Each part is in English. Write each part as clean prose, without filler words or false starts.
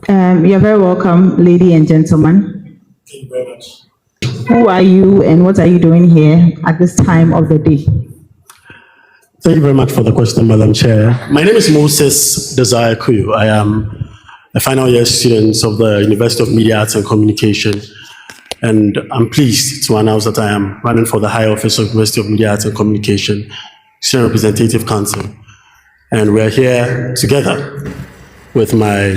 You're very welcome, ladies and gentlemen. Thank you very much. Who are you and what are you doing here at this time of the day? Thank you very much for the question, Madam Chair. My name is Moses Desire Kouyo. I am a final year student of the University of Media Arts and Communication, and I'm pleased to announce that I am running for the high office of University of Media Arts and Communication, Student Representative Council. And we're here together with my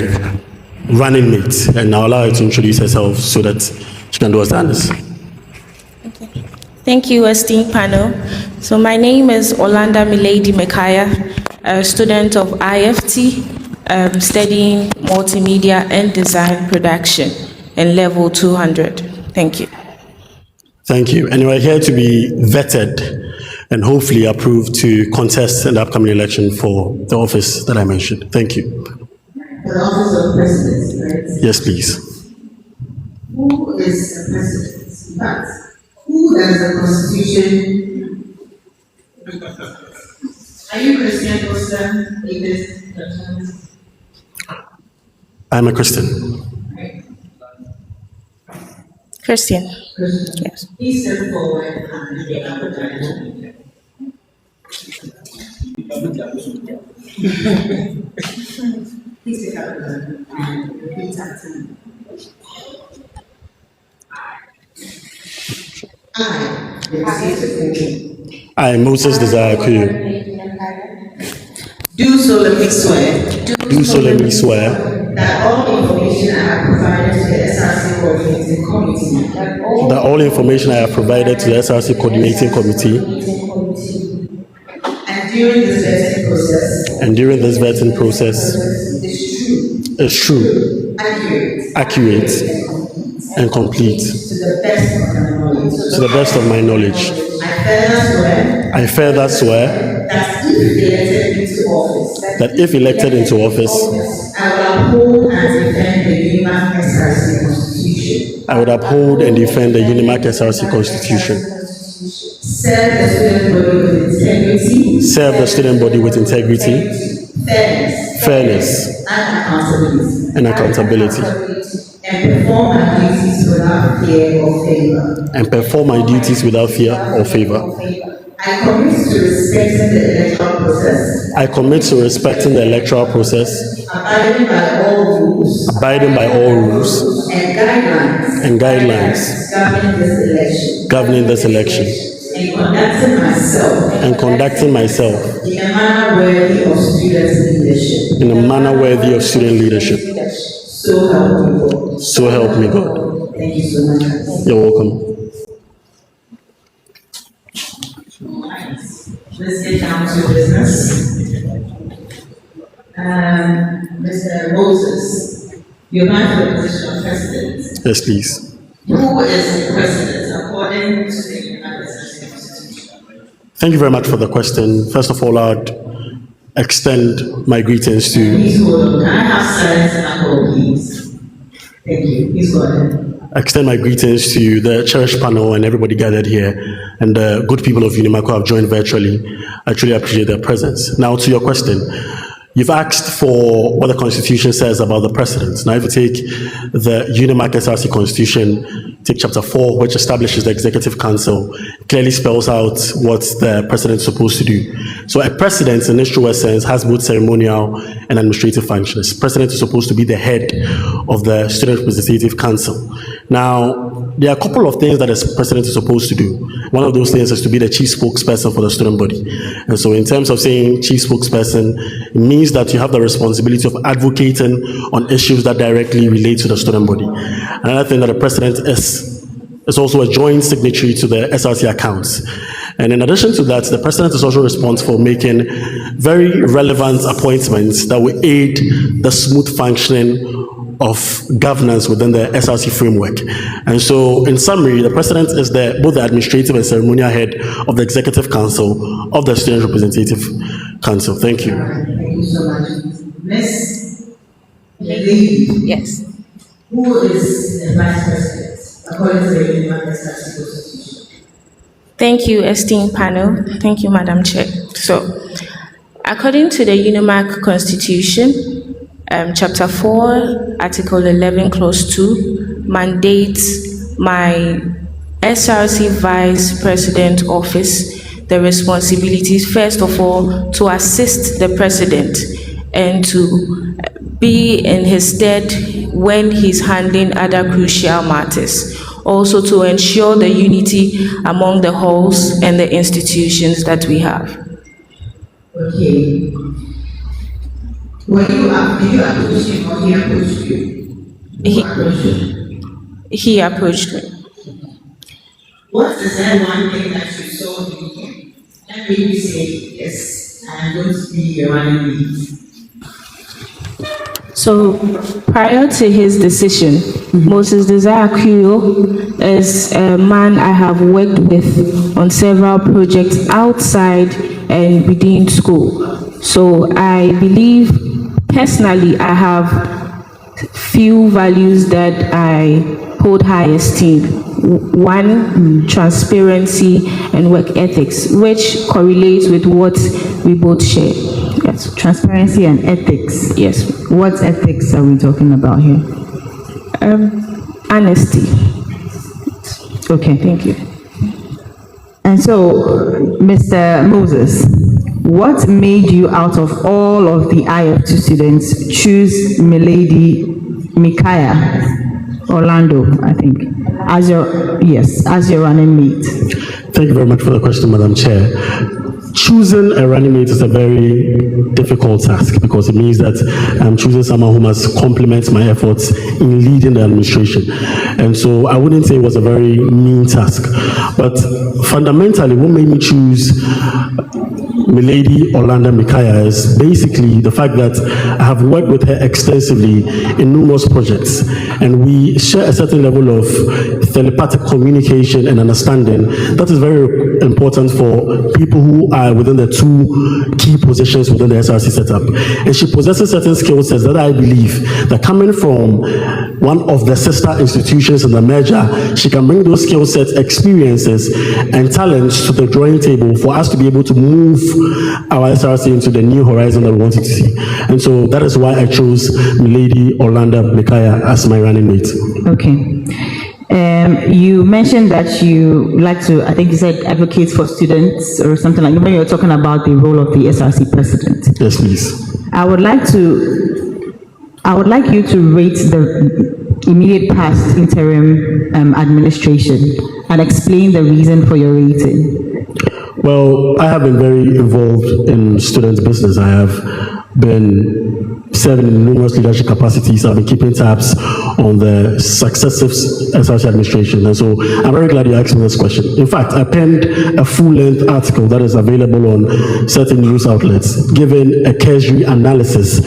running mate, and I'll allow her to introduce herself so that she can do us the honors. Okay. Thank you, esteemed panel. So my name is Orlando Milady Mekaya, a student of IFT, studying multimedia and design production in level 200. Thank you. Thank you. And we're here to be vetted and hopefully approved to contest in the upcoming election for the office that I mentioned. Thank you. The office of president, right? Yes, please. Who is the president? In fact, who does the Constitution? Are you Christian, Muslim, atheist, Catholic? I'm a Christian. Right. Christian. Christian. Yes. Please step forward and be advertised. Please take out the and repeat after me. I, Moses Desire Kouyo, do solemnly swear. do solemnly swear That all information I have provided to the SRC Coordinating Committee. that all information I have provided to the SRC Coordinating Committee And during this vetting process. is true, accurate, and complete To the best of my knowledge. to the best of my knowledge. I further swear. That if elected into office, I will uphold and defend the UniMAC SRC I would uphold and defend the UniMAC SRC Constitution, serve the student body with integrity, fairness, and accountability, and perform my duties without fear or favor. I commit to respecting the electoral process, abiding by all rules and guidelines governing this election, and conducting myself in a manner worthy of student leadership. So help me God. Thank you so much. You're welcome. Let's get down to business. Mr. Moses, you're not for the position of president. Yes, please. Who is the president according to the United States Constitution? Thank you very much for the question. First of all, I'd extend my greetings to. Please hold on. Can I have silence and alcohol, please? Thank you. Please go ahead. Extend my greetings to the cherished panel and everybody gathered here, and the good people of UniMAC who have joined virtually. I truly appreciate their presence. Now, to your question, you've asked for what the Constitution says about the president. Now, if you take the UniMAC SRC Constitution, take Chapter 4, which establishes the Executive Council, clearly spells out what the president is supposed to do. So a president, in its truest sense, has both ceremonial and administrative functions. The president is supposed to be the head of the Student Representative Council. Now, there are a couple of things that the president is supposed to do. One of those things is to be the chief spokesperson for the student body. And so in terms of saying chief spokesperson, it means that you have the responsibility of advocating on issues that directly relate to the student body. Another thing that the president is also a joint signatory to the SRC accounts. And in addition to that, the president is also responsible for making very relevant appointments that will aid the smooth functioning of governance within the SRC framework. And so, in summary, the president is both the administrative and ceremonial head of the Executive Council of the Student Representative Council. Thank you. Thank you so much. Ms. Yes. Who is the Vice President according to the UniMAC SRC Constitution? Thank you, esteemed panel. Thank you, Madam Chair. So, according to the UniMAC Constitution, Chapter 4, Article 11, Clause 2, mandates my SRC Vice President office the responsibilities, first of all, to assist the President and to be in his stead when he's handling other crucial matters. Also to ensure the unity among the halls and the institutions that we have. Okay. Did you approach him or he approached you? He approached me. What is that one thing that you saw in him? That made you say, yes, I am going to be your running mate? So, prior to his decision, Moses Desire Kouyo is a man I have worked with on several projects outside and within school. So, I believe personally I have few values that I hold high esteem. One, transparency and work ethics, which correlates with what we both share. Yes. Transparency and ethics. Yes. What ethics are we talking about here? Honesty. Okay. Thank you. And so, Mr. Moses, what made you, out of all of the IF2 students, choose Milady Micaiah Orlando, I think, as your running mate? Thank you very much for the question, Madam Chair. Choosing a running mate is a very difficult task because it means that I'm choosing someone who must complement my efforts in leading the administration. And so I wouldn't say it was a very mean task. But fundamentally, what made me choose Milady Orlando Micaiah is basically the fact that I have worked with her extensively in numerous projects, and we share a certain level of telepathic communication and understanding that is very important for people who are within the two key positions within the SRC setup. And she possesses certain skill sets that I believe that coming from one of the sister institutions in the merger, she can bring those skill sets, experiences, and talents to the drawing table for us to be able to move our SRC into the new horizon that we wanted to see. And so that is why I chose Milady Orlando Micaiah as my running mate. Okay. You mentioned that you like to, I think you said, advocate for students or something like that when you were talking about the role of the SRC president. Yes, please. I would like you to rate the immediate past interim administration and explain the reason for your rating. Well, I have been very involved in student business. I have been serving in numerous leadership capacities. I've been keeping tabs on the successive SRC administration. And so I'm very glad you asked me this question. In fact, I penned a full-length article that is available on certain news outlets, giving a cursory analysis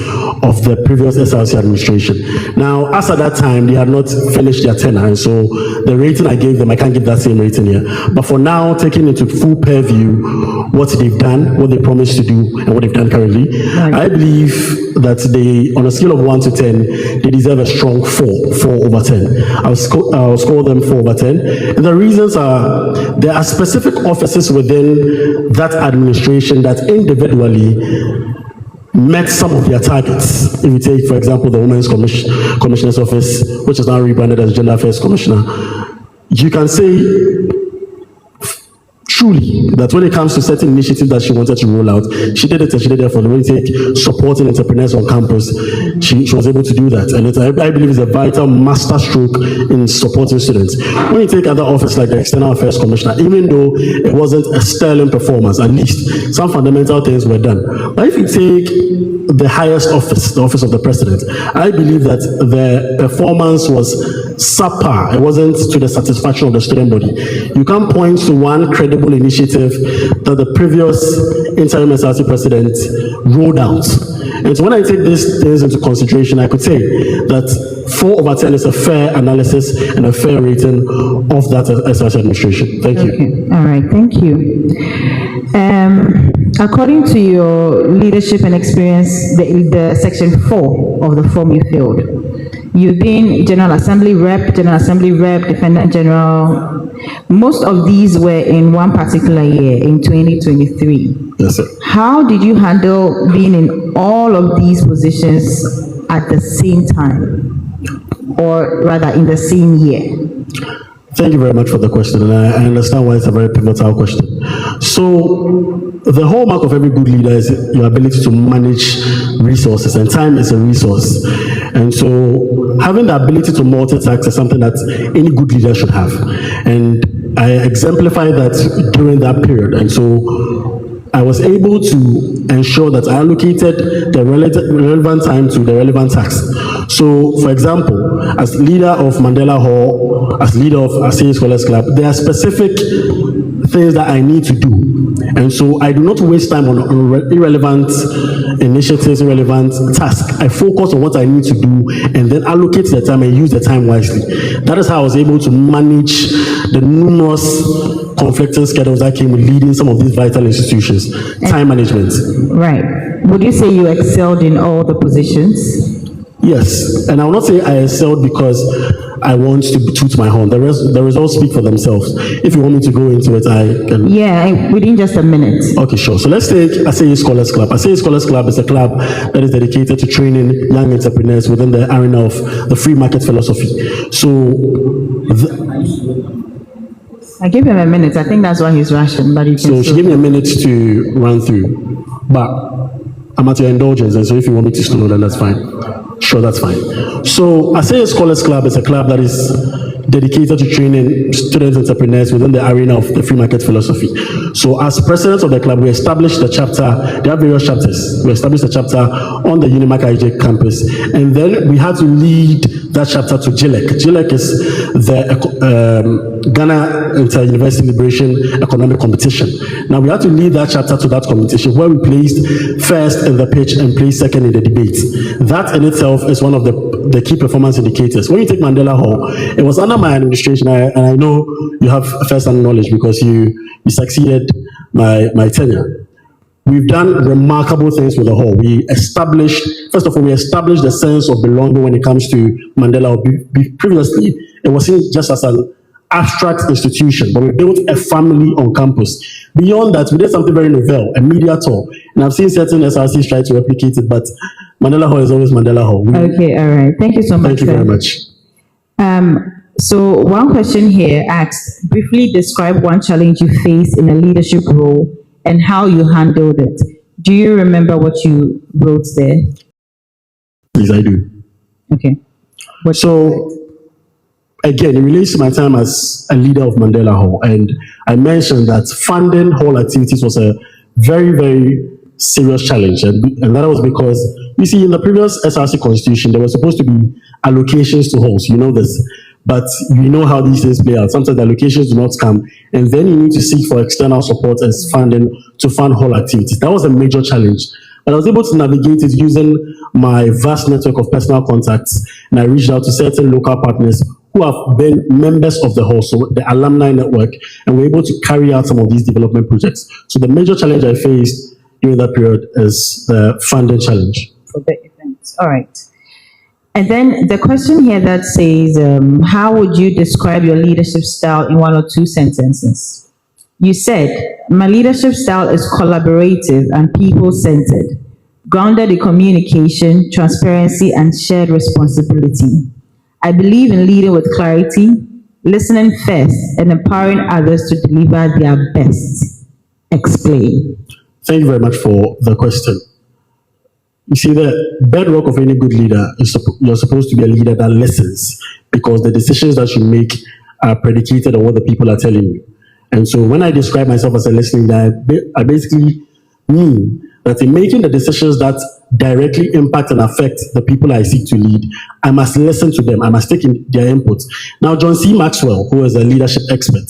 of the previous SRC administration. Now, as at that time, they had not finished their tenure, and so the rating I gave them, I can't give that same rating here. But for now, taking into full purview what they've done, what they promised to do, and what they've done currently, Right. I believe that they, on a scale of 1 to 10, they deserve a strong 4 over 10. I'll score them 4 over 10. And the reasons are, there are specific offices within that administration that individually met some of their targets. If you take, for example, the Women's Commissioner's Office, which is now rebranded as Gender Affairs Commissioner, you can say truly that when it comes to certain initiatives that she wanted to roll out, she did it, and she did it for the take supporting entrepreneurs on campus. She was able to do that, and I believe it's a vital master stroke in supporting students. When you take other offices like the External Affairs Commissioner, even though it wasn't a sterling performance, at least some fundamental things were done. But if you take the highest office, the office of the president, I believe that the performance was subpar. It wasn't to the satisfaction of the student body. You can't point to one credible initiative that the previous interim SRC president rolled out. And so when I take these things into consideration, I could say that 4 over 10 is a fair analysis and a fair rating of that SRC administration. Thank you. Okay. All right. Thank you. According to your leadership and experience, the section 4 of the form you filled, you've been General Assembly Rep, Defendant General. Most of these were in one particular year, in 2023. Yes, sir. How did you handle being in all of these positions at the same time, or rather in the same year? Thank you very much for the question, and I understand why it's a very pivotal question. So, the hallmark of every good leader is your ability to manage resources, and time is a resource. And so, having the ability to multitask is something that any good leader should have. And I exemplified that during that period. And so, I was able to ensure that I allocated the relevant time to the relevant tasks. So, for example, as leader of Mandela Hall, as leader of SRC Scholars Club, there are specific things that I need to do. And so I do not waste time on irrelevant initiatives, irrelevant tasks. I focus on what I need to do and then allocate the time and use the time wisely. That is how I was able to manage the numerous conflicting schedules that came with leading some of these vital institutions. Time management. Right. Would you say you excelled in all the positions? Yes, and I will not say I excelled because I want to toot my horn. The results speak for themselves. If you want me to go into it, I can. Yeah, within just a minute. Okay, sure. So let's take SRC Scholars Club. SRC Scholars Club is a club that is dedicated to training young entrepreneurs within the arena of the free market philosophy. So, I gave him a minute. I think that's why he's rushing. But so she gave me a minute to run through. But I'm at your indulgence, and so if you want me to slow, then that's fine. Sure, that's fine. So, SRC Scholars Club is a club that is dedicated to training student entrepreneurs within the arena of the free market philosophy. So, as president of the club, we established the chapter. There are various chapters. We established a chapter on the UniMAC SRC campus, and then we had to lead that chapter to GILEC. GILEC is the Ghana Inter-University Liberation Economic Competition. Now, we had to lead that chapter to that competition, where we placed first in the pitch and placed second in the debate. That in itself is one of the key performance indicators. When you take Mandela Hall, it was under my administration, and I know you have first-hand knowledge because you succeeded my tenure. We've done remarkable things with the hall. First of all, we established the sense of belonging when it comes to Mandela Hall. Previously, it wasn't just as an abstract institution, but we built a family on campus. Beyond that, we did something very novel, a media tour. And I've seen certain SRCs try to replicate it, but Mandela Hall is always Mandela Hall. Okay, all right. Thank you so much. Thank you very much. So one question here asks, briefly describe one challenge you faced in a leadership role and how you handled it. Do you remember what you wrote there? Yes, I do. Okay. So, again, it relates to my time as a leader of Mandela Hall, and I mentioned that funding hall activities was a very, very serious challenge, and that was because, you see, in the previous SRC constitution, there were supposed to be allocations to halls, you know this, but you know how these things play out. Sometimes the allocations do not come, and then you need to seek for external support as funding to fund hall activities. That was a major challenge. But I was able to navigate it using my vast network of personal contacts, and I reached out to certain local partners who have been members of the hall, so the alumni network, and we're able to carry out some of these development projects. So the major challenge I faced during that period is the funding challenge. For the event. All right. And then the question here that says, how would you describe your leadership style in one or two sentences? You said, my leadership style is collaborative and people-centered, grounded in communication, transparency, and shared responsibility. I believe in leading with clarity, listening first, and empowering others to deliver their best. Explain. Thank you very much for the question. You see, the bedrock of any good leader is you're supposed to be a leader that listens, because the decisions that you make are predicated on what the people are telling you. And so when I describe myself as a listening guy, I basically mean that in making the decisions that directly impact and affect the people I seek to lead, I must listen to them. I must take in their input. Now, John C. Maxwell, who is a leadership expert,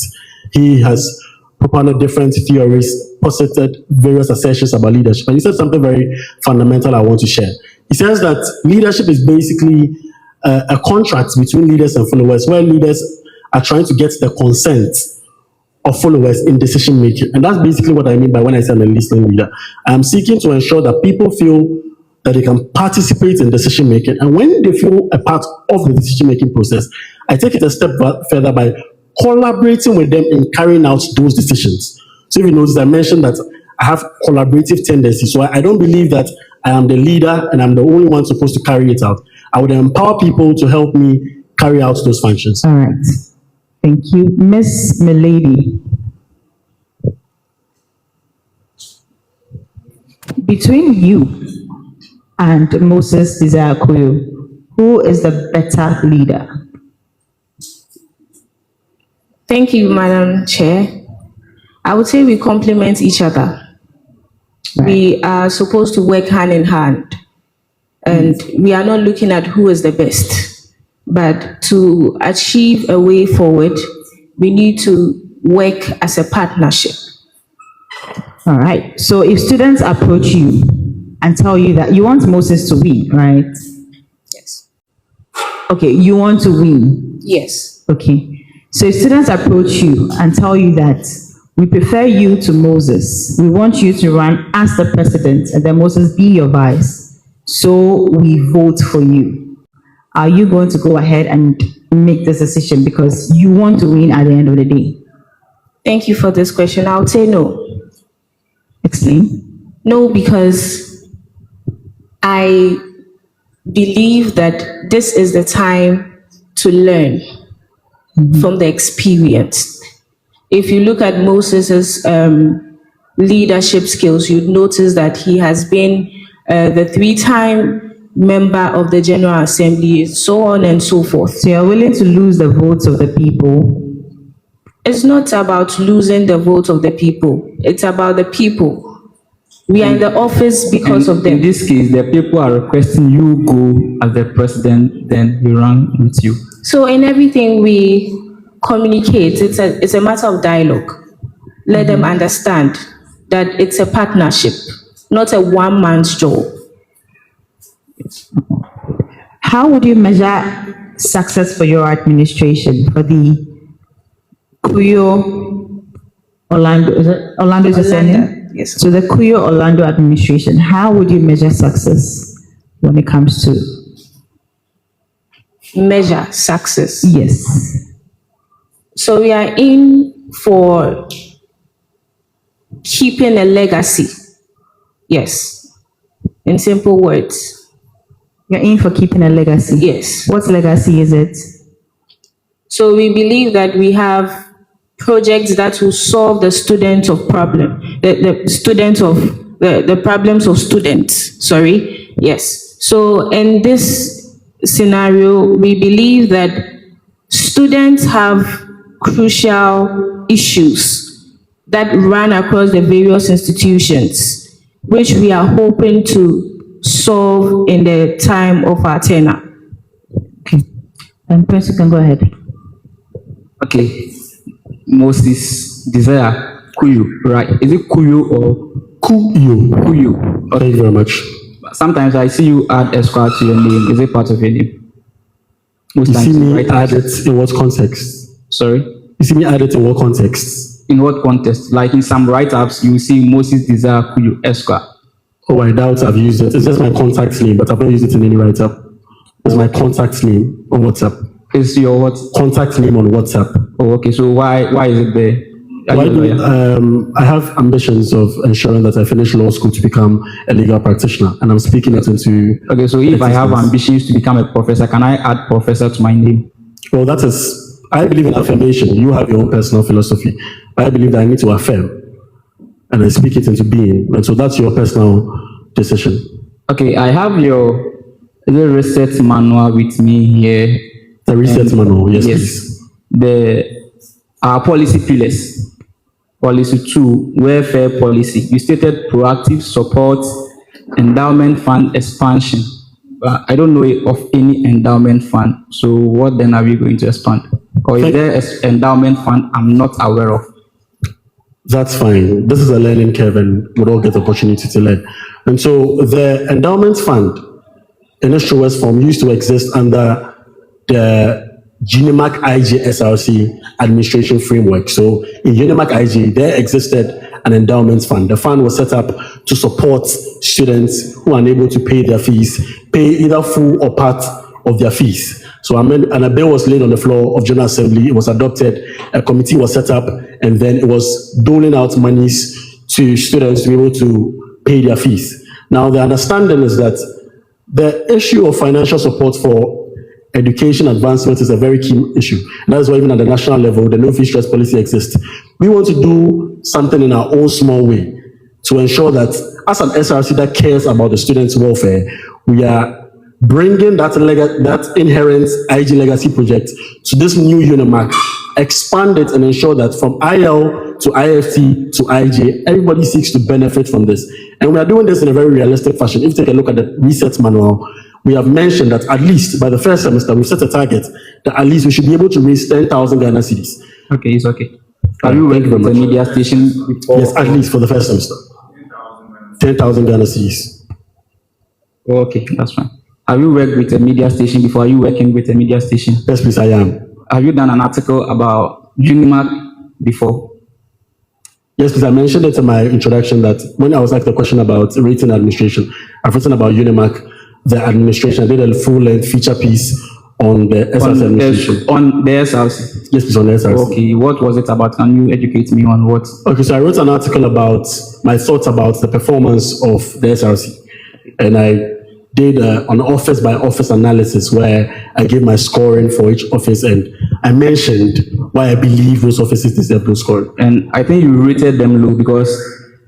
he has propounded different theories, posited various assertions about leadership. And he said something very fundamental I want to share. He says that leadership is basically a contract between leaders and followers, where leaders are trying to get the consent of followers in decision making. And that's basically what I mean by when I say I'm a listening leader. I'm seeking to ensure that people feel that they can participate in decision making. And when they feel a part of the decision making process, I take it a step further by collaborating with them in carrying out those decisions. So if you notice, I mentioned that I have collaborative tendencies. So I don't believe that I am the leader and I'm the only one supposed to carry it out. I would empower people to help me carry out those functions. All right. Thank you. Miss Milady. Between you and Moses Desire Kouyo, who is the better leader? Thank you, Madam Chair. I would say we complement each other. Right. We are supposed to work hand in hand, and we are not looking at who is the best, but to achieve a way forward, we need to work as a partnership. All right. So if students approach you and tell you that you want Moses to win, right? Yes. Okay, you want to win. Yes. Okay. So if students approach you and tell you that we prefer you to Moses, we want you to run as the president and then Moses be your vice, so we vote for you, are you going to go ahead and make this decision because you want to win at the end of the day? Thank you for this question. I would say no. Explain. No, because I believe that this is the time to learn from the experience. If you look at Moses's leadership skills, you'd notice that he has been the 3-time member of the General Assembly, so on and so forth. So you're willing to lose the votes of the people? It's not about losing the vote of the people. It's about the people. We are in the office because of them. In this case, the people are requesting you go as the president, then he run with you. So in everything we communicate, it's a matter of dialogue. Let them understand that it's a partnership, not a one-man's job. How would you measure success for your administration, for the Kouyo Orlando, is it Orlando is your surname? Yes. So the Kouyo Orlando administration, how would you measure success when it comes to? Measure success. Yes. So we are in for keeping a legacy. Yes. In simple words. You're in for keeping a legacy? Yes. What legacy is it? So we believe that we have projects that will solve the students of problem, the problems of students, sorry. Yes. So in this scenario, we believe that students have crucial issues that run across the various institutions, which we are hoping to solve in the time of our tenure. Okay. And Prince, you can go ahead. Okay. Moses Desire Kouyo, right? Is it Kouyo or Kouyo. Kouyo? Thank you very much. Sometimes I see you add Esquire to your name. Is it part of your name? Most You times see you me write add it in what context? Sorry? You see me add it in what context? In what context? Like in some write-ups, you see Moses Desire Kouyo, Esquire. Oh, I doubt I've used it. It's just my contact name, but I've not used it in any write-up. It's my contact name on WhatsApp. Is your what? Contact name on WhatsApp. Oh, okay. So why is it there? Are you a lawyer? I have ambitions of ensuring that I finish law school to become a legal practitioner, and I'm speaking it into. Okay, so if I have existence. ambitions to become a professor, can I add professor to my name? Well, that is, I believe in affirmation. You have your own personal philosophy. I believe that I need to affirm, and I speak it into being. And so that's your personal decision. Okay, I have your research manual with me here. The research manual, yes, please. Our policy pillars, policy 2, welfare policy. You stated proactive support, endowment fund expansion. But I don't know of any endowment fund. So what then are we going to expand? Or is there an endowment fund I'm not aware of? That's fine. This is a learning curve, and we'll all get the opportunity to learn. And so the endowment fund in its truest form used to exist under the UniMAC SRC administration framework. So in UniMAC there existed an endowment fund. The fund was set up to support students who are unable to pay their fees, pay either full or part of their fees. So and a bill was laid on the floor of General Assembly. It was adopted. A committee was set up, and then it was doling out monies to students to be able to pay their fees. Now, the understanding is that the issue of financial support for education advancement is a very key issue. And that is why even at the national level, the no-fee stress policy exists. We want to do something in our own small way to ensure that as an SRC that cares about the students' welfare, we are bringing that inherent IG legacy project to this new UniMAC, expand it and ensure that from IL to IFT to IJ, everybody seeks to benefit from this. And we are doing this in a very realistic fashion. If you take a look at the research manual, we have mentioned that at least by the first semester, we've set a target that at least we should be able to raise 10,000 Ghana cedis. Okay, it's okay. Have you worked with the media station before? Yes, at least for the first semester. 10,000 Ghana cedis. Okay, that's fine. Have you worked with a media station before? Are you working with a media station? Yes, please, I am. Have you done an article about UniMAC before? Yes, please, I mentioned it in my introduction that when I was asked the question about rating administration, I've written about UniMAC, the administration. I did a full-length feature piece on the SRC administration. On the SRC? Yes, please, on the SRC. Okay, what was it about? Can you educate me on what? Okay, so I wrote an article about my thoughts about the performance of the SRC. And I did an office by office analysis where I gave my scoring for each office and I mentioned why I believe those offices deserve those scoring. And I think you rated them low because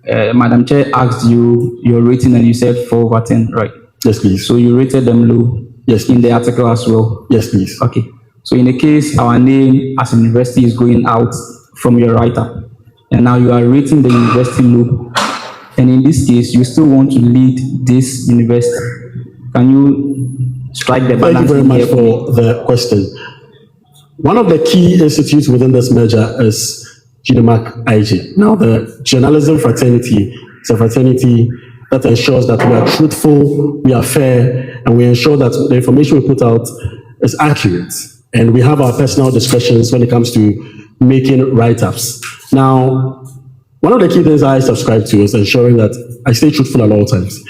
Madam Chair asked you your rating and you said 4/10, right? Yes, please. So you rated them low. Yes, in the article as well. Yes, please. Okay. So in the case our name as a university is going out from your writer, and now you are rating the university low, and in this case you still want to lead this university, can you strike the balance? Thank you very much for the question. One of the key institutes within this merger is UniMAC IG. Now, the journalism fraternity is a fraternity that ensures that we are truthful, we are fair, and we ensure that the information we put out is accurate. And we have our personal discretions when it comes to making write-ups. Now, one of the key things I subscribe to is ensuring that I stay truthful at all times.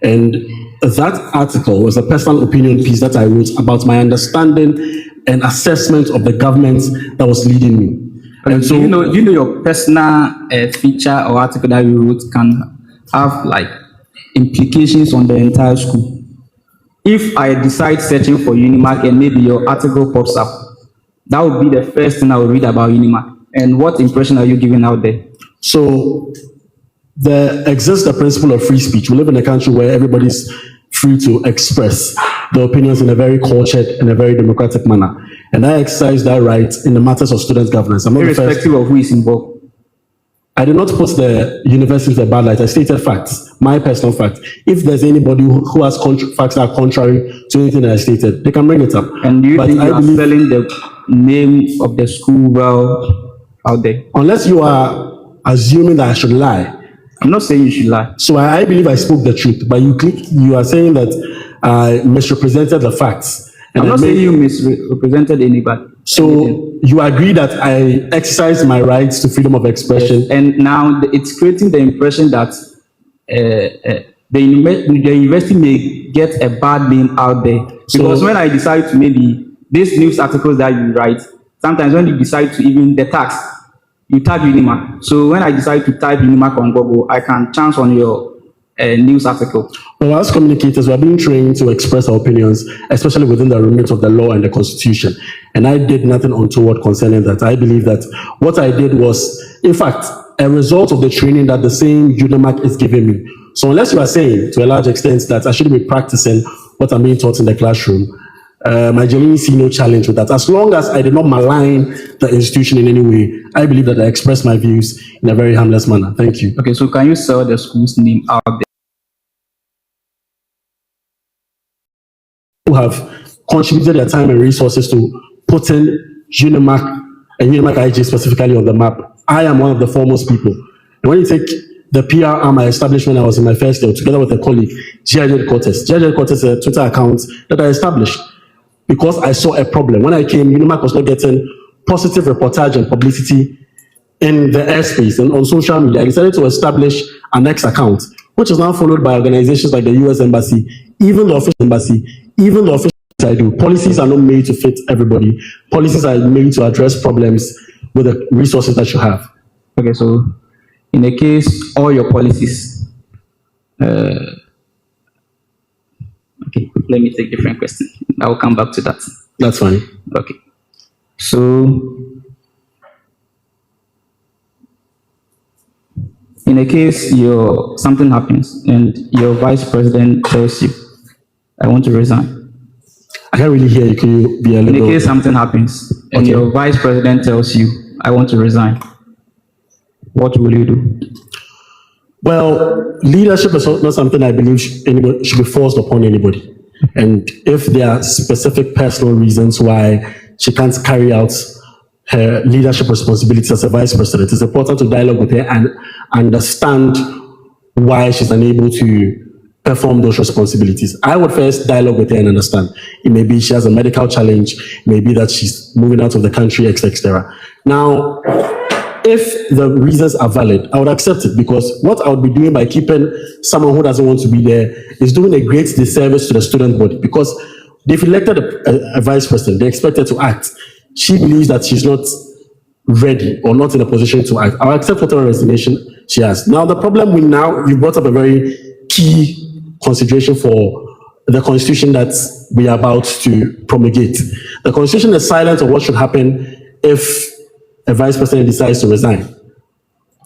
And that article was a personal opinion piece that I wrote about my understanding and assessment of the government that was leading me. And so, do you know your personal feature or article that you wrote can have like implications on the entire school? If I decide searching for UniMAC and maybe your article pops up, that would be the first thing I will read about UniMAC. And what impression are you giving out there? So there exists the principle of free speech. We live in a country where everybody's free to express their opinions in a very cultured and a very democratic manner. And I exercise that right in the matters of student governance. I'm not irrespective of who is involved. I did not put the university in the bad light. I stated facts, my personal fact. If there's anybody who has facts that are contrary to anything that I stated, they can bring it up. And do you think you are selling the name of the school well out there? Unless you are assuming that I should lie. I'm not saying you should lie. So I believe I spoke the truth, but you are saying that I misrepresented the facts. I'm not saying you misrepresented anybody. So you agree that I exercise my rights to freedom of expression. Yes. And now it's creating the impression that the university may get a bad name out there. Because when I decide to maybe these news articles that you write, sometimes when you decide to even the tax, you type UniMAC. So when I decide to type UniMAC on Google, I can chance on your news article. Well, as communicators, we are being trained to express our opinions, especially within the remit of the law and the Constitution. And I did nothing untoward concerning that. I believe that what I did was, in fact, a result of the training that the same UniMAC is giving me. So unless you are saying, to a large extent, that I shouldn't be practicing what I'm being taught in the classroom, I genuinely see no challenge with that. As long as I did not malign the institution in any way, I believe that I expressed my views in a very harmless manner. Thank you. Okay, so can you sell the school's name out there? Who have contributed their time and resources to putting UniMAC and UniMAC IG specifically on the map. I am one of the foremost people. And when you take the PR arm I established when I was in my first year, together with a colleague, GIJ Cortes. GIJ Cortes is a Twitter account that I established. because I saw a problem. When I came, UniMAC was not getting positive reportage and publicity in the airspace and on social media. I decided to establish an X account, which is now followed by organizations like the US Embassy, even the official embassy, even the official I do. Policies are not made to fit everybody. Policies are made to address problems with the resources that you have. Okay, so in the case, all your policies. Okay, let me take a different question. I will come back to that. That's fine. Okay. So, in a case something happens and your vice president tells you, I want to resign. I can't really hear you. Can you be a little... In a case something happens and your vice president tells you, I want to resign, what will you do? Well, leadership is not something I believe anybody should be forced upon anybody. And if there are specific personal reasons why she can't carry out her leadership responsibilities as a vice president, it's important to dialogue with her and understand why she's unable to perform those responsibilities. I would first dialogue with her and understand. It may be she has a medical challenge, it may be that she's moving out of the country, etc. Now, if the reasons are valid, I would accept it, because what I would be doing by keeping someone who doesn't want to be there is doing a great disservice to the student body, because they've elected a vice president, they expect her to act. She believes that she's not ready or not in a position to act. I'll accept whatever resignation she has. Now, the problem you brought up a very key consideration for the constitution that we are about to promulgate. The constitution is silent on what should happen if a vice president decides to resign.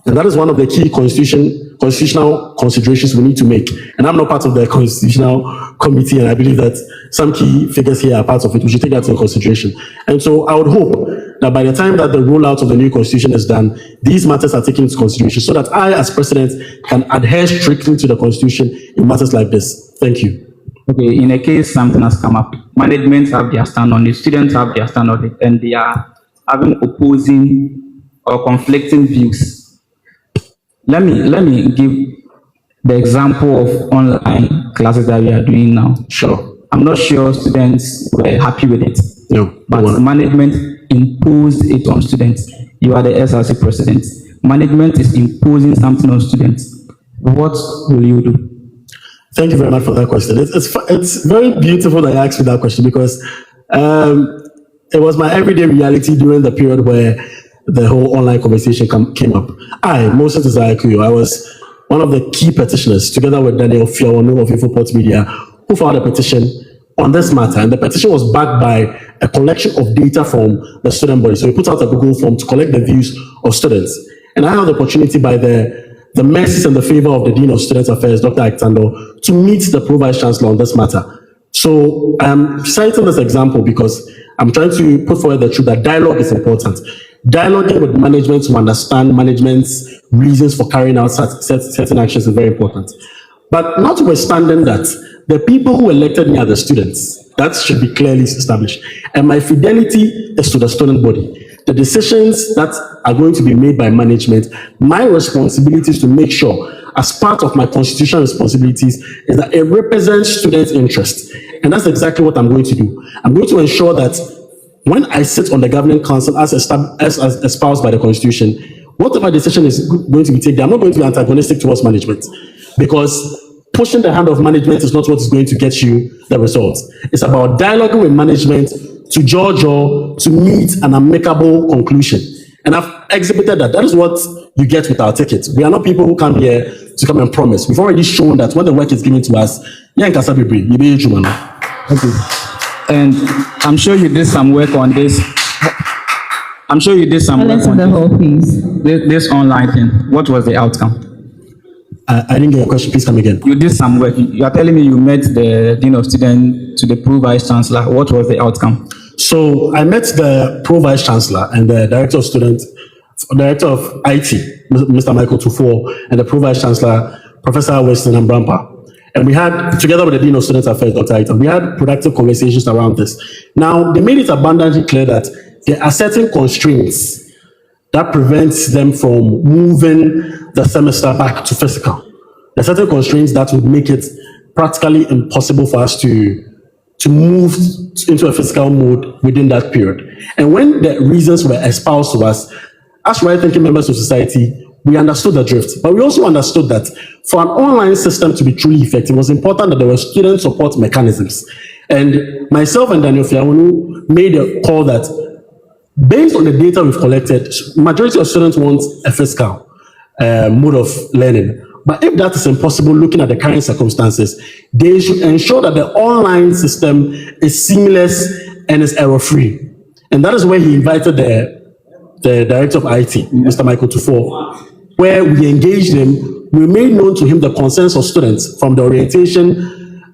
And that is one of the key constitutional considerations we need to make. And I'm not part of the constitutional committee, and I believe that some key figures here are part of it. We should take that into consideration. And so I would hope that by the time that the rollout of the new constitution is done, these matters are taken into consideration so that I, as president, can adhere strictly to the constitution in matters like this. Thank you. Okay, in a case something has come up, management have their stand on it, students have their stand on it, and they are having opposing or conflicting views. Let me give the example of online classes that we are doing now. Sure. I'm not sure students were happy with it. No. But management imposed it on students. You are the SRC president. Management is imposing something on students. What will you do? Thank you very much for that question. It's very beautiful that you asked me that question, because it was my everyday reality during the period where the whole online conversation came up. I, Moses Desire Kouyo, I was one of the key petitioners, together with Daniel Fiawano of Infoport Media, who filed a petition on this matter. And the petition was backed by a collection of data from the student body. So we put out a Google form to collect the views of students. And I had the opportunity, by the mercies and the favor of the Dean of Student Affairs, Dr. Aktando, to meet the Pro-Vice Chancellor on this matter. So I'm citing this example because I'm trying to put forward the truth that dialogue is important. Dialoguing with management to understand management's reasons for carrying out certain actions is very important. But notwithstanding that, the people who elected me are the students. That should be clearly established. And my fidelity is to the student body. The decisions that are going to be made by management, my responsibility is to make sure, as part of my constitutional responsibilities, is that it represents students' interests. And that's exactly what I'm going to do. I'm going to ensure that when I sit on the governing council as espoused by the constitution, whatever decision is going to be taken, I'm not going to be antagonistic towards management, because pushing the hand of management is not what is going to get you the results. It's about dialoguing with management to judge or to meet an amicable conclusion. And I've exhibited that. That is what you get with our tickets. We are not people who come here to come and promise. We've already shown that when the work is given to us, okay. And I'm sure you did some work on this. I'm sure you did some work on the whole piece. This online thing. What was the outcome? I didn't get your question. Please come again. You did some work. You are telling me you met the Dean of Students to the Pro-Vice Chancellor. What was the outcome? So I met the Pro-Vice Chancellor and the Director of IT, Mr. Michael Tufo, and the Pro-Vice Chancellor, Professor Weston Ambrampa. And we had, together with the Dean of Student Affairs, Dr. Aiton, we had productive conversations around this. Now, they made it abundantly clear that there are certain constraints that prevents them from moving the semester back to physical. There are certain constraints that would make it practically impossible for us to to move into a fiscal mode within that period. And when the reasons were espoused to us, as right-thinking members of society, we understood the drift, but we also understood that for an online system to be truly effective, it was important that there were student support mechanisms. And myself and Daniel Fiawunu made a call that based on the data we've collected, majority of students want a fiscal mode of learning. But if that is impossible, looking at the current circumstances, they should ensure that the online system is seamless and is error-free. And that is where he invited the director of IT, Mr. Michael Tufo, where we engaged him. We made known to him the concerns of students from the orientation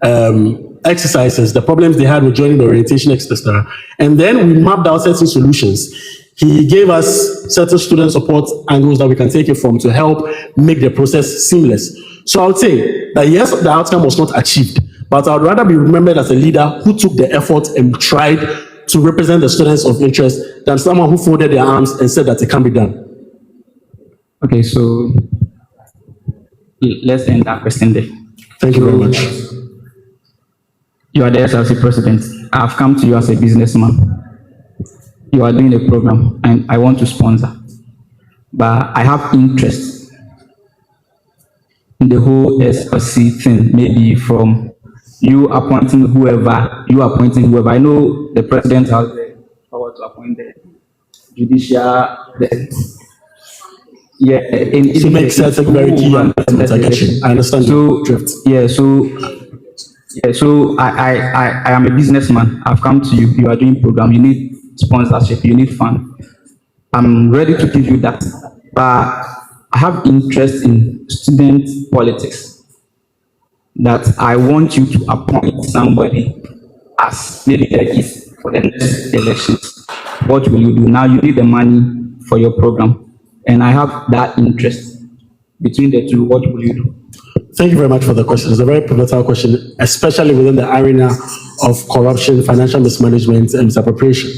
exercises, the problems they had with joining the orientation, etc. And then we mapped out certain solutions. He gave us certain student support angles that we can take it from to help make the process seamless. So I would say that yes, the outcome was not achieved, but I would rather be remembered as a leader who took the effort and tried to represent the students of interest than someone who folded their arms and said that it can be done. Okay, so let's end that question there. Thank you very much. You are the SRC president. I've come to you as a businessman. You are doing a program and I want to sponsor, but I have interest in the whole SRC thing, maybe from you appointing whoever. I know the president has the power to appoint the judicial, to make certain very key I understand. So drift. So I am a businessman. I've come to you. You are doing program. You need sponsorship. You need fund. I'm ready to give you that. But I have interest in student politics. That I want you to appoint somebody as maybe there is for the next elections. What will you do? Now you need the money for your program. And I have that interest. Between the two, what will you do? Thank you very much for the question. It's a very pivotal question, especially within the arena of corruption, financial mismanagement, and misappropriation.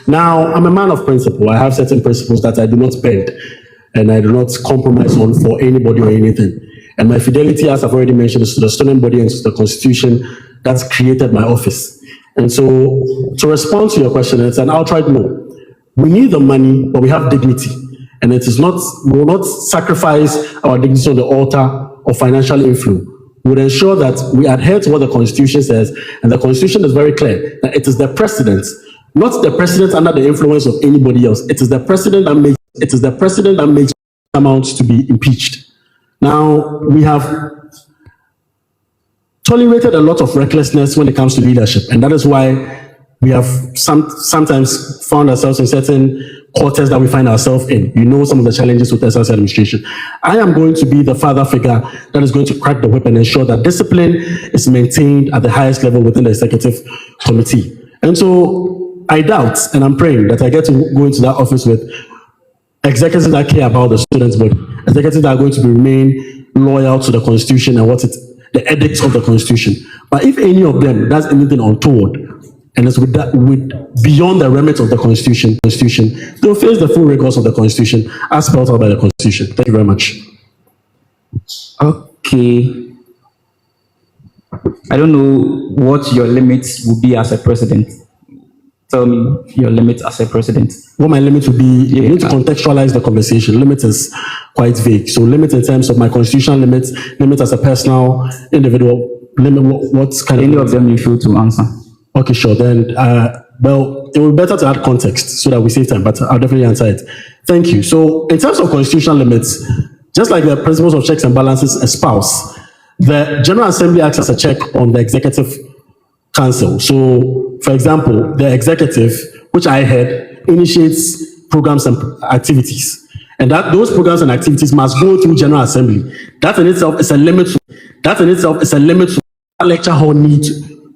Now, I'm a man of principle. I have certain principles that I do not bend, and I do not compromise on for anybody or anything. And my fidelity, as I've already mentioned, is to the student body and to the constitution that's created my office. And so, to respond to your question, it's an outright no. We need the money, but we have dignity. And it is not, we will not sacrifice our dignity on the altar of financial influence. We will ensure that we adhere to what the Constitution says, and the Constitution is very clear that it is the president, not the president under the influence of anybody else. It is the president that makes amounts to be impeached. Now, we have tolerated a lot of recklessness when it comes to leadership, and that is why we have sometimes found ourselves in certain quarters that we find ourselves in. You know some of the challenges with SRC administration. I am going to be the father figure that is going to crack the whip and ensure that discipline is maintained at the highest level within the executive committee. And so I doubt, and I'm praying that I get to go into that office with executives that care about the students' body, executives that are going to remain loyal to the Constitution and the edicts of the Constitution. But if any of them does anything untoward, and it's with beyond the remit of the Constitution, they'll face the full rigors of the Constitution as spelled out by the Constitution. Thank you very much. Okay. I don't know what your limits will be as a president. Tell me your limits as a president. What my limit would be, you need to contextualize the conversation. Limit is quite vague. So limit in terms of my constitutional limits, limit as a personal, individual, limit what kind Any of them you feel to answer. Okay, sure. Then, well, it would be better to add context so that we save time, but I'll definitely answer it. Thank you. So, in terms of constitutional limits, just like the principles of checks and balances espouse, the General Assembly acts as a check on the Executive Council. So, for example, the executive, which I head, initiates programs and activities. And that those programs and activities must go through General Assembly. That in itself is a limit to that lecture hall need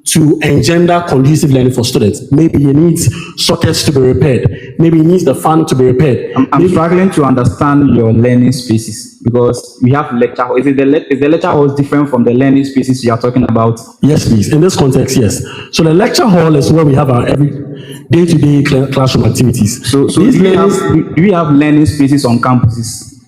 to engender conducive learning for students. Maybe it needs sockets to be repaired. Maybe it needs the fan to be repaired. I'm struggling to understand your learning spaces because we have lecture hall. Is the lecture hall different from the learning spaces you are talking about? Yes, please. In this context, yes. So the lecture hall is where we have our every day-to-day classroom activities. So do we have learning spaces on campuses?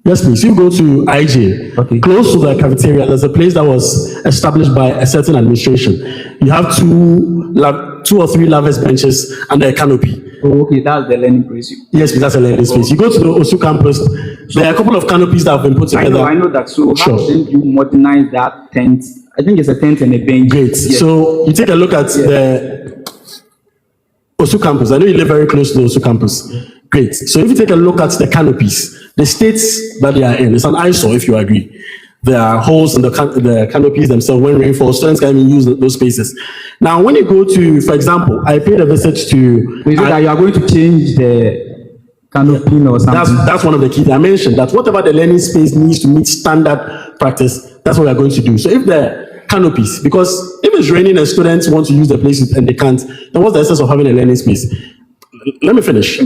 Yes, please. You go to IJ. Okay. Close to the cafeteria, there's a place that was established by a certain administration. You have two or three lavish benches under a canopy. Oh, okay, that's the learning place. Yes, please, that's a learning space. You go to the OSU campus, there are a couple of canopies that have been put together. I know that. So how Sure. did you modernize that tent? I think it's a tent and a bench. Great. Yes. So you take a look at the OSU campus. I know you live very close to the OSU campus. Great. So if you take a look at the canopies, the states that they are in, it's an eyesore if you agree. There are holes in the canopies themselves. When rain falls, students can even use those spaces. Now, when you go to, for example, I paid a visit to... Is it that you are going to change the canopy or something? That's one of the key dimensions, that whatever the learning space needs to meet standard practice, that's what we are going to do. So if the canopies, because if it's raining and students want to use the places and they can't, then what's the essence of having a learning space? Let me finish.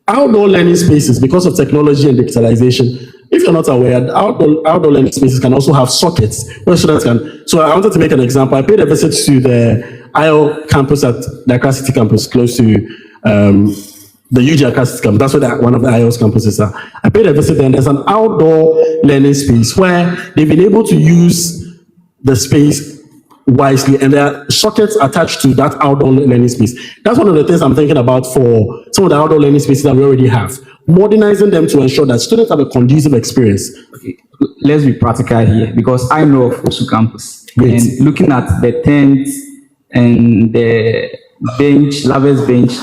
Outdoor learning spaces, because of technology and digitalization, if you're not aware, outdoor learning spaces can also have sockets where students can. So I wanted to make an example. I paid a visit to the IO campus at the Accra City campus, close to the UG Accra City campus. That's where one of the IO's campuses are. I paid a visit there, and there's an outdoor learning space where they've been able to use the space wisely, and there are sockets attached to that outdoor learning space. That's one of the things I'm thinking about for some of the outdoor learning spaces that we already have. Modernizing them to ensure that students have a conducive experience. Okay. Let's be practical here, because I know of OSU campus. Great. And looking at the tent and the bench, lavish bench,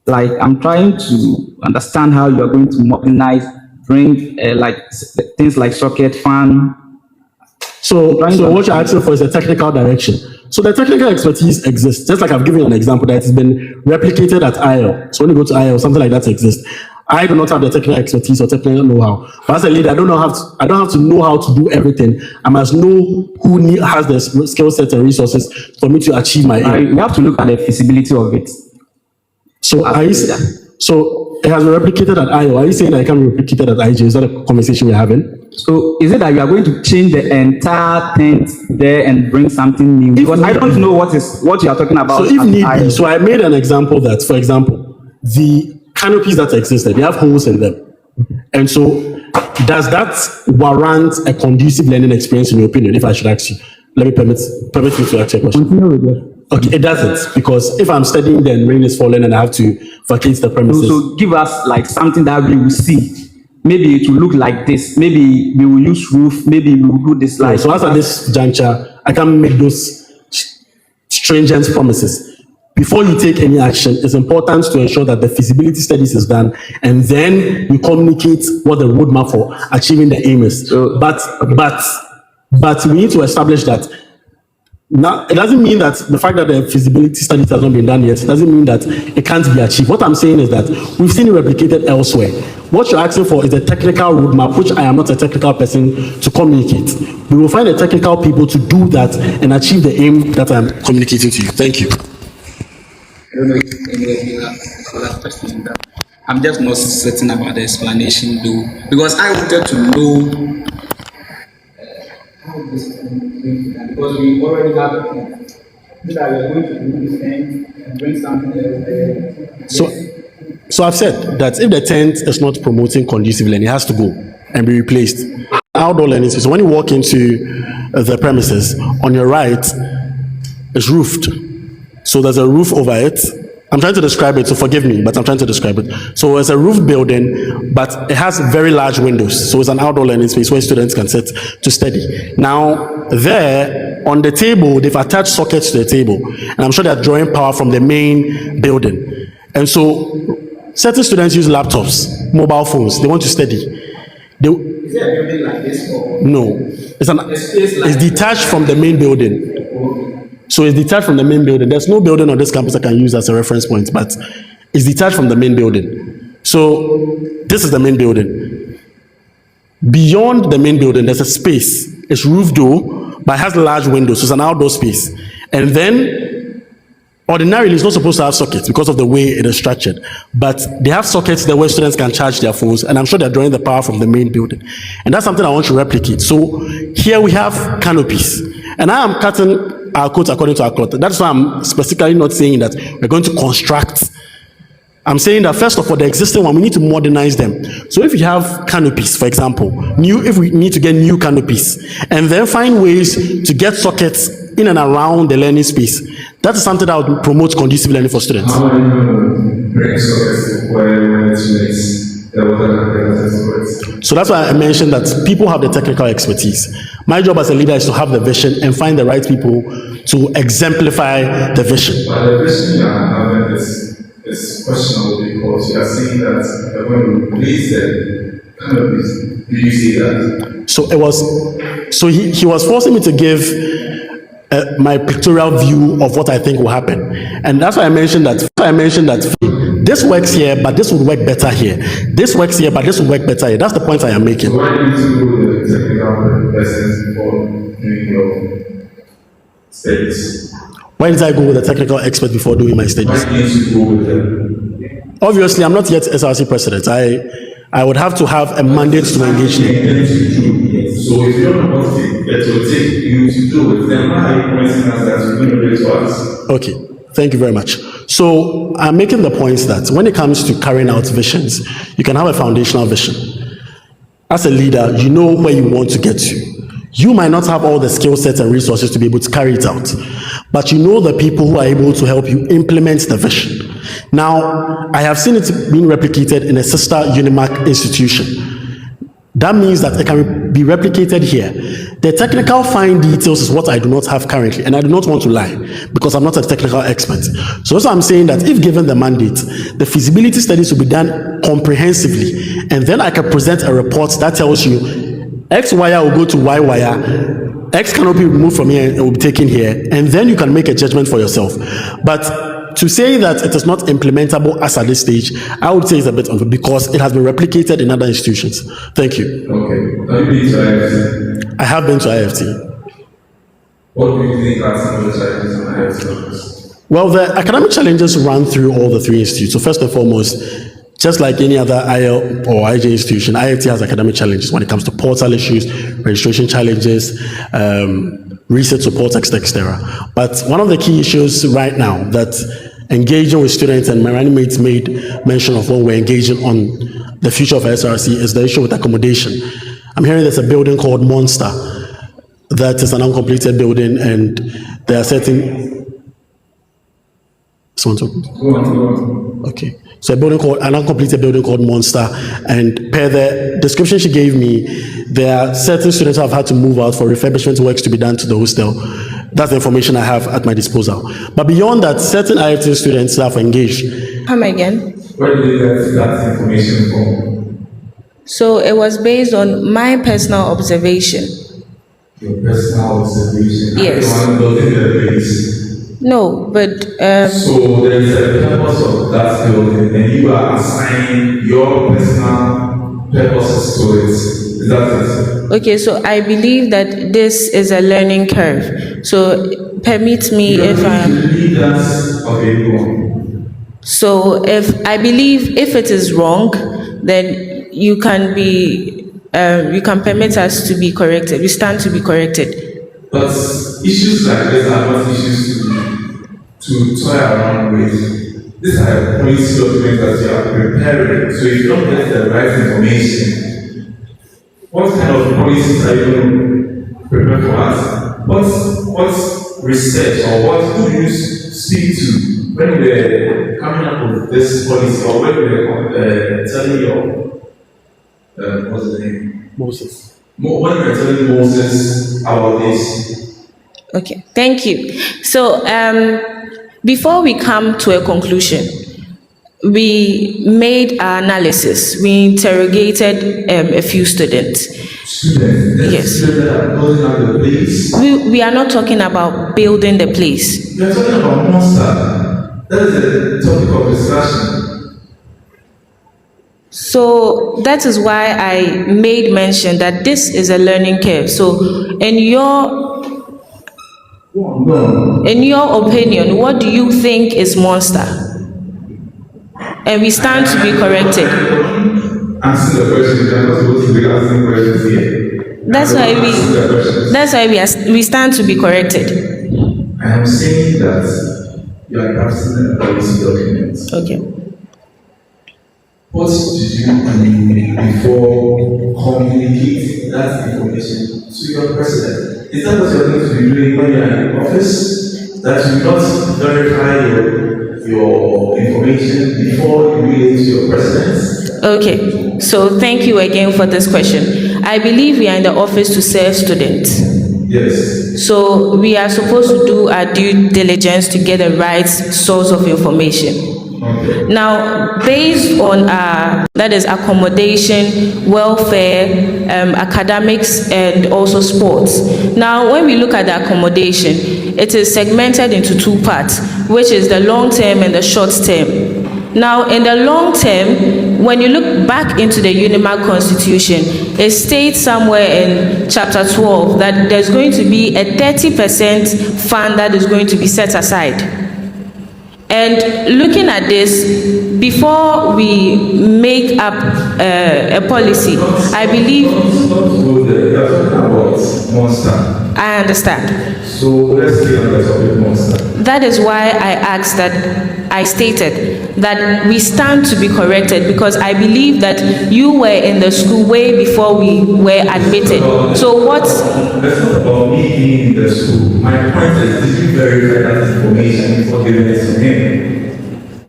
like I'm trying to understand how you're going to modernize, bring things like socket, fan. So what you're asking for is a technical direction. So the technical expertise exists, just like I've given you an example that has been replicated at IL. So when you go to IL, something like that exists. I do not have the technical expertise or technical know-how. But as a leader, I don't have to know how to do everything. I must know who has the skill sets and resources for me to achieve my aim. You have to look at the feasibility of it. So it has been replicated at IO. Are you saying that it can be replicated at IJ? Is that a conversation we're having? So is it that you are going to change the entire tent there and bring something new? Because I don't know what you are talking about. So if need be, so I made an example that, for example, the canopies that existed, they have holes in them. And so does that warrant a conducive learning experience in your opinion, if I should ask you? Let me permit me to ask you a question. Continue with it. Okay, it doesn't, because if I'm studying, then rain is falling and I have to vacate the premises. So give us like something that we will see. Maybe it will look like this. Maybe we will use roof. Maybe we will do this like. So as at this juncture, I can make those stringent promises. Before you take any action, it's important to ensure that the feasibility studies is done, and then you communicate what the roadmap for achieving the aim is. But we need to establish that. Now, it doesn't mean that the fact that the feasibility studies has not been done yet, it doesn't mean that it can't be achieved. What I'm saying is that we've seen it replicated elsewhere. What you're asking for is a technical roadmap, which I am not a technical person to communicate. We will find the technical people to do that and achieve the aim that I'm communicating to you. Thank you. I don't know if you have other questions. I'm just not certain about the explanation though, because I wanted to know how this is going to be, because we already have a plan. That we are going to do this thing and bring something else. So I've said that if the tent is not promoting conducive learning, it has to go and be replaced. Outdoor learning space. So when you walk into the premises, on your right is roofed. So there's a roof over it. I'm trying to describe it, so forgive me, but I'm trying to describe it. So it's a roof building, but it has very large windows. So it's an outdoor learning space where students can sit to study. Now, there, on the table, they've attached sockets to the table. And I'm sure they're drawing power from the main building. And so, certain students use laptops, mobile phones. They want to study. Is there a building like this? Or? No. It's detached from the main building. So it's detached from the main building. There's no building on this campus I can use as a reference point, but it's detached from the main building. So this is the main building. Beyond the main building, there's a space. It's roofed though, but it has large windows. So it's an outdoor space. And then, ordinarily, it's not supposed to have sockets because of the way it is structured. But they have sockets there where students can charge their phones, and I'm sure they're drawing the power from the main building. And that's something I want to replicate. So here we have canopies. And I am cutting our coat according to our cloth. That's why I'm specifically not saying that we're going to construct I'm saying that first of all, the existing one, we need to modernize them. So if you have canopies, for example, if we need to get new canopies, and then find ways to get sockets in and around the learning space, that is something that would promote conducive learning for students. How do you bring sockets when it makes the water? So that's why I mentioned that people have the technical expertise. My job as a leader is to have the vision and find the right people to exemplify the vision. But the vision you are having is questionable because you are saying that when we release the canopies, do you see that? So he was forcing me to give my pictorial view of what I think will happen, and that's why I mentioned that. This works here, but this would work better here. This works here, but this would work better here. That's the point I am making. So why do you do the technical lessons before doing your studies? Why did I go with a technical expert before doing my studies? Why didn't you go with them? Obviously, I'm not yet SRC president. I would have to have a mandate to engage them. So if you don't know what it will take you to do it, then why are you promising us that you're going to do it to us? Okay, thank you very much. So I'm making the point that when it comes to carrying out visions, you can have a foundational vision. As a leader, you know where you want to get to. You might not have all the skill sets and resources to be able to carry it out, but you know the people who are able to help you implement the vision. Now, I have seen it being replicated in a sister UniMAC institution. That means that it can be replicated here. The technical fine details is what I do not have currently, and I do not want to lie because I'm not a technical expert. So I'm saying that if given the mandate, the feasibility studies will be done comprehensively, and then I can present a report that tells you X wire will go to Y wire, X canopy will move from here and will be taken here, and then you can make a judgment for yourself. But to say that it is not implementable as at this stage, I would say it's a bit unfair because it has been replicated in other institutions. Thank you. Okay. Have you been to IFT? I have been to IFT. What do you think are some of the challenges on IFT? Well, the academic challenges run through all the three institutes. So first and foremost, just like any other IL or IJ institution, IFT has academic challenges when it comes to portal issues, registration challenges, research support, etc. But one of the key issues right now that engaging with students, and my running mates made mention of when we're engaging on the future of SRC, is the issue with accommodation. I'm hearing there's a building called Monster that is an uncompleted building, and there are certain... Someone talking? Go on. Okay. So an uncompleted building called Monster, and per the description she gave me, there are certain students who have had to move out for refurbishment works to be done to the hostel. That's the information I have at my disposal. But beyond that, certain IFT students have engaged. Come again. Where did you get that information from? So it was based on my personal observation. Your personal observation? Yes. I don't want to build in the base. No, but So there is a purpose of that building, and you are assigning your personal purposes to it. Is that it? okay, so I believe that this is a learning curve. So permit me if Leaders of everyone. so if I believe if it is wrong, then you can permit us to be corrected. We stand to be corrected. But issues like this are not issues to toy around with. These are policy documents that you are preparing. So if you don't get the right information, what kind of policies are you going to prepare for us? What research or who do you speak to when we're coming up with this policy, or when we're telling your what's the name? Moses. When we're telling Moses about this? Okay, thank you. So before we come to a conclusion, we made our analysis. We interrogated a few students. Yes. Students that are building up the place. We are not talking about building the place. We are talking about Monster. That is a topic of discussion. So that is why I made mention that this is a learning curve. So in your opinion, what do you think is Monster? And we stand to be corrected. Answer the question. You're not supposed to be asking questions here. That's why we stand to be corrected. I am saying that you are drafting a policy document. Okay. what did you do before communicating that information to your president? Is that what you're going to be doing when you're in office? That you not verify your information before you relay to your president? Okay, so thank you again for this question. I believe we are in the office to serve students. Yes. So we are supposed to do our due diligence to get the right source of information. Okay. Now, based on that is accommodation, welfare, academics, and also sports. Now, when we look at the accommodation, it is segmented into two parts, which is the long term and the short term. Now, in the long term, when you look back into the UniMAC Constitution, it states somewhere in Chapter 12 that there's going to be a 30% fund that is going to be set aside. And looking at this, before we make up a policy, I believe... You're talking about Monster. I understand. So let's stay on the topic Monster. That is why I stated that we stand to be corrected, because I believe that you were in the school way before we were admitted. So what... That's not about me being in the school. My point is, did you verify that information before giving it to him?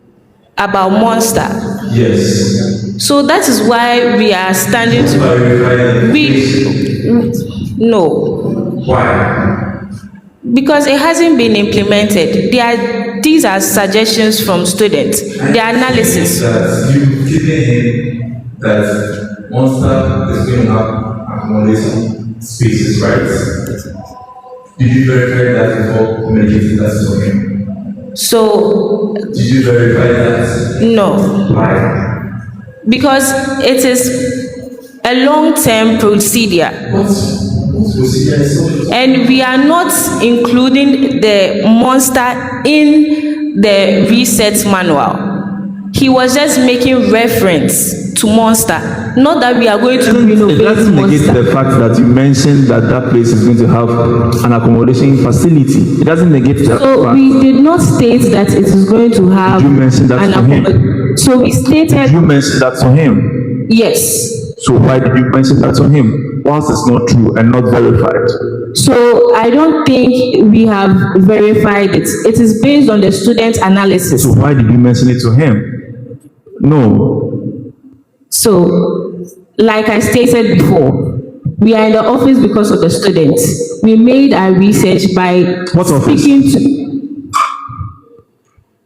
About Monster? Yes. So that is why we are standing to... Verify the information. No. Why? Because it hasn't been implemented. These are suggestions from students. The analysis. That you've given him that Monster is going to have accommodation spaces, right? Did you verify that before communicating that to him? So... Did you verify that? No. Why? Because it is a long-term procedure. And we are not including the Monster in the reset manual. He was just making reference to Monster, not that we are going to renovate It doesn't negate Monster. the fact that you mentioned that place is going to have an accommodation facility. It doesn't negate that So fact. we did not state that it is going to have You mentioned that to him. So we stated You mentioned that to him. yes. So why did you mention that to him? Whilst it's not true and not verified. So I don't think we have verified it. It is based on the student analysis. So why did you mention it to him? No. So, like I stated before, we are in the office because of the students. We made our research by What office? speaking to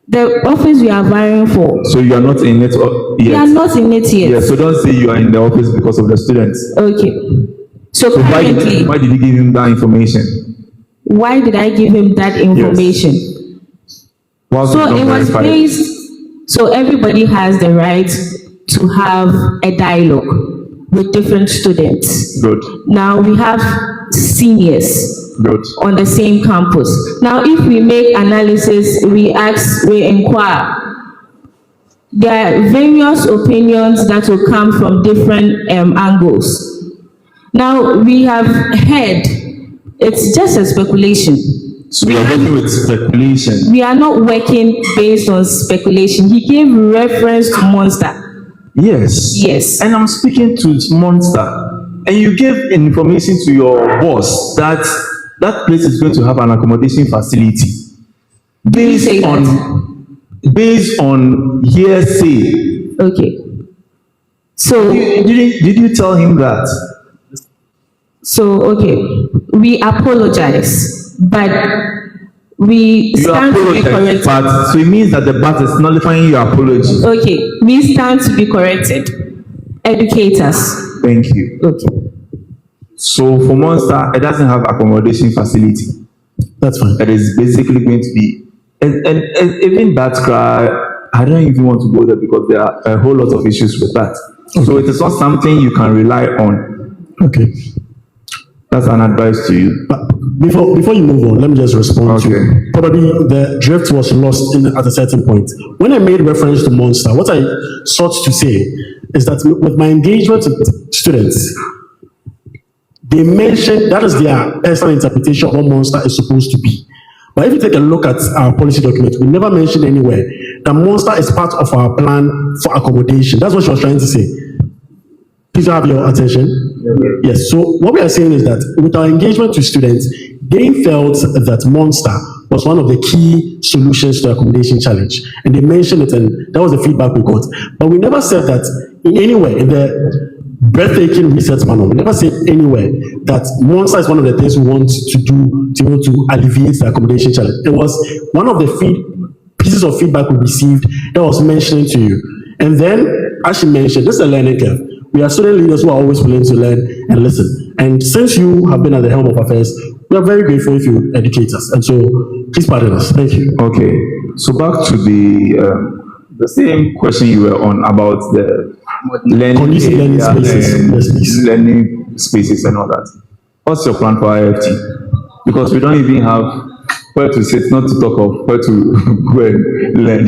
the office we are vying for. So you are not in it We are yet. not in it yet. Yes, so don't say you are in the office because of the students. Okay. So So currently, why did you give him that information? why did I give him that information? Whilst So it's not it was verified. based, so everybody has the right to have a dialogue with different students. Good, Now we have seniors good. on the same campus. Now if we make analysis, we ask, we inquire. There are various opinions that will come from different angles. Now we have heard, it's just a speculation. So we are working with speculation. We are not working based on speculation. He gave reference to Monster. Yes. Yes. And I'm speaking to Monster. And you gave information to your boss that that place is going to have an accommodation facility. say Based on hearsay. Okay. So, Did you tell him that? so okay, we apologize, but we You stand to be apologize, corrected. but so it means that the BAT is nullifying your apology. Okay, we stand to be corrected. Educate us. Thank you. Okay. So for Monster, it doesn't have accommodation facility. That's fine. That is basically going to be, and even that cry, I don't even want to go there because there are a whole lot of issues with that. So it is not something you can rely on. Okay. That's an advice to you. But before you move on, let me just respond Okay. to probably the drift was lost at a certain point. When I made reference to Monster, what I sought to say is that with my engagement with students, they mentioned that is their personal interpretation of what Monster is supposed to be. But if you take a look at our policy document, we never mentioned anywhere that Monster is part of our plan for accommodation. That's what she was trying to say. Please have your attention. Yes, so what we are saying is that with our engagement with students, they felt that Monster was one of the key solutions to the accommodation challenge. And they mentioned it, and that was the feedback we got. But we never said that in any way, in the breathtaking research manual, we never said anywhere that Monster is one of the things we want to do to be able to alleviate the accommodation challenge. It was one of the pieces of feedback we received that was mentioning to you. And then, as she mentioned, this is a learning curve. We are student leaders who are always willing to learn and listen. And since you have been at the helm of affairs, we are very grateful if you educate us. And so, please pardon us. Thank you. Okay, so back to the same question you were on about the learning Conducive learning spaces. and Yes, please. learning spaces and all that. What's your plan for IFT? Because we don't even have where to sit, not to talk of where to go and learn.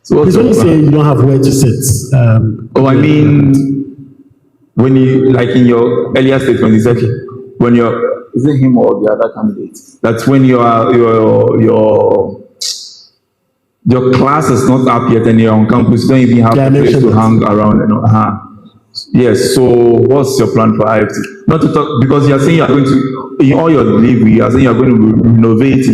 So what's Please, when your you plan? say you don't have where to sit, Oh, I mean, when you, like in your earlier statement, you said when you're, is it him or the other candidate? That's when your class is not up yet and you're on campus, you don't even have Yeah, I a place mentioned to that. hang around. Yes, so what's your plan for IFT? Not to talk, because you're saying you're going to, in all your delivery, you're saying you're going to renovate.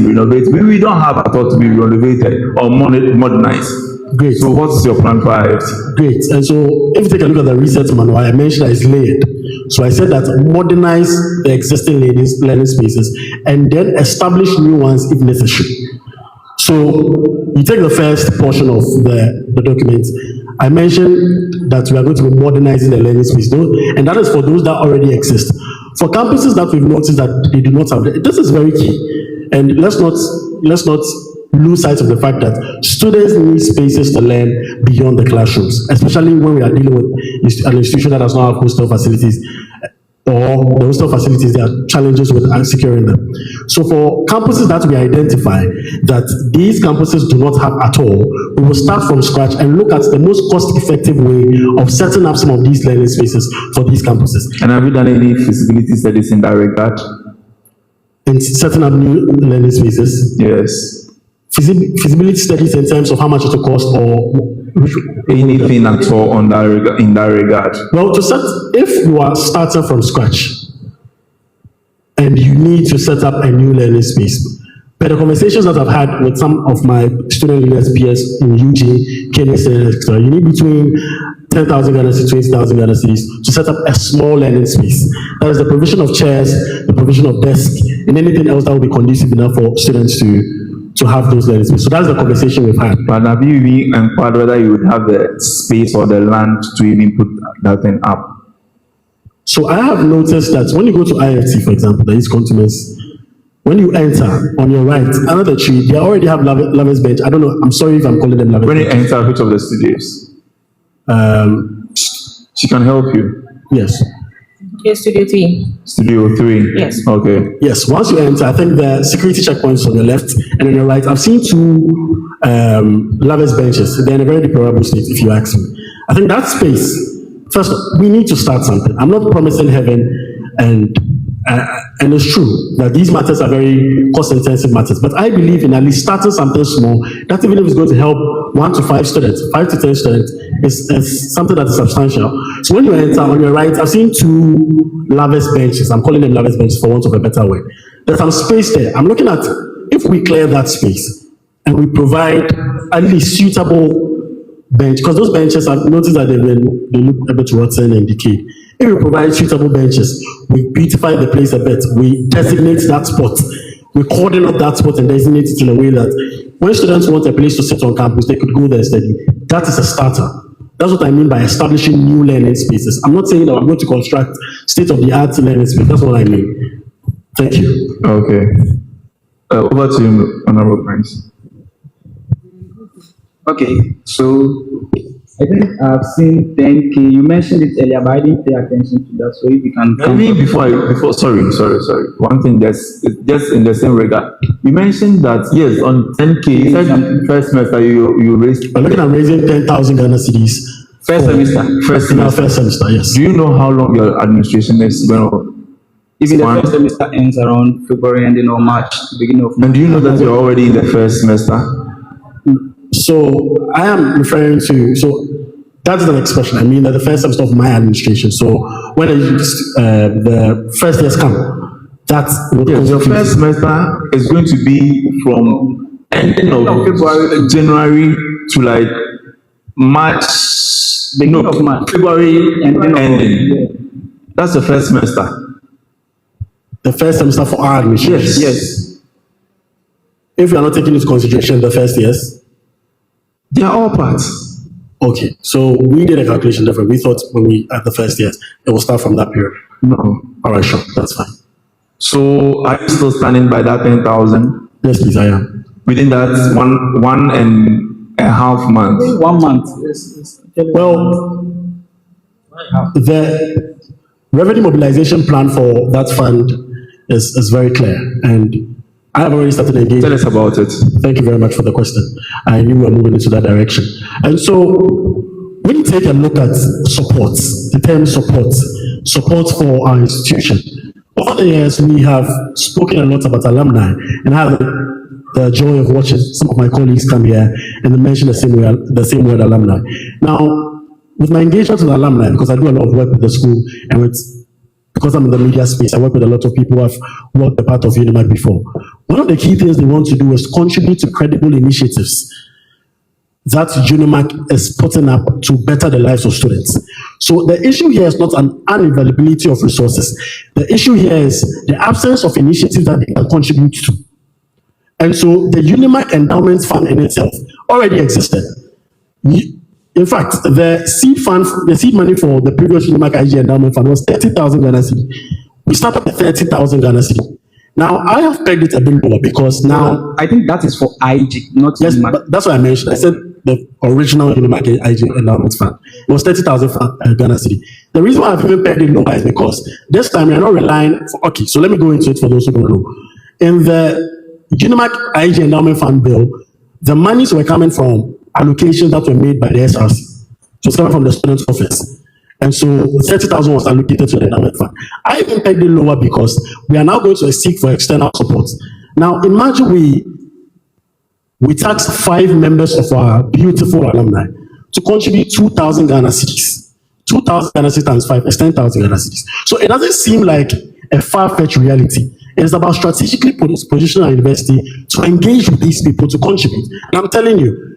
We don't have a thought to be renovated or modernized. Great. So what's your plan for IFT? Great. And so if you take a look at the research manual, I mentioned that it's layered. So I said that modernize the existing learning spaces and then establish new ones if necessary. So you take the first portion of the document. I mentioned that we are going to be modernizing the learning space, and that is for those that already exist. For campuses that we've noticed that they do not have, this is very key. And let's not lose sight of the fact that students need spaces to learn beyond the classrooms, especially when we are dealing with an institution that does not have hostel facilities, or the hostel facilities, there are challenges with securing them. So for campuses that we identify that these campuses do not have at all, we will start from scratch and look at the most cost-effective way of setting up some of these learning spaces for these campuses. And have you done any feasibility studies in that regard? In setting up new learning spaces? Yes. Feasibility studies in terms of how much it will cost, or anything at all on that in that regard? Well, if you are starting from scratch and you need to set up a new learning space, but the conversations that I've had with some of my student leaders, peers in UG, KNS, etc., you need between 10,000 Ghana cedis to 20,000 Ghana cedis to set up a small learning space. That is the provision of chairs, the provision of desks, and anything else that will be conducive enough for students to have those learning spaces. So that's the conversation we've had. But have you even inquired whether you would have the space or the land to even put that thing up? So I have noticed that when you go to IFT, for example, the East Continents, when you enter on your right, under the tree, they already have lovers bench. I don't know, I'm sorry if I'm calling them lovers When you bench. enter which of the studios? She can help you. Yes. Yes, Studio 3. Studio 3? Yes. Okay. Yes, once you enter, I think the security checkpoints on the left and on your right, I've seen two lovers benches. They're in a very deplorable state, if you ask me. I think that space, first, we need to start something. I'm not promising heaven, and it's true that these matters are very cost-intensive matters, but I believe in at least starting something small, that even if it's going to help 1 to 5 students, 5 to 10 students, is something that is substantial. So when you enter on your right, I've seen two lovers benches. I'm calling them lovers benches for want of a better word. There's some space there. I'm looking at if we clear that space and we provide at least suitable bench, because those benches, I've noticed that they look a bit rotten and decayed. If we provide suitable benches, we beautify the place a bit, we designate that spot, we coordinate that spot and designate it in a way that when students want a place to sit on campus, they could go there and study. That is a starter. That's what I mean by establishing new learning spaces. I'm not saying that I'm going to construct state-of-the-art learning space. That's what I mean. Thank you. Okay. Over to you, Honorable Prince. Okay, so I think I've seen 10K. You mentioned it earlier, but I didn't pay attention to that. So if you can come. Maybe sorry. One thing that's just in the same regard. You mentioned that, yes, on 10K, you said first semester you raised. We're looking at raising 10,000 Ghana cedis. First semester. First In our semester. first semester, yes. Do you know how long your administration is going to? Even the first semester ends around February ending or March, beginning of And do you know that you're already in the first semester? So I am referring to, so that's an expression. I mean that the first semester of my administration. So when the first years come, that's Yes, your first semester is going to be from ending of February, January to like March. Beginning of March, February, and ending. That's the first semester. the first semester for our admission. yes. If you are not taking into consideration the first years, They are all parts. okay. So we did a calculation different. We thought when we at the first years, it will start from that period. No. All right, sure, that's fine. So are you still standing by that 10,000? Yes, please, I am. Within that 1.5 months. 1 month. Yes. Well, the revenue mobilization plan for that fund is very clear, and I have already started engaging. Tell us about it. Thank you very much for the question. I knew we were moving into that direction. And so, when you take a look at support, the term support for our institution, over the years we have spoken a lot about alumni, and I have the joy of watching some of my colleagues come here and they mention the same word alumni. Now, with my engagement with alumni, because I do a lot of work with the school, and because I'm in the media space, I work with a lot of people who have worked a part of UniMAC before. One of the key things they want to do is contribute to credible initiatives that UniMAC is putting up to better the lives of students. So the issue here is not an unavailability of resources. The issue here is the absence of initiatives that they can contribute to. And so the UniMAC Endowment Fund in itself already existed. In fact, the seed money for the previous UniMAC IG Endowment Fund was 30,000 Ghana cedi. We started with 30,000 Ghana cedi. Now, I have pegged it a bit lower because now... I think that is for IG, not Yes, UniMAC. but that's what I mentioned. I said the original UniMAC IG Endowment Fund. It was 30,000 Ghana cedi. The reason why I've even pegged it lower is because this time we are not relying... Okay, so let me go into it for those who don't know. In the UniMAC IG Endowment Fund bill, the monies were coming from allocations that were made by the SRC. So it's coming from the student's office. And so 30,000 was allocated to the endowment fund. I even pegged it lower because we are now going to seek for external support. Now imagine we tax 5 members of our beautiful alumni to contribute 2,000 Ghana cedis. 2,000 Ghana cedis times 5 is 10,000 Ghana cedis. So it doesn't seem like a far-fetched reality. It is about strategically positioning our university to engage with these people to contribute. And I'm telling you,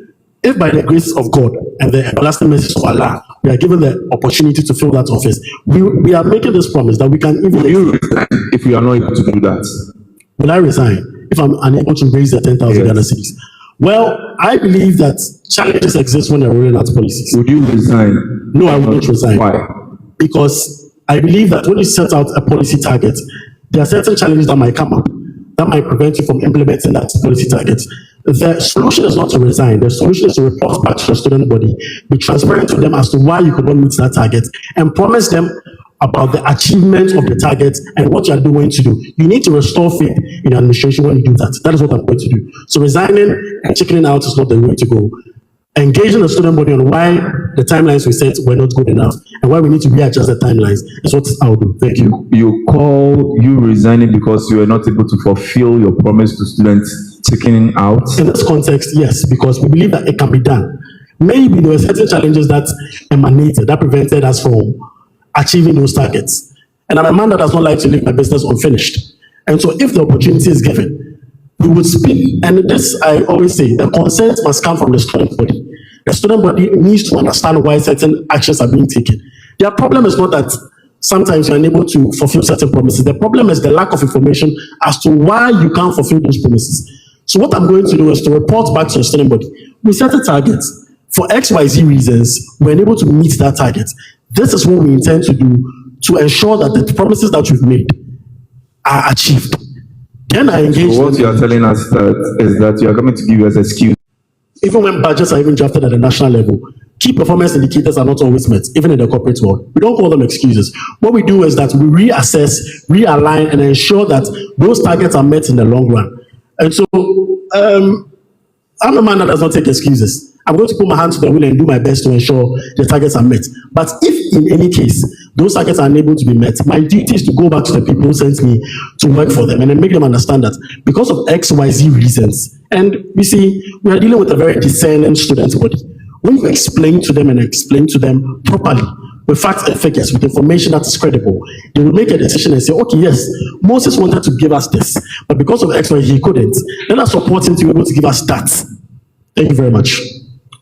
if by the grace of God and the everlasting mercy of Allah, we are given the opportunity to fill that office, we are making this promise that we can even... Will you resign if you are not able to do that? Will I resign if I'm unable to raise the 10,000 Ghana cedis? Well, I believe that challenges exist when you're rolling out policies. Would you resign? No, I will not resign. Why? Because I believe that when you set out a policy target, there are certain challenges that might come up that might prevent you from implementing that policy target. The solution is not to resign. The solution is to report back to the student body, be transparent to them as to why you could not meet that target, and promise them about the achievement of the target and what you are doing to do. You need to restore faith in your administration when you do that. That is what I'm going to do. So resigning and chickening out is not the way to go. Engaging the student body on why the timelines we set were not good enough and why we need to readjust the timelines is what I'll do. Thank you. You call you resigning because you are not able to fulfill your promise to students checking out? In this context, yes, because we believe that it can be done. Maybe there were certain challenges that emanated, that prevented us from achieving those targets. And I'm a man that does not like to leave my business unfinished. And so if the opportunity is given, we would speak. And this, I always say, the consent must come from the student body. The student body needs to understand why certain actions are being taken. Their problem is not that sometimes you're unable to fulfill certain promises. The problem is the lack of information as to why you can't fulfill those promises. So what I'm going to do is to report back to the student body. We set a target. For XYZ reasons, we're unable to meet that target. This is what we intend to do to ensure that the promises that we've made are achieved. Then I engage. So what you are telling us is that you are going to give us excuse. Even when budgets are even drafted at the national level, key performance indicators are not always met, even in the corporate world. We don't call them excuses. What we do is that we reassess, realign, and ensure that those targets are met in the long run. And so, I'm a man that does not take excuses. I'm going to put my hand to the wheel and do my best to ensure the targets are met. But if in any case, those targets are unable to be met, my duty is to go back to the people who sent me to work for them and then make them understand that because of XYZ reasons, and you see, we are dealing with a very discerning student body. When you explain to them and explain to them properly, with facts and figures, with information that is credible, they will make a decision and say, okay, yes, Moses wanted to give us this, but because of X, Y, he couldn't. Let us support him to be able to give us that. Thank you very much.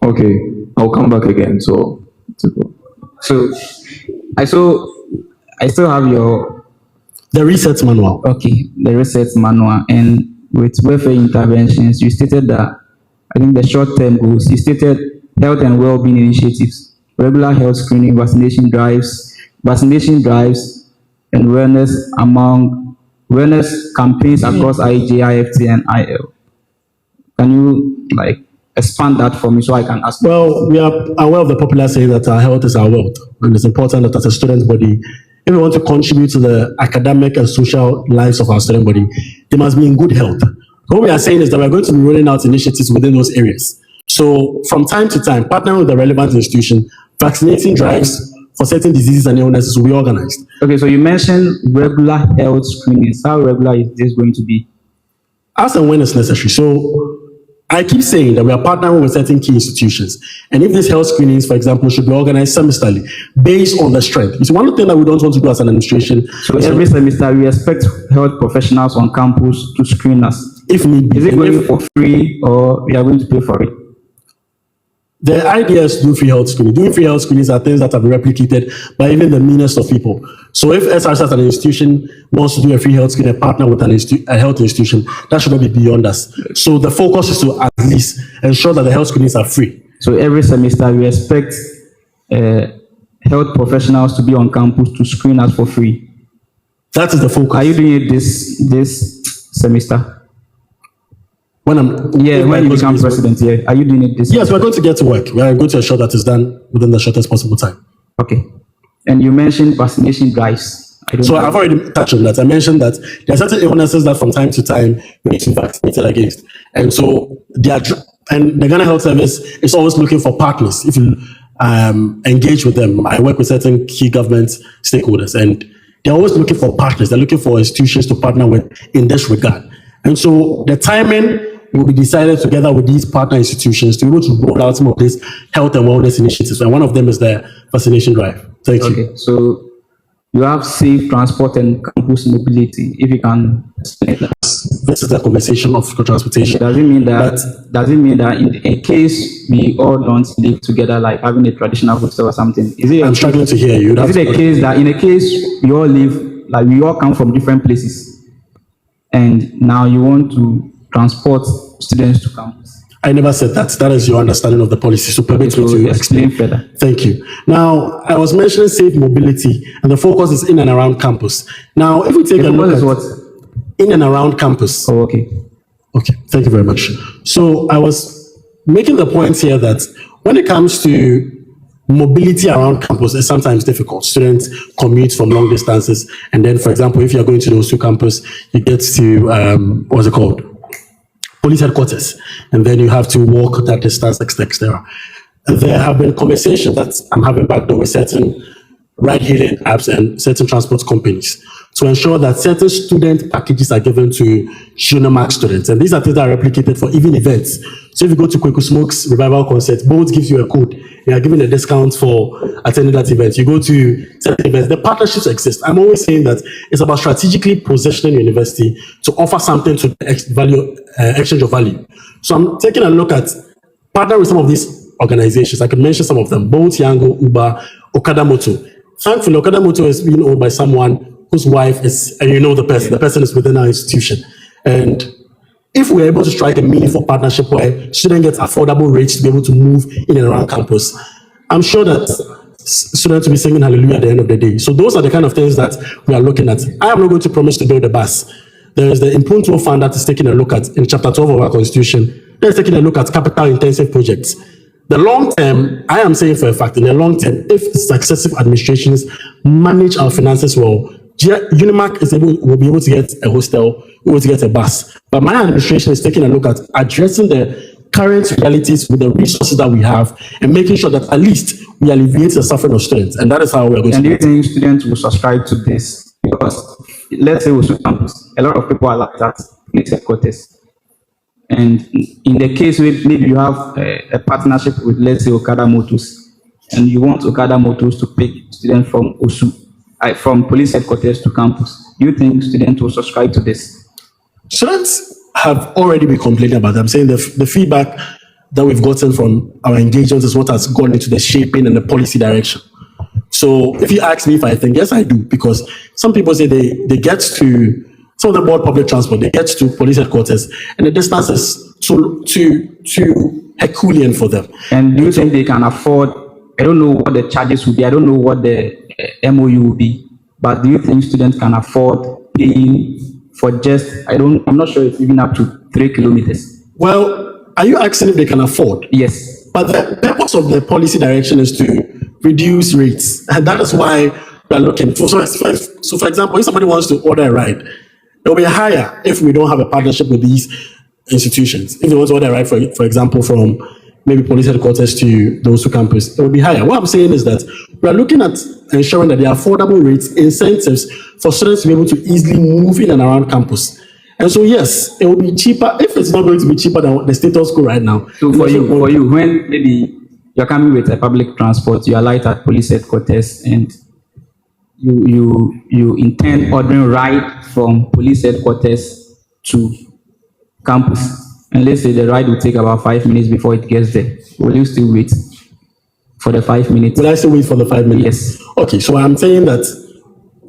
Okay, I'll come back again. So I still have your The research manual. the research manual, and with welfare interventions, you stated that I think the short-term goals. You stated health and well-being initiatives, regular health screening, vaccination drives, and wellness campaigns across IJ, IFT, and IL. Can you expand that for me so I can ask? Well, we are aware of the popular saying that our health is our wealth, and it's important that as a student body, if we want to contribute to the academic and social lives of our student body, they must be in good health. What we are saying is that we're going to be rolling out initiatives within those areas. So from time to time, partnering with the relevant institution, vaccinating drives for certain diseases and illnesses will be organized. Okay, so you mentioned regular health screenings. How regular is this going to be? As and when it's necessary. So I keep saying that we are partnering with certain key institutions. And if these health screenings, for example, should be organized semesterly based on the strength. It's one thing that we don't want to do as an administration. So every semester we expect health professionals on campus to screen us. If need be. Is it going for free or we are going to pay for it? The idea is to do free health screening. Doing free health screenings are things that have been replicated by even the meanest of people. So if SRC as an institution wants to do a free health screening and partner with a health institution, that should not be beyond us. So the focus is to at least ensure that the health screenings are free. So every semester we expect health professionals to be on campus to screen us for free. That is the focus. Are you doing it this semester? When you become president, are you doing it this? Yes, we're going to get to work. We are going to ensure that it's done within the shortest possible time. Okay. And you mentioned vaccination drives. So I've already touched on that. I mentioned that there are certain illnesses that from time to time we need to be vaccinated against. And so the Ghana Health Service is always looking for partners. If you engage with them, I work with certain key government stakeholders, and they're always looking for partners. They're looking for institutions to partner with in this regard. And so the timing will be decided together with these partner institutions to be able to roll out some of these health and wellness initiatives. And one of them is the vaccination drive. Thank you. Okay, so you have safe transport and campus mobility. If you can explain that. This is the conversation of transportation. Does it mean that in case we all don't live together, like having a traditional hostel or something? I'm struggling to hear you. Is it a case that in a case we all live, like we all come from different places, and now you want to transport students to campus? I never said that. That is your understanding of the policy. So permit me to explain further. Thank you. Now, I was mentioning safe mobility, and the focus is in and around campus. Now, if we take a look at what? In and around campus. Oh, okay. Okay, thank you very much. So I was making the point here that when it comes to mobility around campus, it's sometimes difficult. Students commute from long distances, and then, for example, if you're going to those two campuses, you get to, what's it called? Police headquarters, and then you have to walk that distance, etc. There have been conversations that I'm having back there with certain ride-hailing apps and certain transport companies to ensure that certain student packages are given to UniMAC students. And these are things that are replicated for even events. So if you go to Kweku Smoke's revival concert, both gives you a code. You are given a discount for attending that event. You go to certain events, the partnerships exist. I'm always saying that it's about strategically positioning university to offer something to exchange of value. So I'm taking a look at partnering with some of these organizations. I can mention some of them: Bolt, Yango, Uber, Okada Moto. Thankfully, Okada Moto is being owned by someone whose wife is, and you know the person is within our institution. And if we're able to strike a meaningful partnership where students get affordable rates to be able to move in and around campus, I'm sure that students will be singing hallelujah at the end of the day. So those are the kind of things that we are looking at. I am not going to promise to build a bus. There is the Impuntuo Fund that is taking a look at, in Chapter 12 of our Constitution, they're taking a look at capital-intensive projects. The long term, I am saying for a fact, in the long term, if successive administrations manage our finances well, UniMAC will be able to get a hostel, will be able to get a bus. But my administration is taking a look at addressing the current realities with the resources that we have and making sure that at least we alleviate the suffering of students. And that is how we're going And do to you think students will subscribe to this? Because let's say Osu campus, a lot of people are like that, police headquarters. And in the case where maybe you have a partnership with, let's say, Okada Motors, and you want Okada Motors to pick students from Osu, from police headquarters to campus, do you think students will subscribe to this? Students have already been complaining about them, saying the feedback that we've gotten from our engagements is what has gone into the shaping and the policy direction. So if you ask me if I think, yes, I do, because some people say they get to some of the board public transport, they get to police headquarters, and the distance is too Herculean for them. And do you think they can afford, I don't know what the charges will be, I don't know what the MOU will be, but do you think students can afford paying for just, I'm not sure it's even up to 3 kilometers? Well, are you asking if they can afford? Yes. But the purpose of the policy direction is to reduce rates, and that is why we are looking for. So for example, if somebody wants to order a ride, it will be higher if we don't have a partnership with these institutions. If they want to order a ride, for example, from maybe police headquarters to those two campus, it will be higher. What I'm saying is that we are looking at ensuring that there are affordable rates, incentives for students to be able to easily move in and around campus. And so, yes, it will be cheaper if it's not going to be cheaper than the status quo right now. So for you, when maybe you're coming with a public transport, you alight at police headquarters, and you intend ordering ride from police headquarters to campus, and let's say the ride will take about 5 minutes before it gets there, will you still wait for the 5 minutes? Will I still wait for the 5 minutes? Yes. Okay, so I'm saying that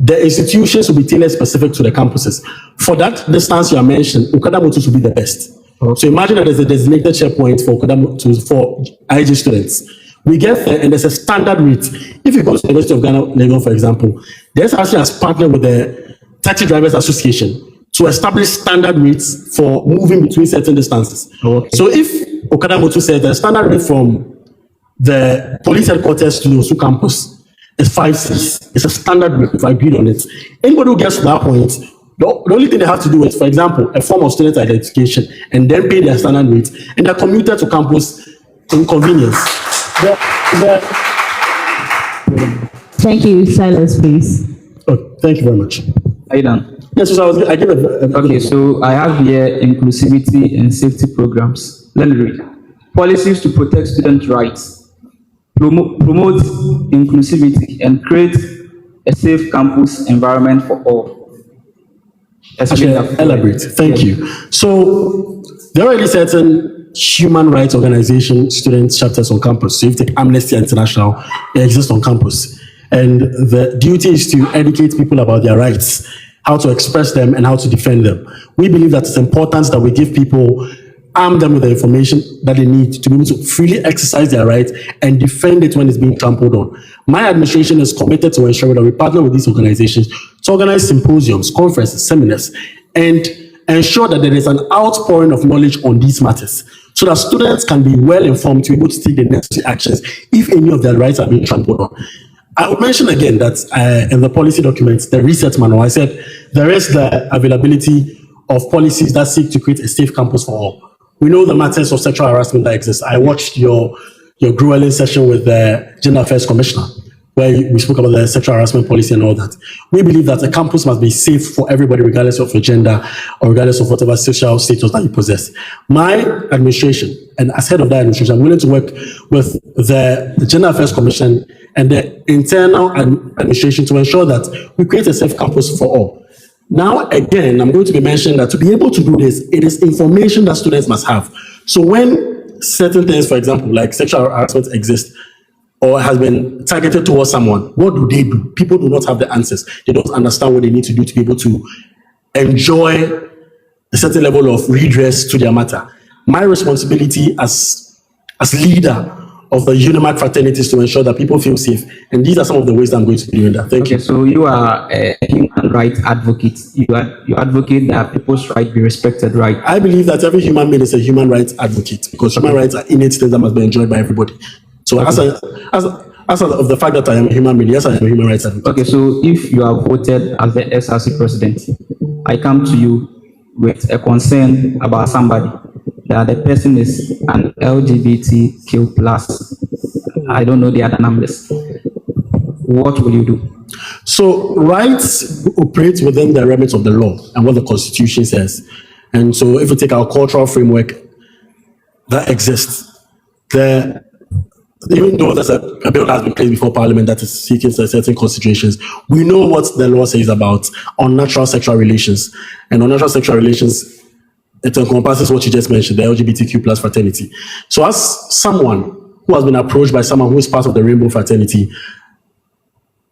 the institutions will be tailored specific to the campuses. For that distance you are mentioned, Okada Motors will be the best. Okay. So imagine that there's a designated checkpoint for Okada Motors for IG students. We get there and there's a standard rate. If you go to the University of Ghana, Lagos, for example, the SRC has partnered with the Taxi Drivers Association to establish standard rates for moving between certain distances. Okay. So if Okada Motors said the standard rate from the police headquarters to the Osu campus is 5 cedis, it's a standard rate, if I agreed on it. Anybody who gets to that point, the only thing they have to do is, for example, a form of student identification and then pay their standard rate, and they're commuted to campus inconvenience. Thank you. Silence, please. Oh, thank you very much. Are you done? Yes, so I give it. Okay, so I have here inclusivity and safety programs. Let me read. Policies to protect student rights, promote inclusivity, and create a safe campus environment for all. Elaborate. Thank you. So there are already certain human rights organization student chapters on campus. So if you take Amnesty International, they exist on campus. And the duty is to educate people about their rights, how to express them and how to defend them. We believe that it's important that we give people, arm them with the information that they need to be able to freely exercise their rights and defend it when it's being trampled on. My administration is committed to ensuring that we partner with these organizations to organize symposiums, conferences, seminars, and ensure that there is an outpouring of knowledge on these matters so that students can be well informed to be able to take the necessary actions if any of their rights are being trampled on. I would mention again that in the policy documents, the research manual, I said there is the availability of policies that seek to create a safe campus for all. We know the matters of sexual harassment that exist. I watched your grueling session with the Gender Affairs Commissioner, where we spoke about the sexual harassment policy and all that. We believe that a campus must be safe for everybody, regardless of your gender or regardless of whatever social status that you possess. My administration, and as head of that administration, I'm willing to work with the Gender Affairs Commission and the internal administration to ensure that we create a safe campus for all. Now, again, I'm going to be mentioning that to be able to do this, it is information that students must have. So when certain things, for example, like sexual harassment exist or has been targeted towards someone, what do they do? People do not have the answers. They don't understand what they need to do to be able to enjoy a certain level of redress to their matter. My responsibility as leader of the UniMAC fraternities to ensure that people feel safe. And these are some of the ways that I'm going to be doing that. Thank you. So you are a human rights advocate. You advocate that people's rights be respected, right? I believe that every human being is a human rights advocate because human rights are innate things that must be enjoyed by everybody. So as of the fact that I am a human being, yes, I am a human rights advocate. Okay, so if you are voted as the SRC president, I come to you with a concern about somebody. that the person is an LGBTQ plus. I don't know the other numbers. What will you do? So rights operate within the remit of the law and what the Constitution says. And so if we take our cultural framework that exists, even though there's a bill that has been placed before Parliament that is seeking certain considerations, we know what the law says about unnatural sexual relations. And unnatural sexual relations, it encompasses what you just mentioned, the LGBTQ plus fraternity. So as someone who has been approached by someone who is part of the rainbow fraternity,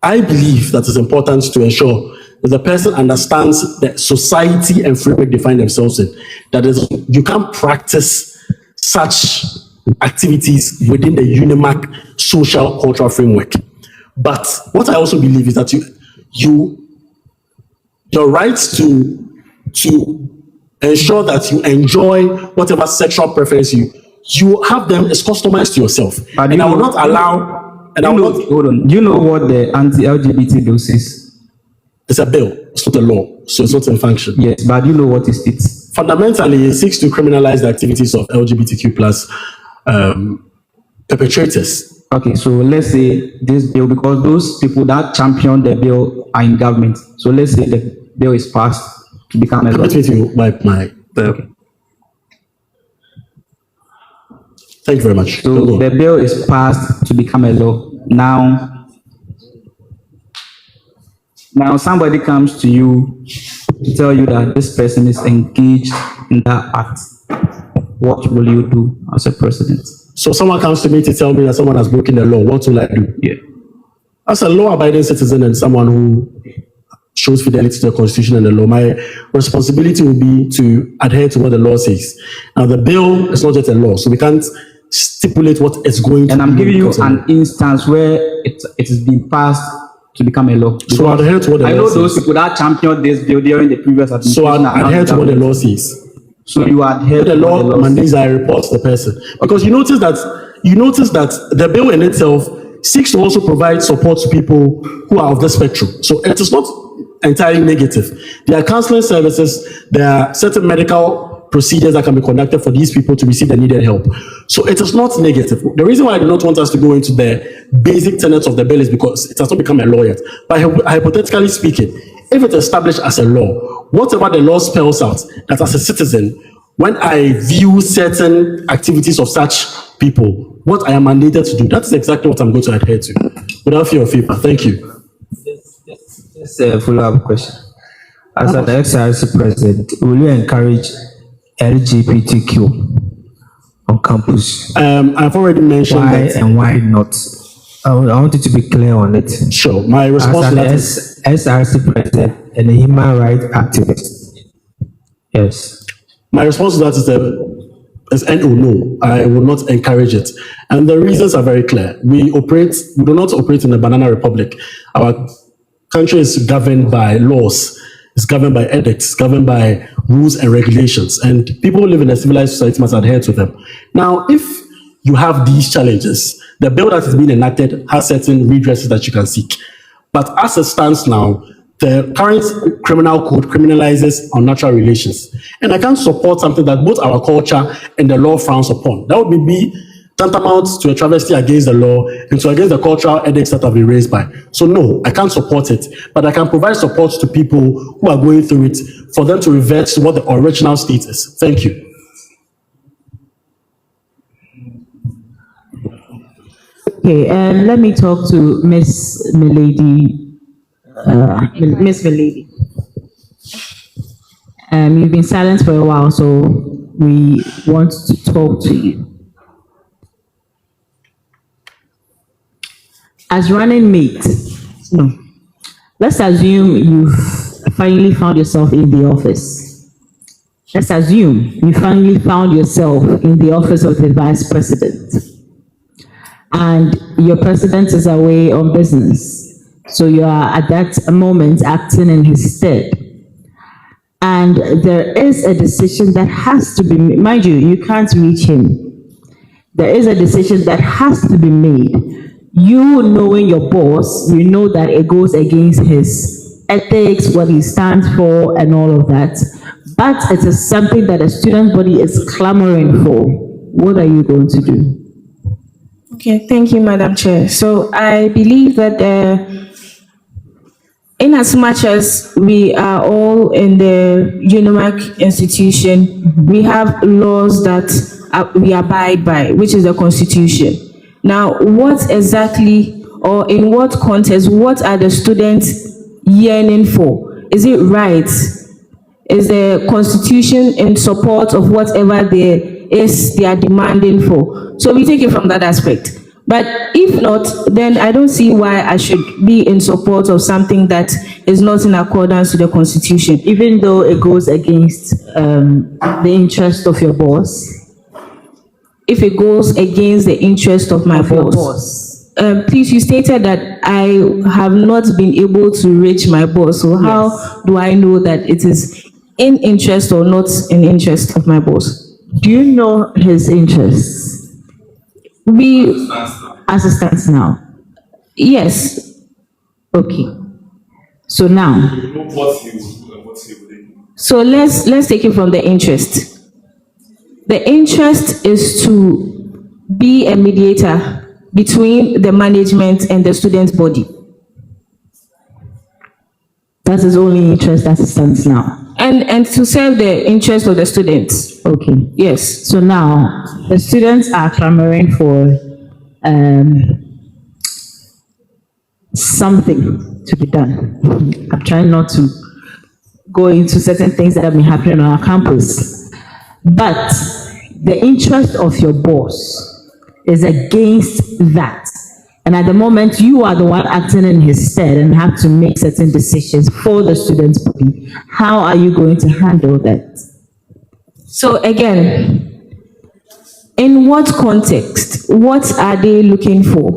I believe that it's important to ensure that the person understands that society and framework define themselves in. That is, you can't practice such activities within the UniMAC social cultural framework. But what I also believe is that your rights to ensure that you enjoy whatever sexual preference you have them is customized to yourself. But and I will not allow. And I will not. Hold on. Do you know what the anti-LGBT bill says? It's a bill. It's not a law, so it's not in function. Yes, but do you know what it states? Fundamentally, it seeks to criminalize the activities of LGBTQ plus perpetrators. Okay, so let's say this bill, because those people that champion the bill are in government. So let's say the bill is passed to become a law. Let me to wipe my. Okay. Thank you very much. So the bill is passed to become a law. Now somebody comes to you to tell you that this person is engaged in that act. What will you do as a president? So someone comes to me to tell me that someone has broken the law. What will I do? Yeah. As a law-abiding citizen and someone who shows fidelity to the Constitution and the law, my responsibility will be to adhere to what the law says. Now, the bill is not just a law, so we can't stipulate what it's going to be. And I'm giving you an instance where it has been passed to become a law. So adhere to what the law says. I know those people that championed this bill during the previous administration. So adhere to what the law says. So you adhere to the law mandates I report the person. Because you notice that the bill in itself seeks to also provide support to people who are of the spectrum. So it is not entirely negative. There are counseling services, there are certain medical procedures that can be conducted for these people to receive the needed help. So it is not negative. The reason why I do not want us to go into the basic tenets of the bill is because it has not become a law yet. But hypothetically speaking, if it's established as a law, whatever the law spells out, that as a citizen, when I view certain activities of such people, what I am mandated to do, that's exactly what I'm going to adhere to. Without fear of favor. Thank you. Just a follow-up question. As an SRC president, will you encourage LGBTQ on campus? I've already mentioned why that. And why not? I want you to be clear on it. Sure. My response to that is SRC president and a human rights activist. Yes. My response to that is no. I will not encourage it. And the reasons are very clear. We do not operate in a banana republic. Our country is governed by laws. It's governed by ethics, it's governed by rules and regulations, and people who live in a civilized society must adhere to them. Now, if you have these challenges, the bill that is being enacted has certain redresses that you can seek. But as it stands now, the current criminal code criminalizes unnatural relations. And I can't support something that both our culture and the law frowns upon. That would be tantamount to a travesty against the law and to against the cultural ethics that have been raised by. So no, I can't support it, but I can provide support to people who are going through it for them to revert to what the original state is. Thank you. Okay, and let me talk to Miss Milady. Miss Milady. You've been silent for a while, so we want to talk to you. As running mate, no. Let's assume you've finally found yourself in the office. Let's assume you finally found yourself in the office of the vice president. And your president is away on business. So you are at that moment acting in his stead. And there is a decision that has to be made. Mind you, you can't reach him. There is a decision that has to be made. You knowing your boss, you know that it goes against his ethics, what he stands for, and all of that. but it is something that the student body is clamoring for, what are you going to do? Okay, thank you, Madam Chair. So I believe that in as much as we are all in the UniMAC institution, we have laws that we abide by, which is the Constitution. Now, what exactly, or in what context, what are the students yearning for? Is it rights? Is the Constitution in support of whatever there is they are demanding for? So we take it from that aspect. But if not, then I don't see why I should be in support of something that is not in accordance with the Constitution. Even though it goes against the interest of your boss? If it goes against the interest of my boss. Please, you stated that I have not been able to reach my boss. So how do I know that it is in interest or not in interest of my boss? Do you know his interests? As it stands now? Yes. Okay. So now? So let's take it from the interest. The interest is to be a mediator between the management and the student body. That's his only interest as it stands now. And to serve the interest of the students. Okay. Yes. So now the students are clamoring for something to be done. I'm trying not to go into certain things that have been happening on our campus. But the interest of your boss is against that. And at the moment, you are the one acting in his stead and have to make certain decisions for the student's body. How are you going to handle that? So again, in what context? What are they looking for?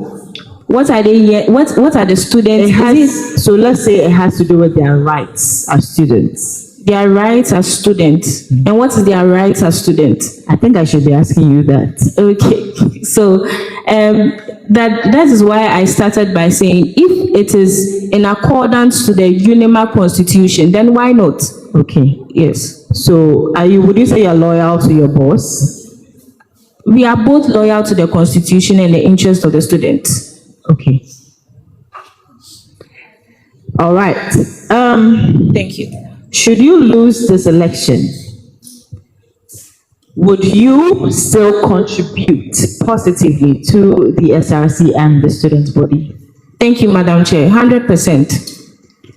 What are they? What are the students? So let's say it has to do with their rights as students. Their rights as students. And what is their rights as students? I think I should be asking you that. Okay. So that is why I started by saying, if it is in accordance to the UniMAC Constitution, then why not? Okay. Yes. So would you say you're loyal to your boss? We are both loyal to the Constitution and the interest of the students. Okay. All right. Thank you. Should you lose this election, would you still contribute positively to the SRC and the student body? Thank you, Madam Chair. 100%.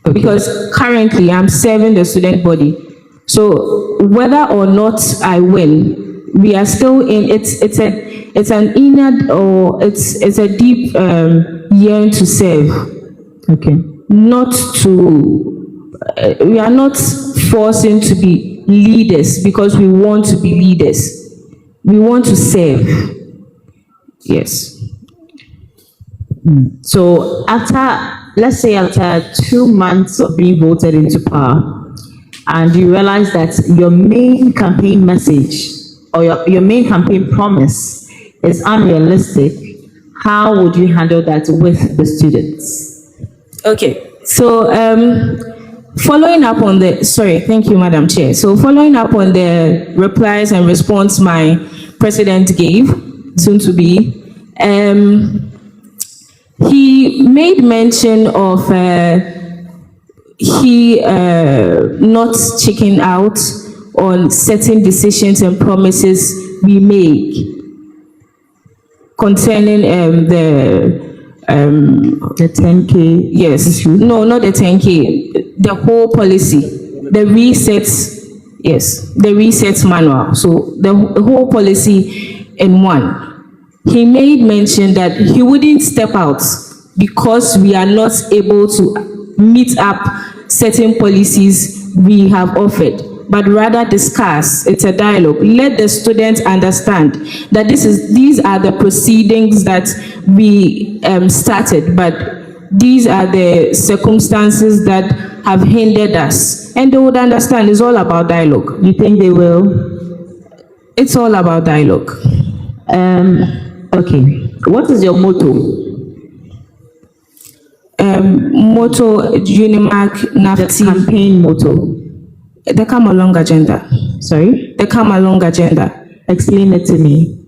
Okay. Because currently I'm serving the student body. So whether or not I win, we are still in. It's an inner, or it's a deep yearn to serve. Okay. Not to. We are not forcing to be leaders because we want to be leaders. We want to serve. Yes. So let's say after 2 months of being voted into power, and you realize that your main campaign message or your main campaign promise is unrealistic, how would you handle that with the students? Okay. So following up on thank you, Madam Chair. So following up on the replies and response my president gave, soon to be, he made mention of he not checking out on certain decisions and promises we make concerning the 10K. Yes. issue? No, not the 10K. The whole policy, the resets. Yes, the resets manual. So the whole policy in one. He made mention that he wouldn't step out because we are not able to meet up certain policies we have offered, but rather discuss. It's a dialogue. Let the students understand that these are the proceedings that we started, but these are the circumstances that have hindered us, and they would understand. It's all about dialogue. You think they will? It's all about dialogue. Okay. What is your motto? Motto UniMAC The NAFTI. campaign motto. The come along agenda. Sorry? The come along agenda. Explain it to me.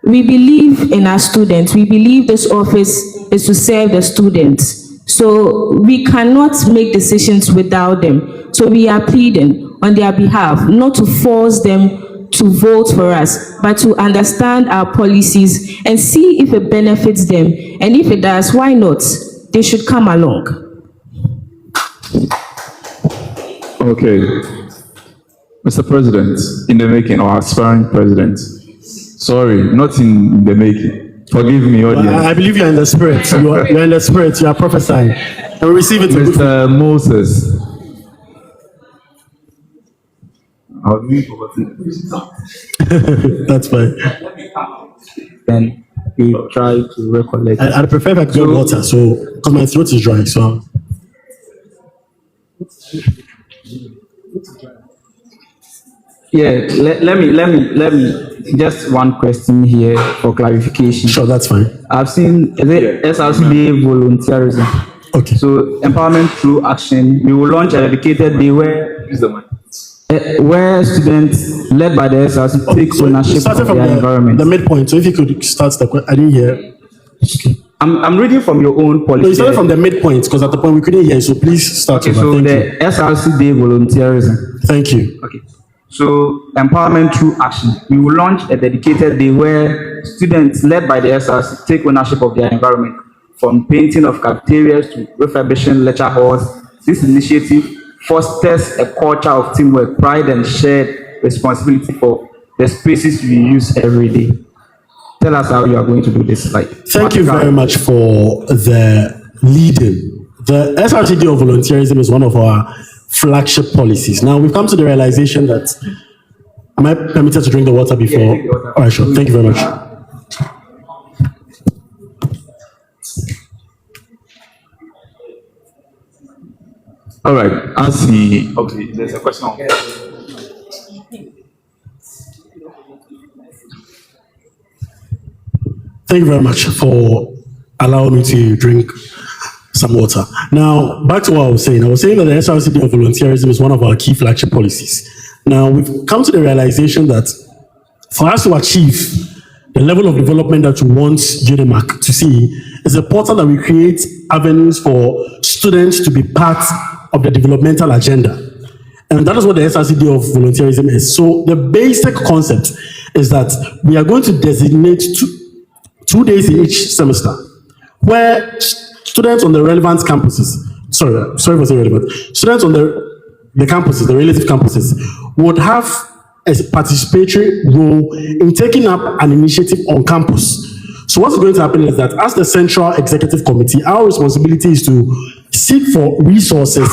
We believe in our students. We believe this office is to serve the students. So we cannot make decisions without them. So we are pleading on their behalf, not to force them to vote for us, but to understand our policies and see if it benefits them. And if it does, why not? They should come along. Okay. Mr. President, in the making, or aspiring president. Sorry, not in the making. Forgive me, audience. I believe you're in the spirit. You're in the spirit. You are prophesying. And we receive it. Mr. Moses. Have you forgotten? That's fine. Then we try to recollect. I'd prefer if I could get water, so because my throat is dry. So Yeah, let me just one question here for clarification. sure, that's fine. I've seen the SRC Day volunteerism. Okay. So empowerment through action. We will launch a dedicated day where students led by the SRC take So ownership starting of from their environment. the midpoint. So if you could start I didn't hear. I'm reading from your own No, policy. you started from the midpoint because at the point we couldn't hear. So please start Okay, over. so Thank the you. SRC Day volunteerism. Thank you. Okay. So empowerment through action. We will launch a dedicated day where students led by the SRC take ownership of their environment, from painting of cafeterias to refurbishing lecture halls. This initiative fosters a culture of teamwork, pride, and shared responsibility for the spaces we use every day. Tell us how you are going to do this. Thank you very much for the leading. The SRC Day of Volunteerism is one of our flagship policies. Now, we've come to the realization that, am I permitted to drink the water before? Yeah, drink the water. All right, sure. Thank you very much. All right. Okay, there's a question. Thank you very much for allowing me to drink some water. Now, back to what I was saying. I was saying that the SRC Day of Volunteerism is one of our key flagship policies. Now, we've come to the realization that for us to achieve the level of development that we want UniMAC to see, it's important that we create avenues for students to be part of the developmental agenda. And that is what the SRC Day of Volunteerism is. So the basic concept is that we are going to designate two days in each semester where students on the relevant campuses, sorry for saying relevant, students on the campuses, the relative campuses, would have a participatory role in taking up an initiative on campus. So what's going to happen is that as the Central Executive Committee, our responsibility is to seek for resources,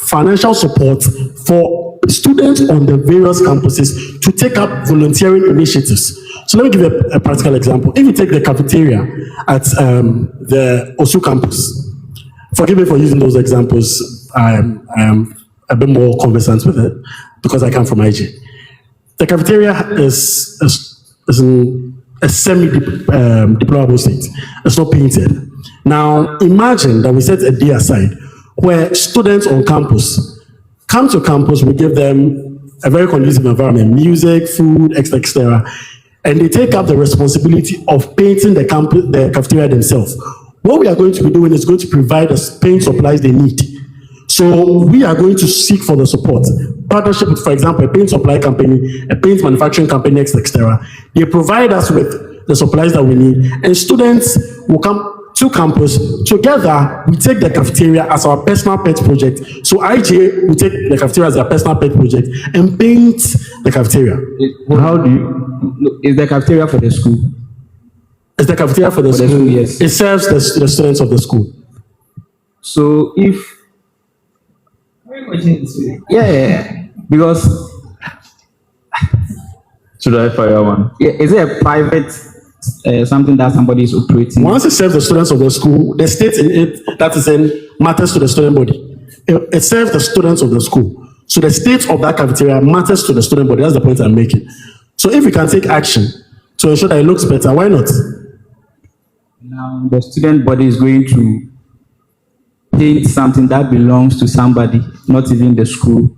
financial support for students on the various campuses to take up volunteering initiatives. So let me give you a practical example. If you take the cafeteria at the Osu campus, forgive me for using those examples, I am a bit more conversant with it because I come from IG. The cafeteria is in a semi-deployable state. It's not painted. Now, imagine that we set a day aside where students on campus come to campus, we give them a very conducive environment, music, food, etc., and they take up the responsibility of painting the cafeteria themselves. What we are going to be doing is going to provide the paint supplies they need. So we are going to seek for the support. Partnership with, for example, a paint supply company, a paint manufacturing company, etc. They provide us with the supplies that we need, and students will come to campus. Together, we take the cafeteria as our personal pet project. So IGA will take the cafeteria as their personal pet project and paint the cafeteria. How do you? Is the cafeteria for the school? It's the cafeteria for the school. Yes. It serves the students of the school. So if yeah, because Should I fire one? yeah, is it a private something that somebody is operating? Once it serves the students of the school, the state in it that is in matters to the student body. It serves the students of the school. So the state of that cafeteria matters to the student body. That's the point I'm making. So if we can take action to ensure that it looks better, why not? Now the student body is going to paint something that belongs to somebody, not even the school.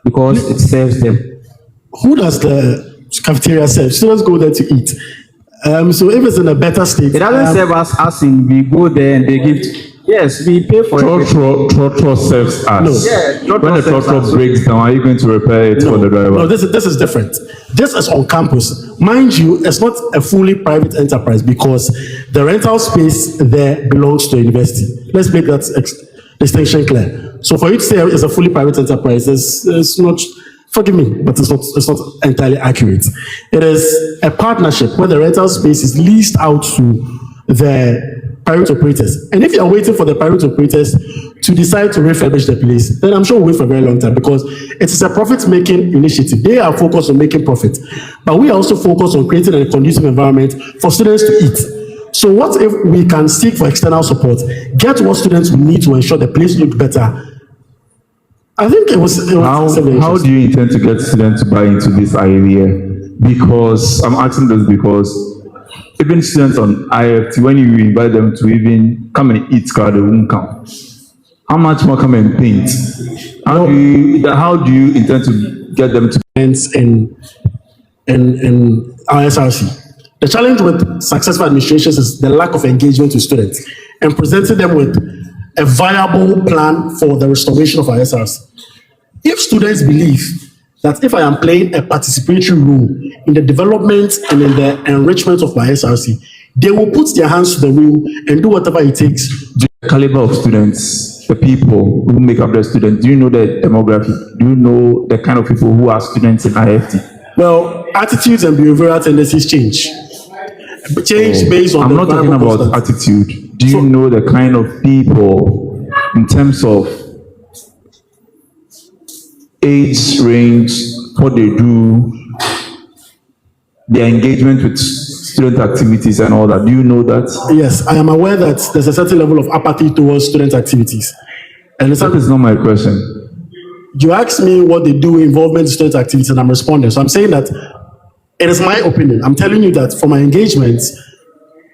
because it serves them. Who does the cafeteria serve? Students go there to eat. So if it's in a better state, It doesn't serve us as in we go there and they give. Yes, we pay for it. Trotro serves us. Yeah, When the trotro breaks down, are you going to repair it for the driver? No, this is different. This is on campus. Mind you, it's not a fully private enterprise because the rental space there belongs to the university. Let's make that distinction clear. So for you to say it's a fully private enterprise, it's not, forgive me, but it's not entirely accurate. It is a partnership where the rental space is leased out to the private operators. And if you are waiting for the private operators to decide to refurbish the place, then I'm sure we'll wait for a very long time because it is a profit-making initiative. They are focused on making profit. But we are also focused on creating a conducive environment for students to eat. So what if we can seek for external support, get what students will need to ensure the place looks better? I think it was How do you intend to get students to buy into this idea? Because I'm asking this because even students on IFT, when you invite them to even come and eat, they won't come. How much more come and paint? How do you intend to get them to in our SRC? The challenge with successful administrations is the lack of engagement with students and presenting them with a viable plan for the restoration of our SRC. If students believe that if I am playing a participatory role in the development and in the enrichment of my SRC, they will put their hands to the wheel and do whatever it takes. the caliber of students, the people who make up the students? Do you know the demographic? Do you know the kind of people who are students in IFT? Well, attitudes and behavioral tendencies change. Change based on I'm not talking about attitude. Do you know the kind of people in terms of age range, what they do, their engagement with student activities and all that? Do you know that? Yes, I am aware that there's a certain level of apathy towards student activities. And That is not my question. you asked me what they do, involvement in student activities, and I'm responding. So I'm saying that it is my opinion. I'm telling you that for my engagements,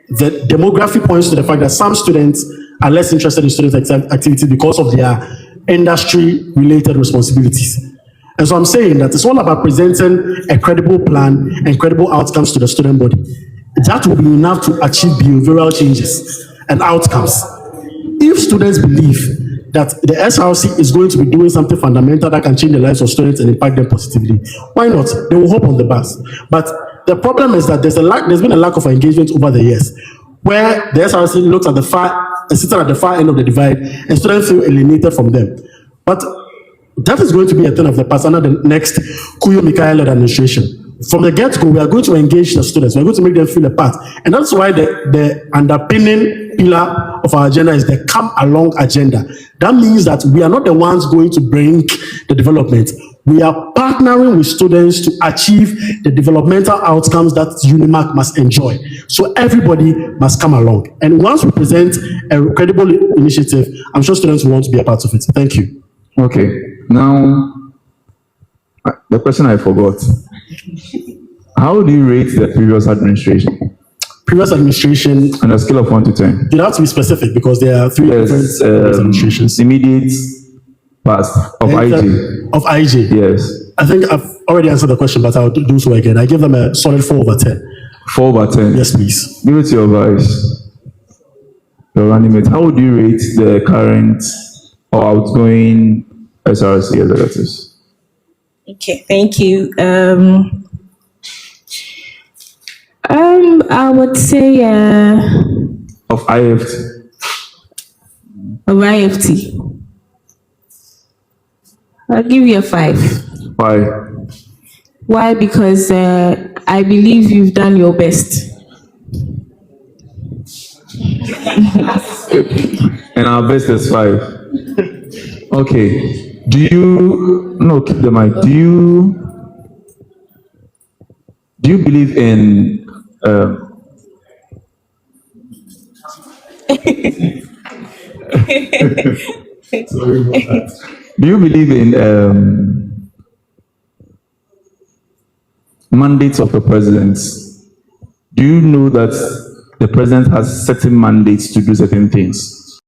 the demographic points to the fact that some students are less interested in student activity because of their industry-related responsibilities. And so I'm saying that it's all about presenting a credible plan and credible outcomes to the student body. That will be enough to achieve behavioral changes and outcomes. If students believe that the SRC is going to be doing something fundamental that can change the lives of students and impact them positively, why not? They will hop on the bus. But the problem is that there's been a lack of engagement over the years, where the SRC looks at sits at the far end of the divide, and students feel alienated from them. But that is going to be a thing of the past under the next Kouyo Mikaya-led administration. From the get-go, we are going to engage the students. We are going to make them feel a part. And that's why the underpinning pillar of our agenda is the come along agenda. That means that we are not the ones going to bring the development. We are partnering with students to achieve the developmental outcomes that UniMAC must enjoy. So everybody must come along. And once we present a credible initiative, I'm sure students will want to be a part of it. Thank you. Okay. Now, the question I forgot. How do you rate the previous administration Previous administration, on a scale of 1 to 10? you have to be specific because there are three different administrations. Immediate past of IG. Of IG. Yes. I think I've already answered the question, but I'll do so again. I give them a solid 4/10. 4/10. Yes, please. Give it to your vice. Your running mate. How would you rate the current or outgoing SRC executives? Okay, thank you. I would say Of IFT. of IFT. I'll give you a 5. Why? Why? Because I believe you've done your best. And our best is 5. Okay. Do you keep the mic. Do you believe in do you believe in mandates of the president? Do you know that the president has certain mandates to do certain things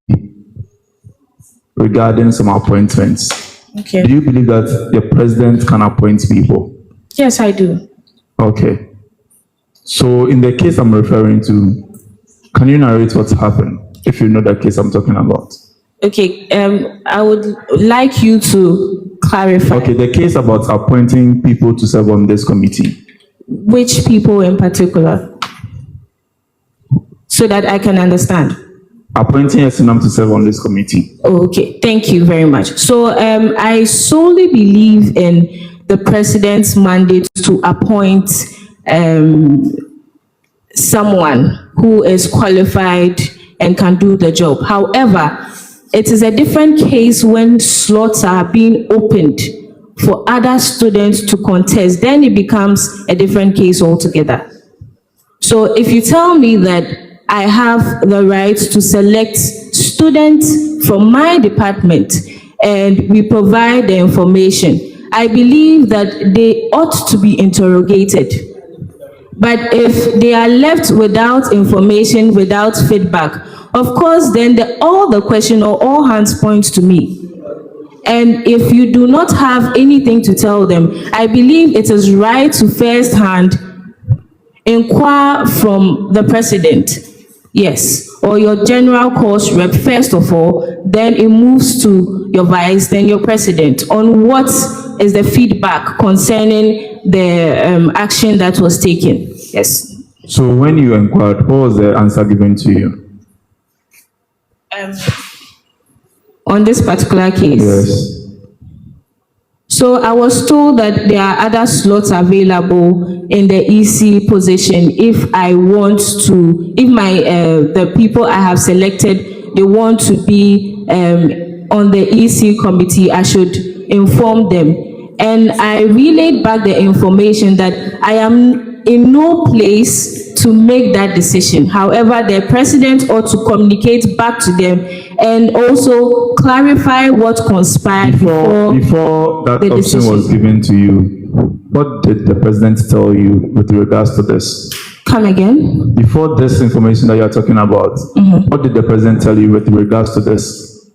regarding some appointments? Okay. Do you believe that the president can appoint people? Yes, I do. Okay. So in the case I'm referring to, can you narrate what's happened, if you know the case I'm talking about? Okay. I would like you to clarify. Okay, the case about appointing people to serve on this committee. Which people in particular? So that I can understand. Appointing Esinam to serve on this committee. Okay, thank you very much. So I solely believe in the president's mandate to appoint someone who is qualified and can do the job. However, it is a different case when slots are being opened for other students to contest. Then it becomes a different case altogether. So if you tell me that I have the right to select students from my department and we provide the information, I believe that they ought to be interrogated. But if they are left without information, without feedback, of course, then all the question or all hands points to me. And if you do not have anything to tell them, I believe it is right to first-hand inquire from the president, yes, or your general course rep first of all, then it moves to your vice, then your president, on what is the feedback concerning the action that was taken. Yes. So when you inquired, what was the answer given to you? On this particular case? Yes. So I was told that there are other slots available in the EC position if I want to, if the people I have selected, they want to be on the EC committee, I should inform them. And I relayed back the information that I am in no place to make that decision. However, the president ought to communicate back to them and also clarify what conspired before that the option decision was given to you. What did the president tell you with regards to this? Come again? Before this information that you are talking about, what did the president tell you with regards to this?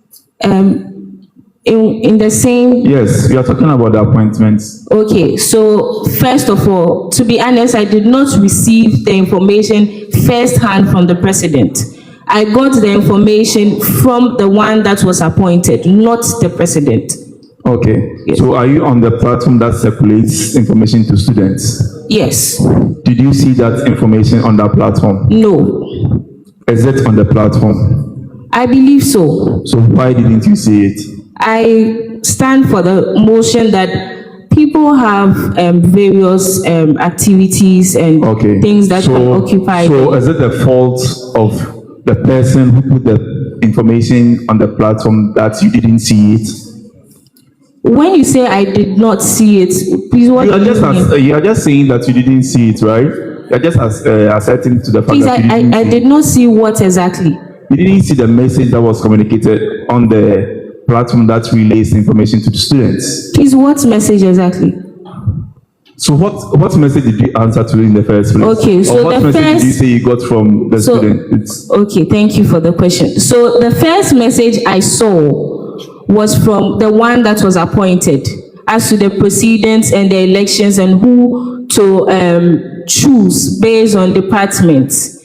In the same... Yes, we are talking about the appointments. Okay, so first of all, to be honest, I did not receive the information firsthand from the president. I got the information from the one that was appointed, not the president. Okay, yes. So are you on the platform that circulates information to students? Yes. Did you see that information on that platform? No. Is it on the platform? I believe so. So why didn't you see it? I stand for the motion that people have various activities and things that can occupy them. So is it the fault of the person who put the information on the platform that you didn't see it? When you say I did not see it, please what do you mean? You are just saying that you didn't see it, right? You are just asserting to the fact please, that you didn't I did not see what exactly? You didn't see the message that was communicated on the platform that relays information to the students. Please, what message exactly? So what message did you answer to in the first place? Okay, so or what message did you say you got from the student? Okay, thank you for the question. So the first message I saw was from the one that was appointed as to the proceedings and the elections and who to choose based on departments.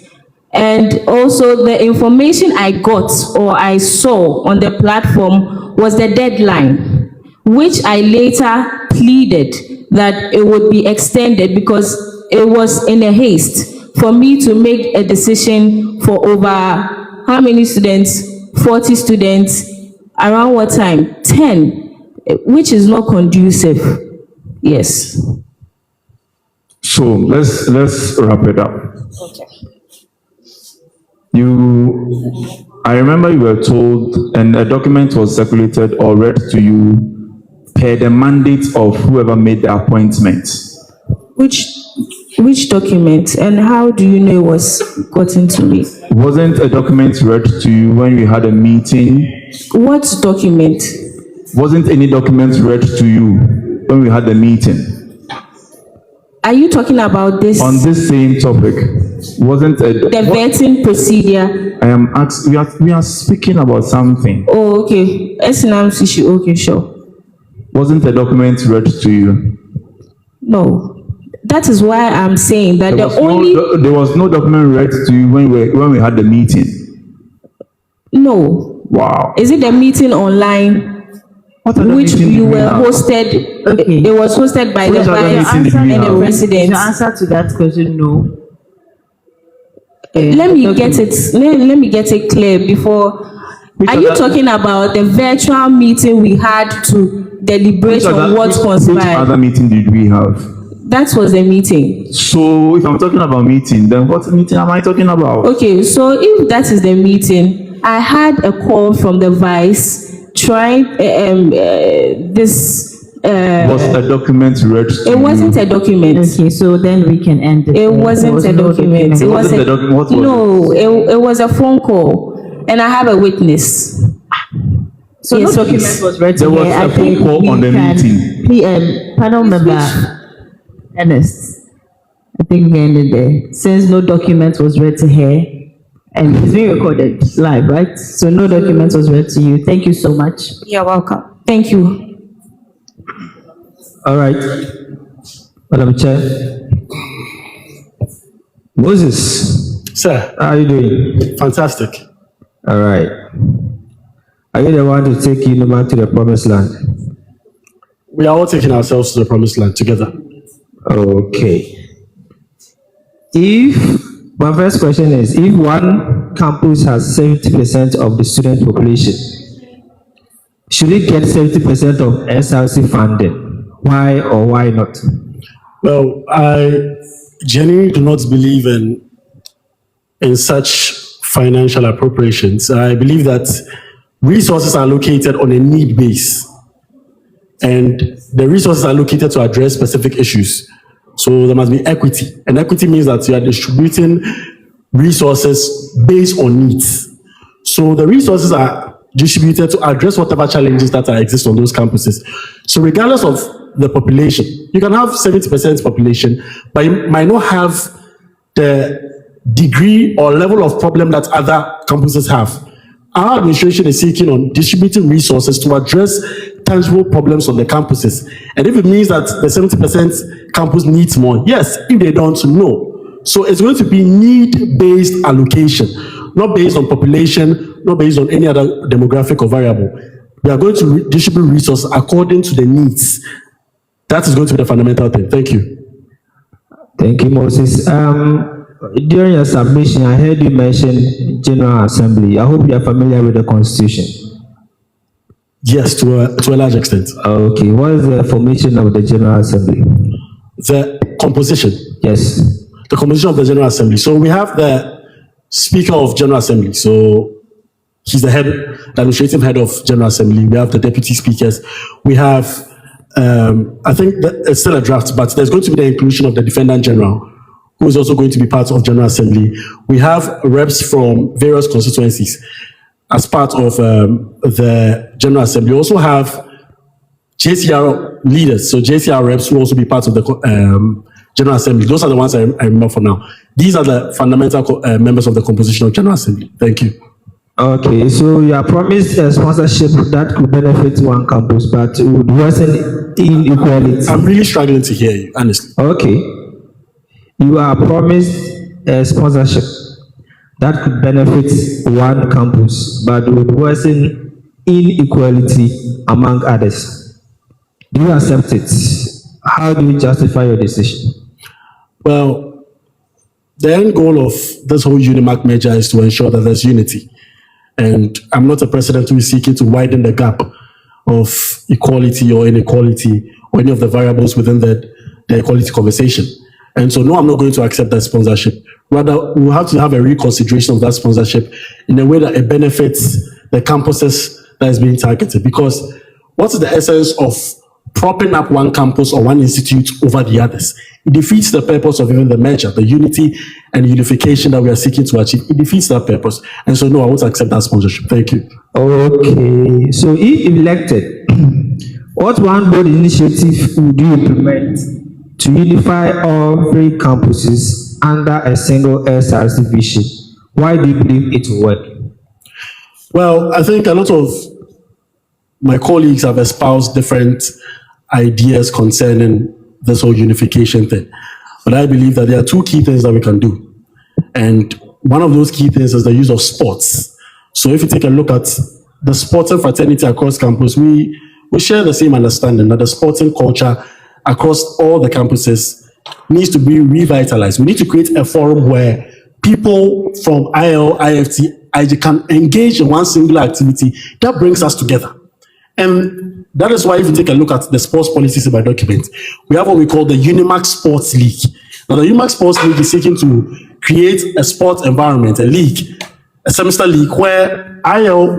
And also the information I got or I saw on the platform was the deadline, which I later pleaded that it would be extended because it was in a haste for me to make a decision for over how many students? 40 students. Around what time? 10, which is not conducive. Yes. So let's wrap it up. Okay. I remember you were told, and a document was circulated or read to you per the mandate of whoever made the appointment. Which document, and how do you know it was gotten to me? Wasn't a document read to you when we had a meeting? What document? Wasn't any document read to you when we had a meeting? Are you talking about this? On this same topic, wasn't a... The vetting procedure? I am asking, we are speaking about something. Oh, okay. SNM's issue, okay, sure. Wasn't the document read to you? No. That is why I'm saying that There was no document read to you when we had the meeting. No. Wow. Is it the meeting online which you were hosted? Okay. It was hosted by the Which other vice meeting did and we the have? president. The answer to that question, no. Let me get it. Let me get it clear before. Are you talking about the virtual meeting we had to deliberate on what Which conspired? other meeting did we have? That was the meeting. So if I'm talking about meeting, then what meeting am I talking about? Okay, so if that is the meeting, I had a call from the vice trying this. Was a document read to you? It wasn't a document. Okay, so then we can end it. It wasn't a document. It was Wasn't the document. What was no. It was a phone call, and I have a witness. So Yes, no document please. was read to There was her. a I think phone call we on the can- meeting. Panel member Ernest, I think we ended there. Since no document was read to her, and it's being recorded live, right? So no document was read to you. Thank you so much. You're welcome. Thank you. All right. Madam Chair. Moses, Sir, how are you doing? fantastic. All right. Are you the one to take UniMAC to the promised land? We are all taking ourselves to the promised land together. Okay. My first question is, if one campus has 70% of the student population, should it get 70% of SRC funding? Why or why not? Well, I genuinely do not believe in such financial appropriations. I believe that resources are located on a need base, and the resources are located to address specific issues. So there must be equity, and equity means that you are distributing resources based on needs. So the resources are distributed to address whatever challenges that exist on those campuses. So regardless of the population, you can have 70% population, but you might not have the degree or level of problem that other campuses have. Our administration is seeking on distributing resources to address tangible problems on the campuses. And if it means that the 70% campus needs more, yes. If they don't, no. So it's going to be need-based allocation, not based on population, not based on any other demographic or variable. We are going to distribute resources according to the needs. That is going to be the fundamental thing. Thank you. Thank you, Moses. During your submission, I heard you mention General Assembly. I hope you are familiar with the Constitution. Yes, to a large extent. Okay, what is the formation of the General Assembly? The composition. Yes. The composition of the General Assembly. So we have the Speaker of General Assembly. So he's the administrative head of General Assembly. We have the deputy speakers. We have, I think that it's still a draft, but there's going to be the inclusion of the Defendant General, who is also going to be part of General Assembly. We have reps from various constituencies as part of the General Assembly. We also have JCR leaders, so JCR reps will also be part of the General Assembly. Those are the ones I remember for now. These are the fundamental members of the composition of General Assembly. Thank you. Okay, so you are promised a sponsorship that could benefit one campus, but it would worsen inequality. I'm really struggling to hear you, honestly. Okay. You are promised a sponsorship that could benefit one campus, but would worsen inequality among others. Do you accept it? How do you justify your decision? Well, the end goal of this whole UniMAC measure is to ensure that there's unity. And I'm not a president who is seeking to widen the gap of equality or inequality or any of the variables within the equality conversation. And so, no, I'm not going to accept that sponsorship. Rather, we'll have to have a reconsideration of that sponsorship in a way that it benefits the campuses that is being targeted. Because what is the essence of propping up one campus or one institute over the others? It defeats the purpose of even the measure, the unity and unification that we are seeking to achieve. It defeats that purpose. And so, no, I won't accept that sponsorship. Thank you. Okay, so if elected, what one bold initiative would you implement to unify all three campuses under a single SRC vision? Why do you believe it will work? Well, I think a lot of my colleagues have espoused different ideas concerning this whole unification thing. But I believe that there are two key things that we can do. And one of those key things is the use of sports. So if you take a look at the sporting fraternity across campus, we share the same understanding that the sporting culture across all the campuses needs to be revitalized. We need to create a forum where people from IL, IFT, IG can engage in one singular activity that brings us together. And that is why if you take a look at the sports policies in my document, we have what we call the UniMAC Sports League. Now the UniMAC Sports League is seeking to create a sports environment, a league, a semester league where IL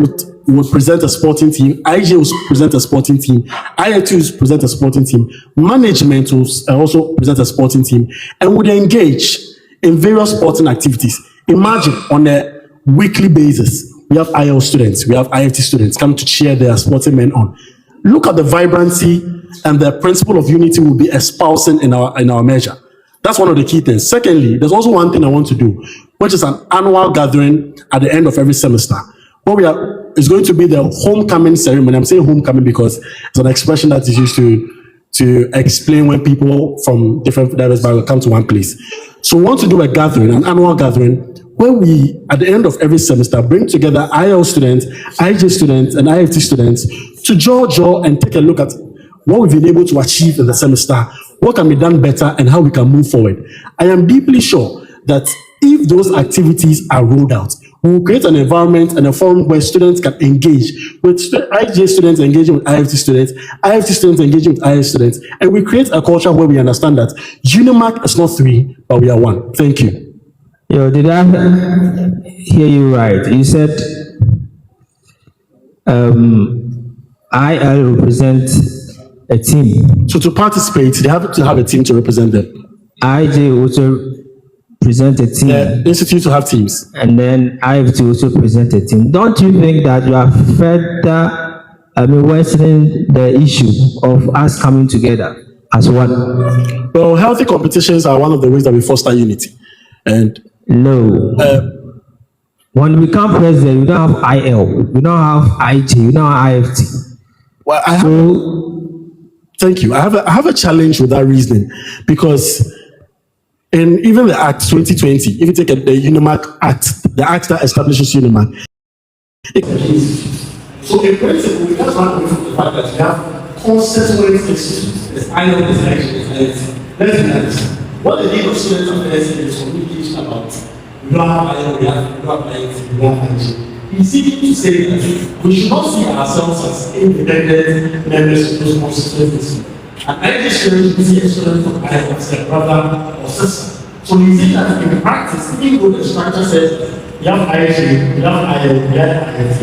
would present a sporting team, IG will present a sporting team, IFT will present a sporting team, management will also present a sporting team, and would engage in various sporting activities. Imagine on a weekly basis, we have IL students, we have IFT students come to cheer their sporting men on. Look at the vibrancy and the principle of unity we'll be espousing in our measure. That's one of the key things. Secondly, there's also one thing I want to do, which is an annual gathering at the end of every semester. It's going to be the homecoming ceremony. I'm saying homecoming because it's an expression that is used to explain when people from different diverse backgrounds come to one place. So we want to do a gathering, an annual gathering, where we, at the end of every semester, bring together IL students, IJ students, and IFT students to jaw and take a look at what we've been able to achieve in the semester, what can be done better, and how we can move forward. I am deeply sure that if those activities are rolled out, we will create an environment and a forum where students can engage with IJ students engaging with IFT students, IFT students engaging with IF students, and we create a culture where we understand that UniMAC is not three, but we are one. Thank you. Yo, did I hear you right? You said IL represent a team. So to participate, they have to have a team to represent them. IJ also present a team. The institute to have teams. And then IFT also present a team. Don't you think that you are further worsening the issue of us coming together as one? Well, healthy competitions are one of the ways that we foster unity. And no. When we become president, we don't have IL, we don't have IG, we don't have IFT. Well, thank you. I have a challenge with that reasoning because in even the Act 2020, if you take the UniMAC Act, the Act that establishes UniMAC, so in principle, we can't run away from the fact that we have constituent institutions. There's IL, there's IG, there's IFT. Let's be honest. What the need of students of medicine is communication about. We don't have IL, we don't have IFT, we don't have IG. He's seeking to say that we should not see ourselves as independent members of those constituencies. And any student will see a student from IL as a brother or sister. So you see that in practice, even though the structure says you have IG, you have IL, you have IFT,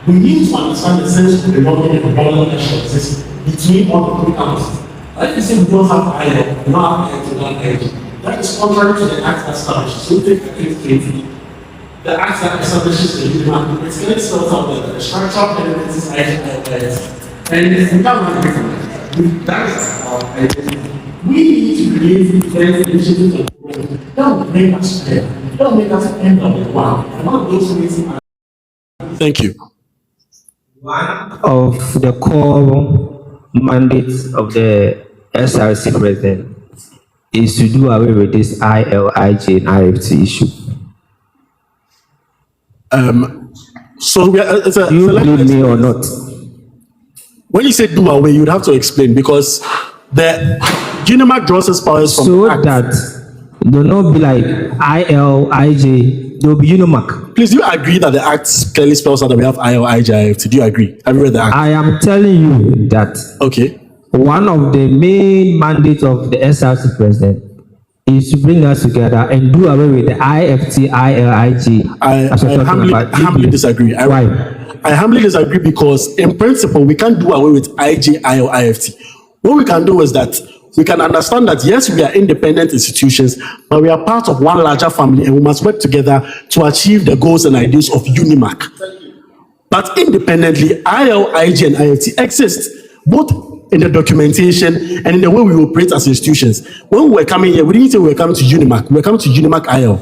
we need to understand the sense of belonging and brotherhood that exists between all the three campuses. Like you say, we don't have IL, we don't have IFT, we don't have IG. That is contrary to the Act that establishes. So take the 2020. The Act that establishes the UniMAC, it's going to spell out that the structural elements is IFT. And we can't run away from it. That is our identity. We need to create different initiatives and programs that will make us better. That will make us end up with one. And one of those ways are. Thank you. One of the core mandates of the SRC President is to do away with this IL, IG, and IFT issue. So we are, do you believe me or not? When you say do away, you'd have to explain because the UniMAC draws its powers from so the Act. that there will not be like IL, IG, there will be UniMAC. Please, do you agree that the Act clearly spells out that we have IL, IG, IFT? Do you agree? Have you read the Act? I am telling you that one of the main mandates of the SRC President is to bring us together and do away with the IFT, IL, IG. I humbly disagree. Why? I humbly disagree because in principle, we can't do away with IG, IL, IFT. What we can do is that we can understand that yes, we are independent institutions, but we are part of one larger family and we must work together to achieve the goals and ideals of UniMAC. But independently, IL, IG, and IFT exist, both in the documentation and in the way we operate as institutions. When we were coming here, we didn't say we were coming to UniMAC, we were coming to UniMAC IL.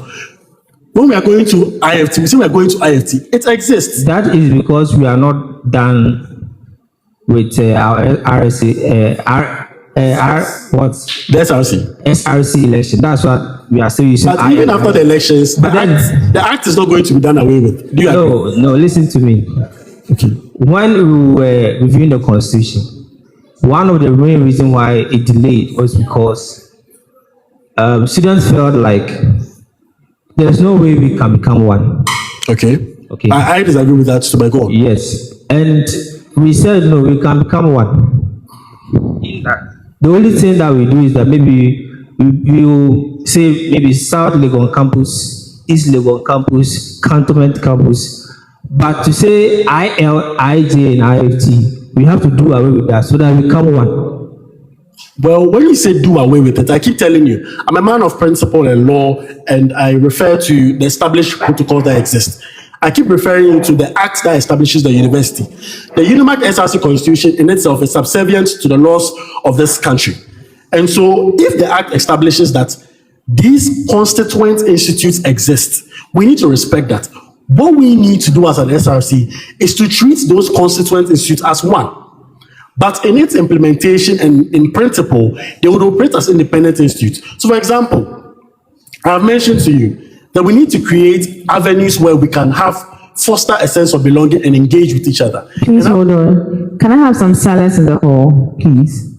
When we are going to IFT, we say we are going to IFT. It exists. That is because we are not done with our RSC, what? The SRC. SRC election. That's what we are still using. But even after the elections, But then- the act is not going to be done away with. Do you agree? No, listen to me. Okay. When we were reviewing the constitution, one of the main reasons why it delayed was because students felt like there's no way we can become one. Okay. Okay. I disagree with that, so by God. Yes. And we said, no, we can become one. The only thing that we do is that maybe we will say maybe South Legon campus, East Legon campus, Cantonment campus. But to say IL, IJ, and IFT, we have to do away with that so that we become one. Well, when you say do away with it, I keep telling you, I'm a man of principle and law, and I refer to the established protocols that exist. I keep referring you to the act that establishes the university. The UniMAC SRC constitution in itself is subservient to the laws of this country. And so if the act establishes that these constituent institutes exist, we need to respect that. What we need to do as an SRC is to treat those constituent institutes as one. But in its implementation and in principle, they would operate as independent institutes. So for example, I have mentioned to you that we need to create avenues where we can foster a sense of belonging and engage with each other. Please hold on. Can I have some silence in the hall, please?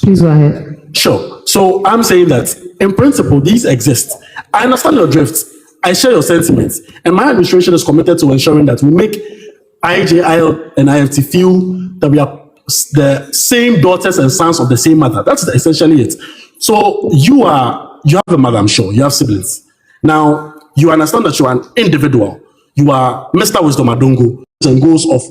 Please go ahead. Sure. So I'm saying that in principle, these exist. I understand your drift. I share your sentiments. And my administration is committed to ensuring that we make IJ, IL, and IFT feel that we are the same daughters and sons of the same mother. That's essentially it. So you have a mother, I'm sure. You have siblings. Now, you understand that you are an individual. You are Mr. Wisdom Adongo and goals of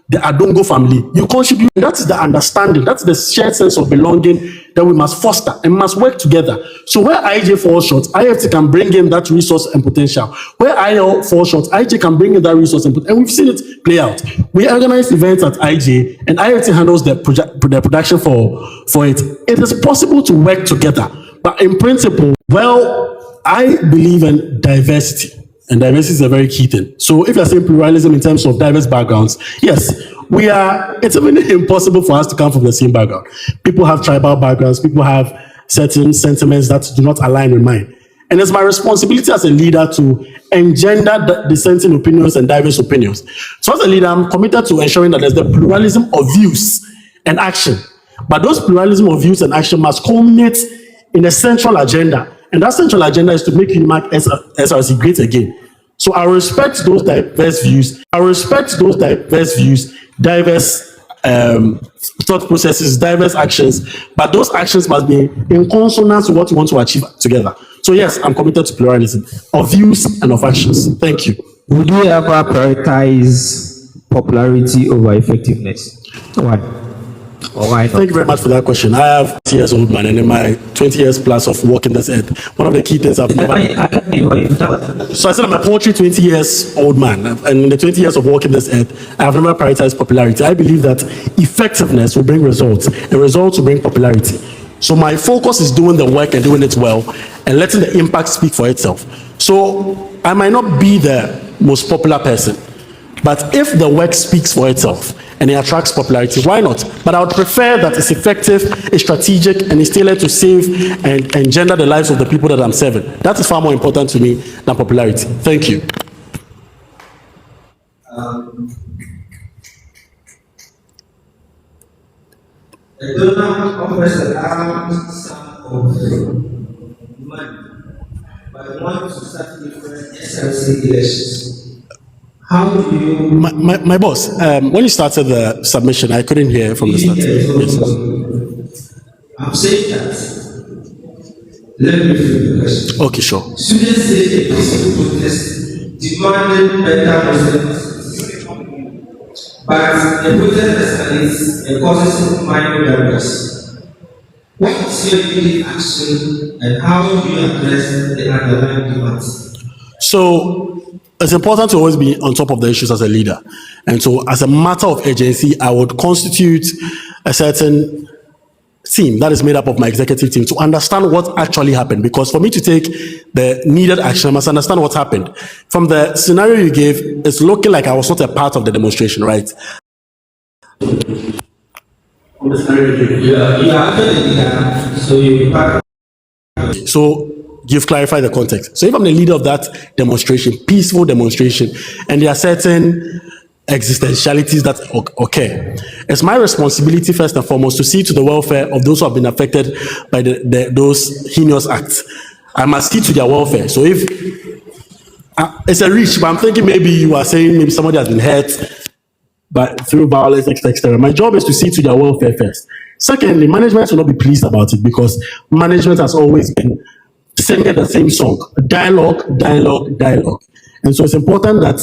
the Adongo family. You contribute. That's the understanding. That's the shared sense of belonging that we must foster and must work together. So where IJ falls short, IFT can bring in that resource and potential. Where IL falls short, IJ can bring in that resource and potential. And we've seen it play out. We organize events at IJ and IFT handles the production for it. It is possible to work together. But in principle, well, I believe in diversity. And diversity is a very key thing. So if you're saying pluralism in terms of diverse backgrounds, yes, it's even impossible for us to come from the same background. People have tribal backgrounds, people have certain sentiments that do not align with mine. And it's my responsibility as a leader to engender dissenting opinions and diverse opinions. So as a leader, I'm committed to ensuring that there's the pluralism of views and action. But those pluralism of views and action must culminate in a central agenda. And that central agenda is to make UniMAC SRC great again. So I respect those diverse views. Diverse thought processes, diverse actions. But those actions must be in consonance with what we want to achieve together. So yes, I'm committed to pluralism of views and of actions. Thank you. Would you ever prioritize popularity over effectiveness? Why? Or why not? Thank you very much for that question. I have 20 years old man, and in my 20 years plus of working this earth, one of the key things I've never. So I said I'm a poetry 20 years old man, and in the 20 years of working this earth, I have never prioritized popularity. I believe that effectiveness will bring results, and results will bring popularity. So my focus is doing the work and doing it well, and letting the impact speak for itself. So I might not be the most popular person, but if the work speaks for itself and it attracts popularity, why not? But I would prefer that it's effective, it's strategic, and it's tailored to save and engender the lives of the people that I'm serving. That is far more important to me than popularity. Thank you. The donor offers a large sum of money, but wants to start different SRC elections. How do you... My boss, when you started the submission, I couldn't hear from the start. Yes. I'm saying that. Let me repeat the question. Okay, sure. Students say a peaceful protest demanding better Muslims, but the protest escalates and causes minor damage. What is your immediate action and how do you address the underlying demands? So it's important to always be on top of the issues as a leader. And so as a matter of urgency, I would constitute a certain team that is made up of my executive team to understand what actually happened. Because for me to take the needed action, I must understand what happened. From the scenario you gave, it's looking like I was not a part of the demonstration, right? Yeah, you are actually the leader, so you part. So you've clarified the context. So if I'm the leader of that demonstration, peaceful demonstration, and there are certain existentialities that occur, it's my responsibility first and foremost to see to the welfare of those who have been affected by those heinous acts. I must see to their welfare. So if it's a reach, but I'm thinking maybe you are saying maybe somebody has been hurt but through violence, etc. My job is to see to their welfare first. Secondly, management will not be pleased about it because management has always been singing the same song: dialogue, dialogue, dialogue. And so it's important that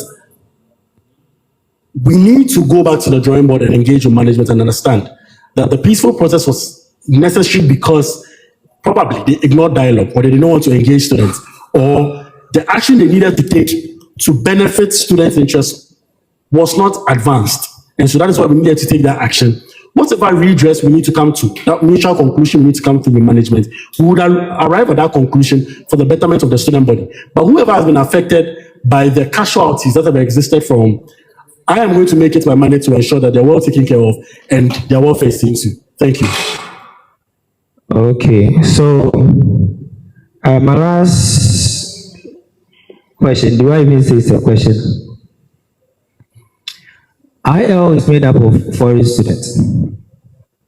we need to go back to the drawing board and engage with management and understand that the peaceful process was necessary because probably they ignored dialogue or they did not want to engage students, or the action they needed to take to benefit students' interests was not advanced. And so that is why we needed to take that action. Whatever redress we need to come to, that mutual conclusion we need to come to with management, we would arrive at that conclusion for the betterment of the student body. But whoever has been affected by the casualties that have existed from, I am going to make it my mandate to ensure that they're well taken care of and their welfare is seen to. Thank you. Okay, so my last question, do I even say it's a question? IL is made up of foreign students,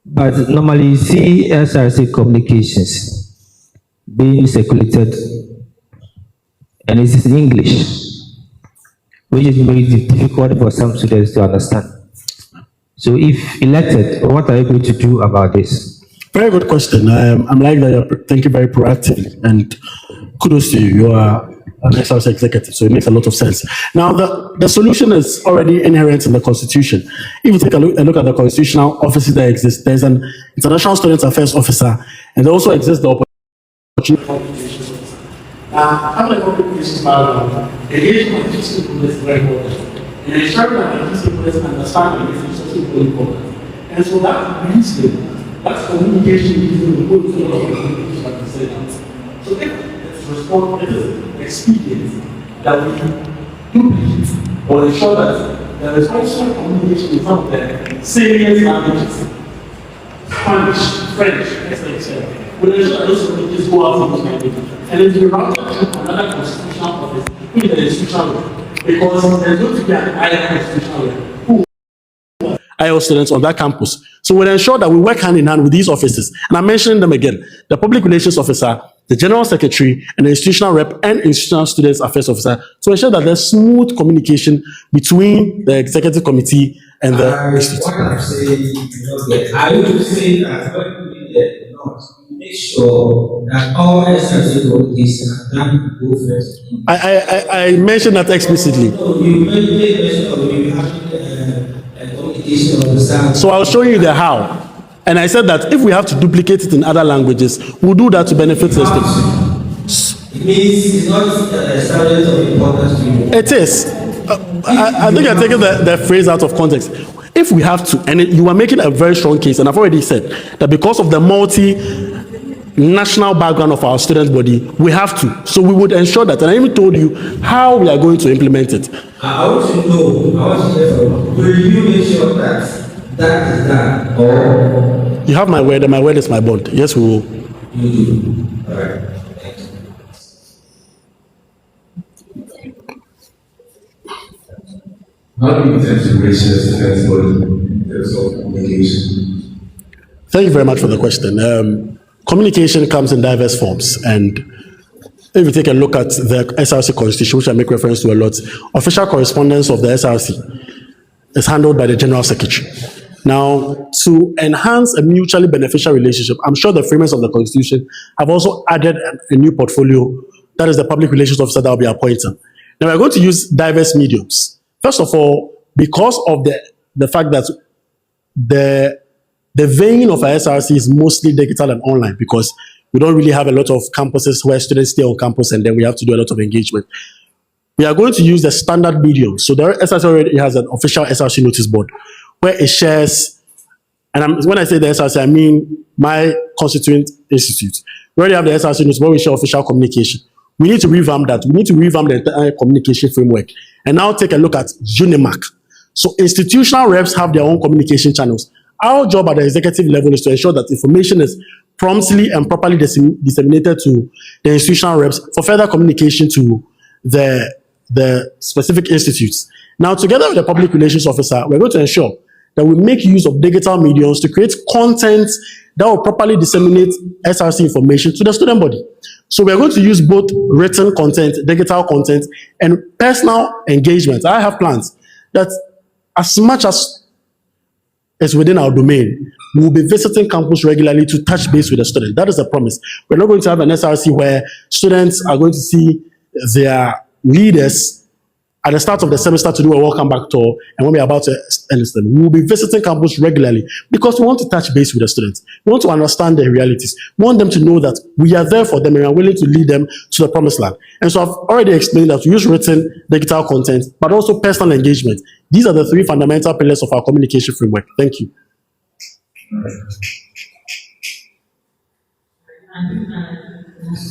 but normally you see SRC communications being circulated and it's in English, which is very difficult for some students to understand. So if elected, what are you going to do about this? Very good question. I'm like that you're thinking very proactively, and kudos to you. You are an SRC executive, so it makes a lot of sense. Now, the solution is already inherent in the Constitution. If you take a look at the constitutional offices that exist, there's an International Student Affairs Officer, and there also exists the opportunity for communications officer. Now, having a communications background, engagement with existing people is very important. And ensuring that existing people understand the message is also very important. And so that leads them, that's communication between the whole field of communication that we said. So if it's responsible, expedient that we duplicate or ensure that there is also communication in some of the salient languages, Spanish, French, etc. We'll ensure that those communities go out in those languages. And it will be routed to another constitutional office in the institutional law, because there's going to be an higher constitutional law. IELTS students on that campus. So we'll ensure that we work hand in hand with these offices. And I'm mentioning them again: the Public Relations Officer, the General Secretary, and the Institutional Rep and Institutional Students Affairs Officer, to ensure that there's smooth communication between the Executive Committee and the institute. What I'm saying, I would say that when we get the notes, make sure that all SRC communications are done go first. I mentioned that explicitly. No, you made mention of you having a communication officer. So I'll show you the how. And I said that if we have to duplicate it in other languages, we'll do that to benefit the students. It means it's not a subject of importance to you. It is. I think I'm taking the phrase out of context. If we have to, and you are making a very strong case, and I've already said that because of the multi-national background of our student body, we have to. So we would ensure that, and I even told you how we are going to implement it. I want to know, will you make sure that that is done, or you have my word, and my word is my bond. Yes, we will. you do? All right. How do you intend to raise your defense body in terms of communication? Thank you very much for the question. Communication comes in diverse forms, and if you take a look at the SRC Constitution, which I make reference to a lot, official correspondence of the SRC is handled by the General Secretary. Now, to enhance a mutually beneficial relationship, I'm sure the framers of the Constitution have also added a new portfolio, that is the Public Relations Officer that will be appointed. Now, we're going to use diverse mediums. First of all, because of the fact that the vein of our SRC is mostly digital and online, because we don't really have a lot of campuses where students stay on campus and then we have to do a lot of engagement. We are going to use the standard medium. So the SRC already has an official SRC notice board where it shares, and when I say the SRC, I mean my constituent institute. We already have the SRC notice board, we share official communication. We need to revamp that. We need to revamp the entire communication framework and now take a look at UniMAC. So institutional reps have their own communication channels. Our job at the executive level is to ensure that information is promptly and properly disseminated to the institutional reps for further communication to the specific institutes. Now, together with the public relations officer, we're going to ensure that we make use of digital mediums to create content that will properly disseminate SRC information to the student body. So we're going to use both written content, digital content, and personal engagement. I have plans that as much as is within our domain, we will be visiting campus regularly to touch base with the students. That is a promise. We're not going to have an SRC where students are going to see their leaders at the start of the semester to do a welcome back tour, and when we're about to enlist them. We will be visiting campus regularly because we want to touch base with the students. We want to understand their realities. We want them to know that we are there for them and we are willing to lead them to the promised land. And so I've already explained that we use written, digital content, but also personal engagement. These are the three fundamental pillars of our communication framework. Thank you.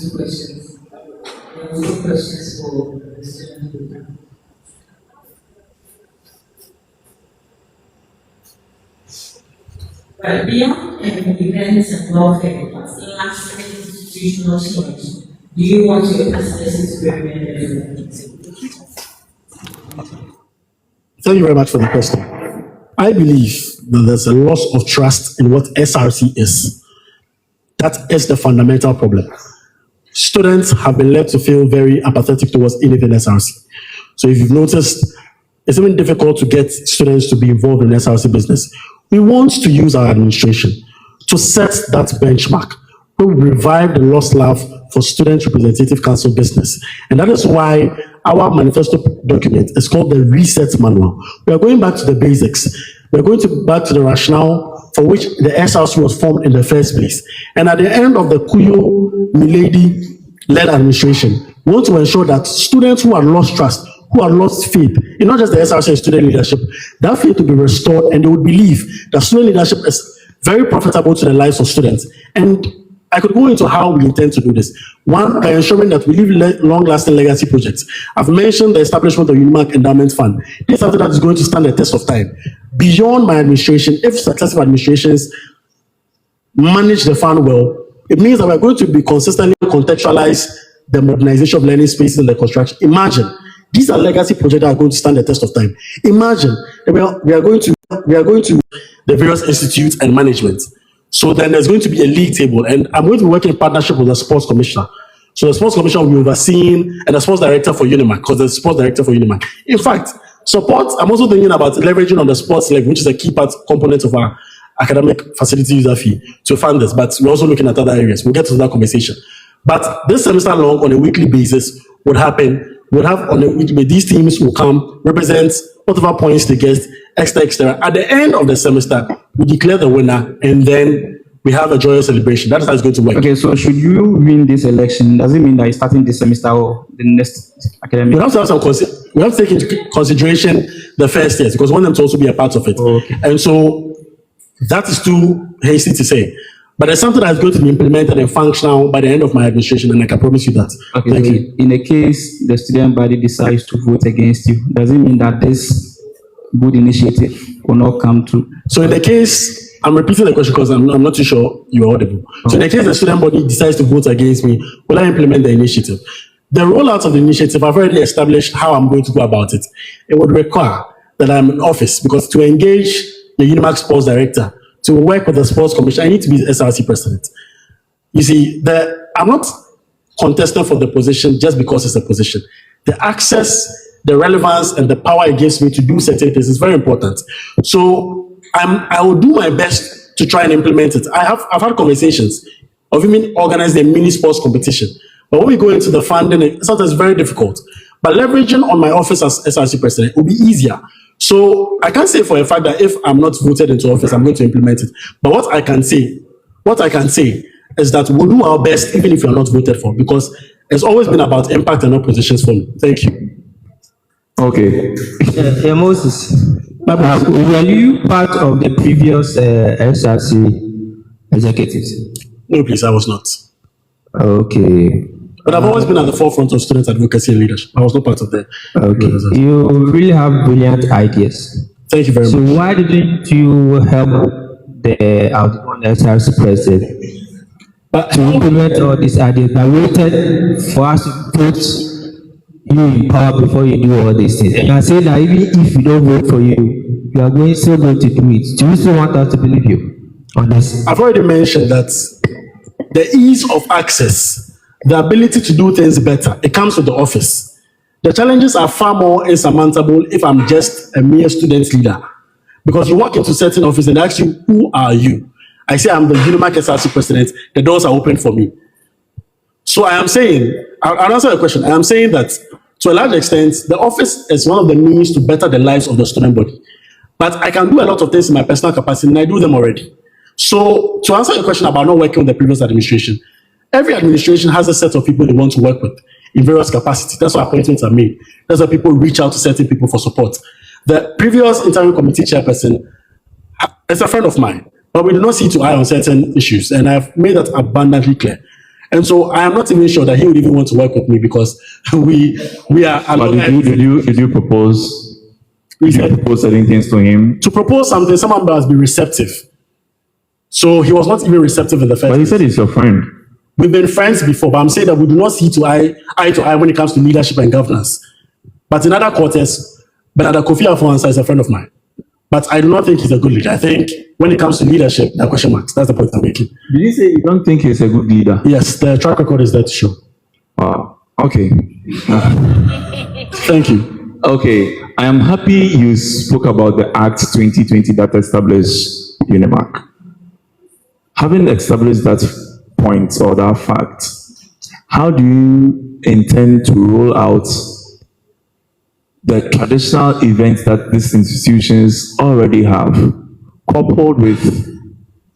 Two questions. There are also questions for the students. But beyond events and welfare, what's the lasting institutional change do you want your SRC to implement? Thank you very much for the question. I believe that there's a loss of trust in what SRC is. That is the fundamental problem. Students have been led to feel very apathetic towards anything SRC. So if you've noticed, it's even difficult to get students to be involved in SRC business. We want to use our administration to set that benchmark. We revive the lost love for Student Representative Council business. And that is why our manifesto document is called the Reset Manual. We are going back to the basics. We're going back to the rationale for which the SRC was formed in the first place. And at the end of the Kouyo Milady-led administration, we want to ensure that students who have lost trust, who have lost faith in not just the SRC and student leadership, that faith will be restored and they would believe that student leadership is very profitable to the lives of students. And I could go into how we intend to do this. One, by ensuring that we leave long-lasting legacy projects. I've mentioned the establishment of UniMAC Endowment Fund. This is something that is going to stand the test of time. Beyond my administration, if successive administrations manage the fund well, it means that we're going to be consistently contextualize the modernization of learning spaces and the construction. Imagine, these are legacy projects that are going to stand the test of time. Imagine that we are going to the various institutes and management. So then there's going to be a league table, and I'm going to be working in partnership with the sports commissioner. So the sports commissioner will be overseeing, and the sports director for UniMAC, because the sports director for UniMAC. In fact, support, I'm also thinking about leveraging on the sports leg, which is a key component of our academic facility user fee to fund this, but we're also looking at other areas. We'll get to that conversation. But this semester long, on a weekly basis, would happen. We'll have on a weekly basis, these teams will come, represent whatever points they get, etc. At the end of the semester, we declare the winner, and then we have a joyous celebration. That's how it's going to work. Okay, so should you win this election, does it mean that you're starting this semester or the next academic? We have to have we have to take into consideration the first years, because we want them to also be a part of it. Oh, okay. And so that is too hasty to say. But it's something that's going to be implemented and functional by the end of my administration, and I can promise you that. Okay, Thank so you. in a case the student body decides to vote against you, does it mean that this good initiative will not come to? So in the case, I'm repeating the question because I'm not too sure you're audible. So in the case the student body decides to vote against me, will I implement the initiative? The rollout of the initiative, I've already established how I'm going to go about it. It would require that I'm in office, because to engage the UniMAC sports director, to work with the sports commission, I need to be the SRC president. You see, I'm not contesting for the position just because it's a position. The access, the relevance, and the power it gives me to do certain things is very important. So I will do my best to try and implement it. I've had conversations of even organizing a mini sports competition. But when we go into the funding, it's sometimes very difficult. But leveraging on my office as SRC president will be easier. So I can't say for a fact that if I'm not voted into office, I'm going to implement it. But what I can say is that we'll do our best even if you're not voted for, because it's always been about impact and not positions for me. Thank you. Okay. Moses, were you part of the previous SRC executives? No, please, I was not. Okay. But I've always been at the forefront of student advocacy and leadership. I was not part of that. Okay. You really have brilliant ideas. Thank you very So much. why didn't you help the outgoing SRC president But to implement all these ideas? I waited for us to put you in power before you do all these things. And I say that even if we don't vote for you, you are still going to do it. Do you still want us to believe you on this? I've already mentioned that the ease of access, the ability to do things better, it comes with the office. The challenges are far more insurmountable if I'm just a mere student leader. Because you walk into certain office and they ask you, who are you? I say I'm the UniMAC SRC President, the doors are open for me. So I am saying, I'll answer your question. I am saying that to a large extent, the office is one of the means to better the lives of the student body. But I can do a lot of things in my personal capacity and I do them already. So to answer your question about not working with the previous administration, every administration has a set of people they want to work with in various capacities. That's why appointments are made. That's why people reach out to certain people for support. The previous interim committee chairperson is a friend of mine, but we do not see eye to eye on certain issues, and I've made that abundantly clear. And so I am not even sure that he would even want to work with me because we are. But did you propose? Did you propose certain things to him? To propose something, someone must be receptive. So he was not even receptive in the first But he place. said he's your friend. We've been friends before, but I'm saying that we do not see eye to eye when it comes to leadership and governance. But in other quarters, Bernard Kofi Afonso is a friend of mine. But I do not think he's a good leader. I think when it comes to leadership, there are question marks. That's the point I'm making. Did you say you don't think he's a good leader? Yes, the track record is there to show. Okay. Thank you. Okay. I am happy you spoke about the Act 2020 that established UniMAC. Having established that point or that fact, how do you intend to roll out the traditional events that these institutions already have, coupled with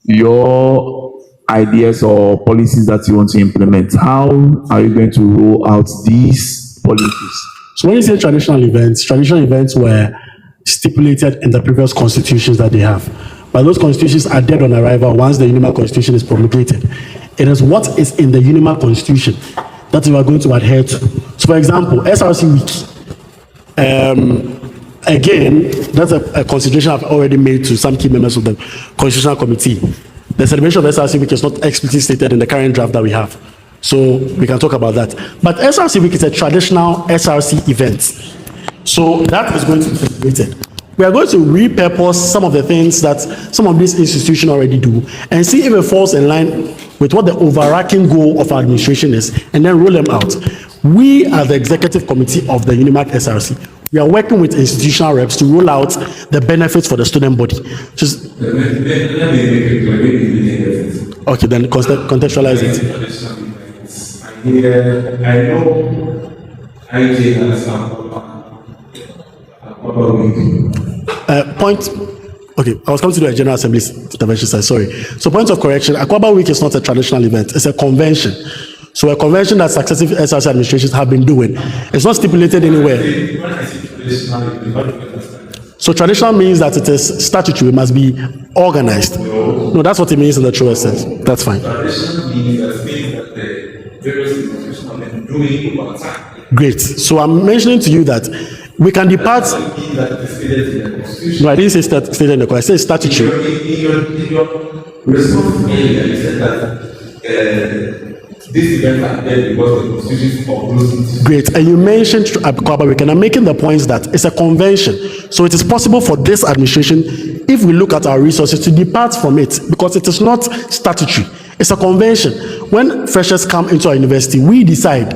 your ideas or policies that you want to implement? How are you going to roll out these policies? So when you say traditional events were stipulated in the previous constitutions that they have. But those constitutions are dead on arrival once the UniMAC constitution is promulgated. It is what is in the UniMAC constitution that we are going to adhere to. So for example, SRC Week. Again, that's a consideration I've already made to some key members of the Constitutional Committee. The celebration of SRC Week is not explicitly stated in the current draft that we have. So we can talk about that. But SRC Week is a traditional SRC event. So that is going to be celebrated. We are going to repurpose some of the things that some of these institutions already do and see if it falls in line with what the overarching goal of our administration is, and then roll them out. We are the executive committee of the UniMAC SRC. We are working with institutional reps to roll out the benefits for the student body. Just, okay, then contextualize it. I know IJ has Point. Okay, I was coming to do a General Assembly's intervention side. Sorry. So, point of correction: Akwaba Week is not a traditional event; it's a convention. So, a convention that successive SRC administrations have been doing. It's not stipulated anywhere. So, traditional means that it is statutory; it must be organized. No, that's what it means in the truest sense. That's fine. Traditional means that the various institutions have been doing over time. Great. So, I'm mentioning to you that we can depart. No, I didn't say stated in the Constitution. I said statutory. In your response earlier, you said that this event happened because the Constitution of those. Great. And you mentioned Akwaba Week, and I'm making the point that it's a convention. So it is possible for this administration, if we look at our resources, to depart from it because it is not statutory. It's a convention. When freshers come into our university, we decide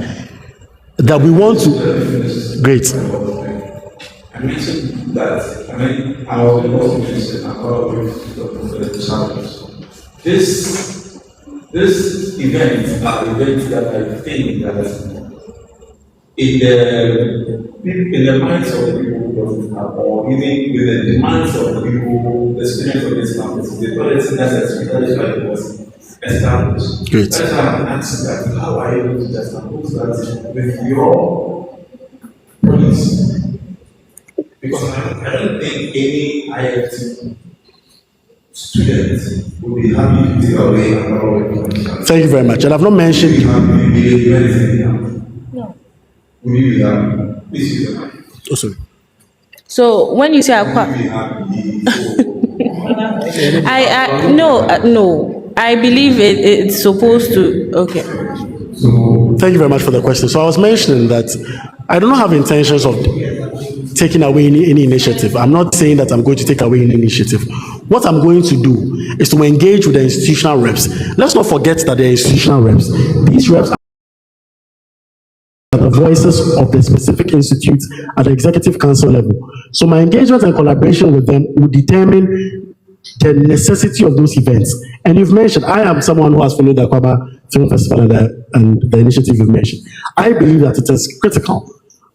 that we want to. Great. I mentioned that, I was also interested in the challenge. This event are events that I think that in the minds of the people who doesn't have, or even with the demands of the people, the students of this campus, the don't think that's especially why it was established. Great. That's why I'm asking that, how are you able to just oppose that with your policy? Because I don't think any IFT student will be happy to take away another. Thank you very much. And I've not mentioned. No. Will you be happy? This is the Oh, sorry. So when you say no, I believe it's supposed to. Okay. Thank you very much for the question. So I was mentioning that I do not have intentions of taking away any initiative. I'm not saying that I'm going to take away any initiative. What I'm going to do is to engage with the institutional reps. Let's not forget that they're institutional reps. These reps are the voices of the specific institute at the executive council level. So my engagement and collaboration with them will determine the necessity of those events. And you've mentioned, I am someone who has followed the Akwaba Film Festival and the initiative you've mentioned. I believe that it is critical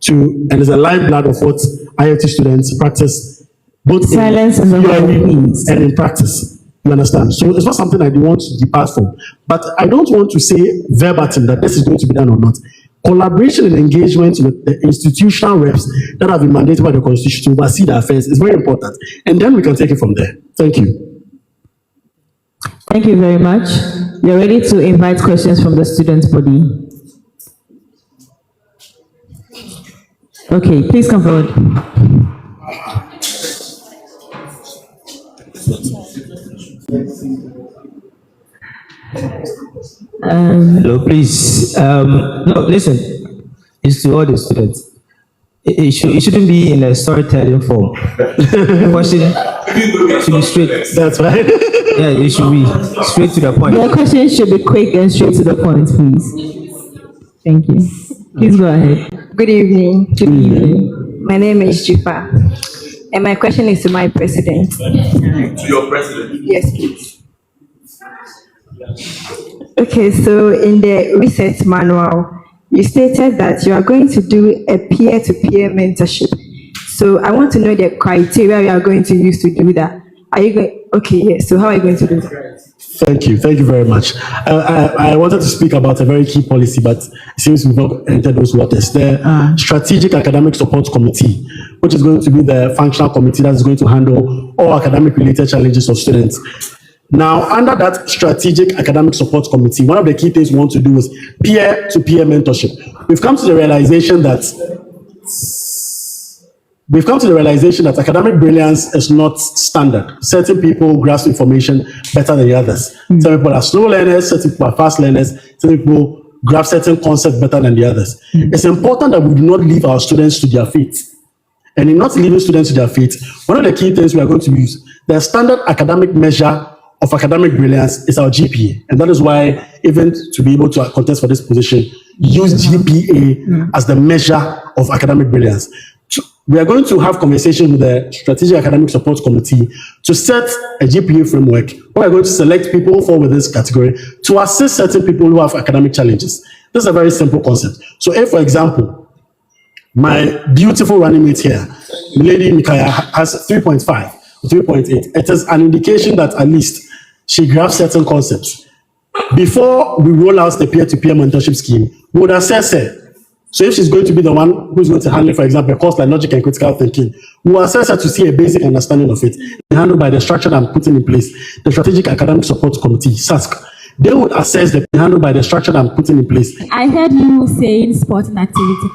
and is a lifeblood of what IFT students practice, both Silence in theory please. and in practice. You understand? So it's not something I do want to depart from. But I don't want to say verbatim that this is going to be done or not. Collaboration and engagement with the institutional reps that have been mandated by the Constitution to oversee the affairs is very important. And then we can take it from there. Thank you. Thank you very much. You're ready to invite questions from the student body. Okay, please come forward. Hello, please. No, listen. It's to all the students. It shouldn't be in a storytelling form. The question should be straight. That's right. Yeah, it should be straight to the point. Your question should be quick and straight to the point, please. Thank you. Please go ahead. Good evening. Good evening. My name is Jipa, and my question is to my president. To your president. Yes, please. Okay, so in the research manual, you stated that you are going to do a peer-to-peer mentorship. So I want to know the criteria you are going to use to do that. Are you going? Okay, yes. So how are you going to do that? Thank you. Thank you very much. I wanted to speak about a very key policy, but it seems we've not entered those waters. The Strategic Academic Support Committee, which is going to be the functional committee that is going to handle all academic-related challenges of students. Now, under that Strategic Academic Support Committee, one of the key things we want to do is peer-to-peer mentorship. We've come to the realization that academic brilliance is not standard. Certain people grasp information better than the others. Some people are slow learners, certain people are fast learners, some people grasp certain concepts better than the others. It's important that we do not leave our students to their fate. And in not leaving students to their fate, one of the key things we are going to use, the standard academic measure of academic brilliance is our GPA. And that is why, even to be able to contest for this position, use GPA as the measure of academic brilliance. We are going to have conversation with the Strategic Academic Support Committee to set a GPA framework. We are going to select people who fall within this category to assist certain people who have academic challenges. This is a very simple concept. So if, for example, my beautiful running mate here, Lady Mikaya, has 3.5 or 3.8, it is an indication that at least she grasps certain concepts. Before we roll out the peer-to-peer mentorship scheme, we would assess her. So if she's going to be the one who's going to handle, for example, a course like logic and critical thinking, we'll assess her to see a basic understanding of it, handled by the structure that I'm putting in place, the Strategic Academic Support Committee, SASC. They would assess the handled by the structure that I'm putting in place. I heard you saying sporting activity.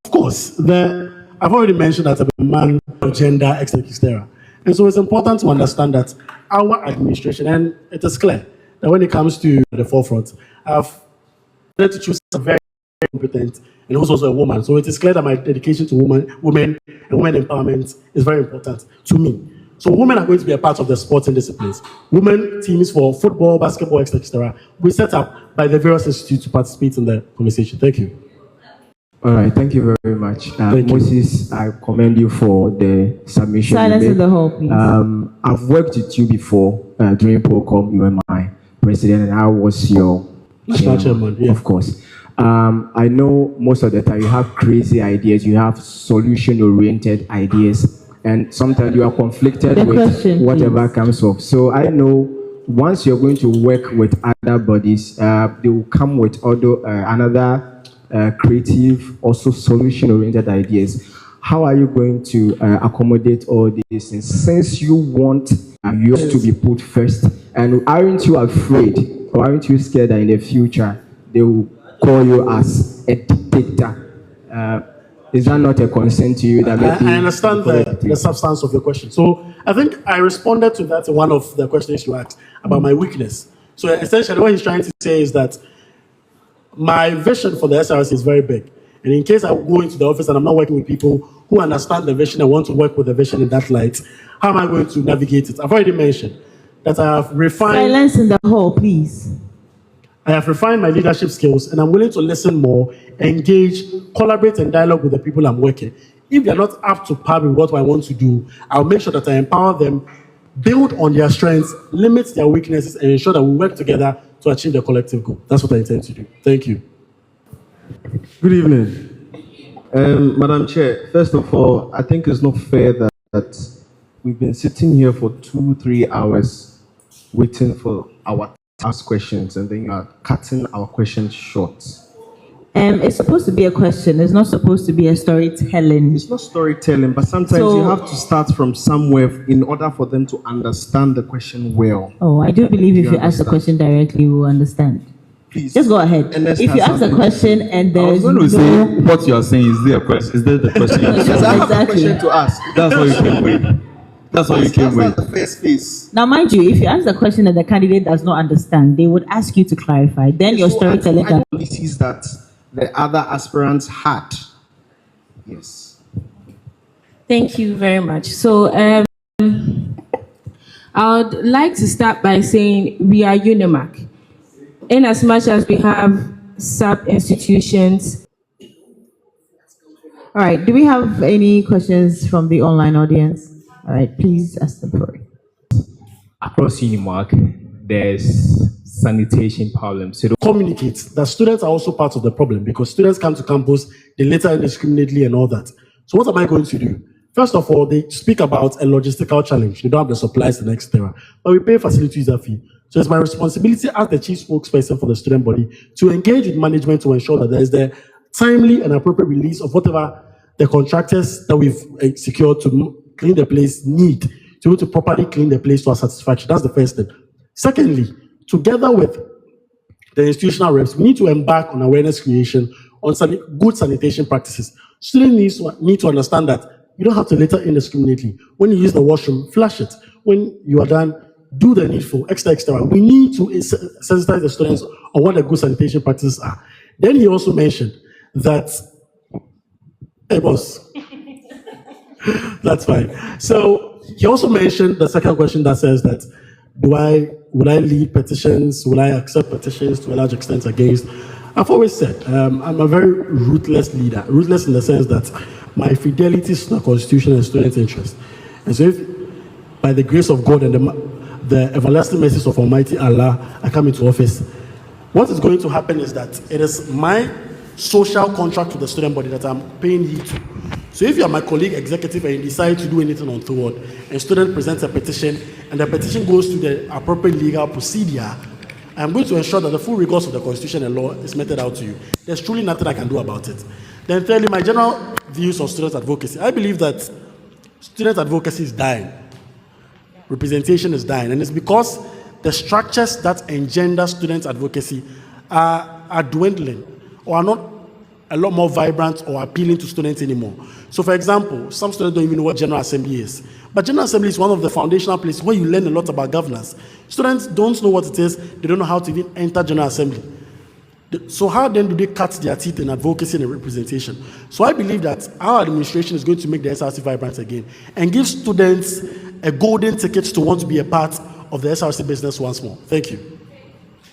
Of course, I've already mentioned that I'm a man of gender, etc. And so it's important to understand that our administration, and it is clear that when it comes to the forefront, I've had to choose a very competent and also a woman. So it is clear that my dedication to women and women empowerment is very important to me. So women are going to be a part of the sporting disciplines. Women teams for football, basketball, etc. We set up by the various institutes to participate in the conversation. Thank you. All right, thank you very much. Moses, I commend you for the submission. Silence in the hall, please. I've worked with you before during ProCom. You were my president, and I was your chairman, yeah. Of course. I know most of the time you have crazy ideas, you have solution-oriented ideas, and sometimes you are conflicted with whatever comes up. So I know once you're going to work with other bodies, they will come with another creative, also solution-oriented ideas. How are you going to accommodate all these things? Since you want yours to be put first, and aren't you afraid, or aren't you scared that in the future they will call you as a dictator? Is that not a concern to you? That maybe I understand the substance of your question. So I think I responded to that in one of the questions you asked about my weakness. So essentially what he's trying to say is that my vision for the SRC is very big. And in case I go into the office and I'm not working with people who understand the vision and want to work with the vision in that light, how am I going to navigate it? I've already mentioned that I have refined... Silence in the hall, please. I have refined my leadership skills and I'm willing to listen more, engage, collaborate and dialogue with the people I'm working. If they're not up to par with what I want to do, I'll make sure that I empower them, build on their strengths, limit their weaknesses, and ensure that we work together to achieve the collective goal. That's what I intend to do. Thank you. Good evening. Madam Chair, first of all, I think it's not fair that we've been sitting here for 2-3 hours waiting for our ask questions and then you are cutting our questions short. It's supposed to be a question. It's not supposed to be a storytelling. It's not storytelling, but sometimes you have to start from somewhere in order for them to understand the question well. Oh, I do believe if you ask the question directly, we will understand. Please. Just go ahead. If you ask the question and I was there's going to say what you are saying is there a question? Is there the question? Yes, I have a question to ask. That's what you came with. That's what you came with. That's the first phase. Now, mind you, if you ask the question that the candidate does not understand, they would ask you to clarify. Then your storytelling can... policies that the other aspirants had. Yes. Thank you very much. So I would like to start by saying we are UniMAC. In as much as we have sub-institutions. All right. Do we have any questions from the online audience? All right. Please ask them for it. Across UniMAC, there's sanitation problems. So Communicate that students are also part of the problem because students come to campus, they litter indiscriminately and all that. So what am I going to do? First of all, they speak about a logistical challenge. They don't have the supplies, the next era, but we pay facility user fee. So it's my responsibility as the chief spokesperson for the student body to engage with management to ensure that there is the timely and appropriate release of whatever the contractors that we've secured to clean the place need to be able to properly clean the place to our satisfaction. That's the first thing. Secondly, together with the institutional reps, we need to embark on awareness creation on good sanitation practices. Students need to understand that you don't have to litter indiscriminately. When you use the washroom, flush it. When you are done, do the needful, extra. We need to sensitize the students on what the good sanitation practices are. Then he also mentioned that, hey boss, that's fine. So he also mentioned the second question that says that, would I lead petitions? Will I accept petitions to a large extent against? I've always said, I'm a very ruthless leader. Ruthless in the sense that my fidelity is to the Constitution and student interest. And so if, by the grace of God and the everlasting mercies of Almighty Allah, I come into office, what is going to happen is that it is my social contract to the student body that I'm paying heed to. So if you are my colleague executive and you decide to do anything untoward, and a student presents a petition, and the petition goes to the appropriate legal procedure, I'm going to ensure that the full rigors of the Constitution and law is meted out to you. There's truly nothing I can do about it. Then thirdly, my general views of student advocacy. I believe that student advocacy is dying. Representation is dying. And it's because the structures that engender student advocacy are dwindling or are not a lot more vibrant or appealing to students anymore. So for example, some students don't even know what General Assembly is. But General Assembly is one of the foundational places where you learn a lot about governance. Students don't know what it is. They don't know how to even enter General Assembly. So how then do they cut their teeth in advocacy and representation? So I believe that our administration is going to make the SRC vibrant again and give students a golden ticket to want to be a part of the SRC business once more. Thank you.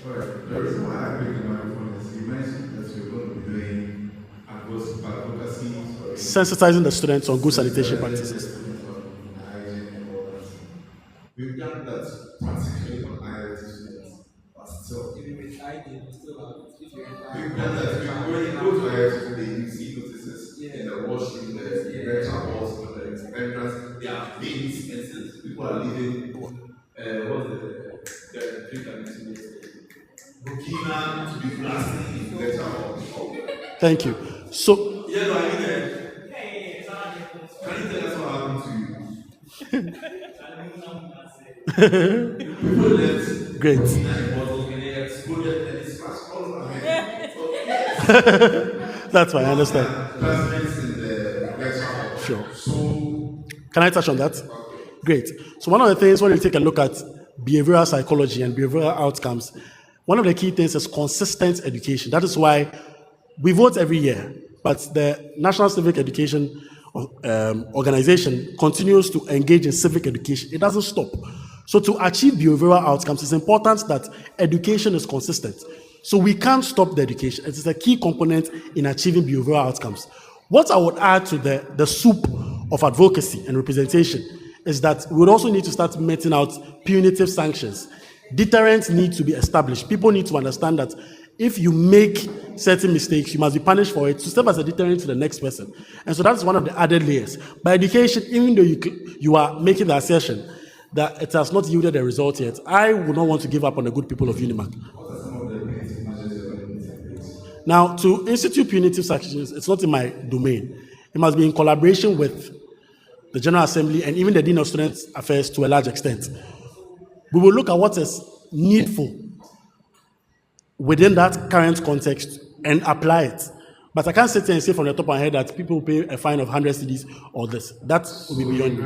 All right. The reason why I picked the microphone is you mentioned that you're going to be doing advocacy. Sensitizing the students on good sanitation practices. We've done that practically on IIT students, but still. We've done that. When you go to IIT today, you see notices in the washroom, the lecture halls, the entrance, there are bins and people are leaving. What's the drink I mentioned yesterday? Burkina to be blasting in the lecture hall. Thank you. So, yeah, no, I mean, can you tell us what happened to you? People left. Great. And they exploded and it smashed all of our heads. That's fine, I understand. Classmates in the sure. Can I touch on that? Great. So one of the things when you take a look at behavioral psychology and behavioral outcomes, one of the key things is consistent education. That is why we vote every year, but the National Civic Education Organization continues to engage in civic education. It doesn't stop. So to achieve behavioral outcomes, it's important that education is consistent. So we can't stop the education. It is a key component in achieving behavioral outcomes. What I would add to the soup of advocacy and representation is that we would also need to start meting out punitive sanctions. Deterrents need to be established. People need to understand that if you make certain mistakes, you must be punished for it to serve as a deterrent to the next person. And so that's one of the added layers. By education, even though you are making the assertion that it has not yielded a result yet, I would not want to give up on the good people of UniMAC. Now, to institute punitive sanctions, it's not in my domain. It must be in collaboration with the General Assembly and even the Dean of Student Affairs to a large extent. We will look at what is needful within that current context and apply it. But I can't sit here and say from the top of my head that people will pay a fine of 100 cedis or this. That will be beyond me.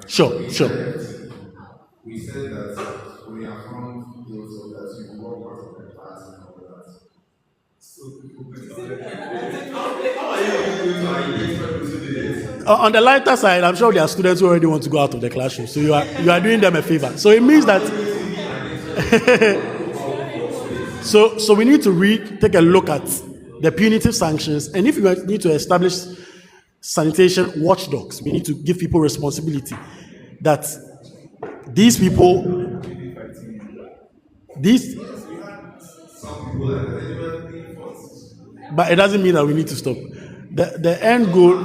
Sure. We said that we have found those of that you work part of the class and all that. So how are you going to identify students? On the lighter side, I'm sure there are students who already want to go out of the classroom. So you are doing them a favor. So it means that so we need to take a look at the punitive sanctions, and if we need to establish sanitation watchdogs, we need to give people responsibility that these people, but it doesn't mean that we need to stop. The end goal,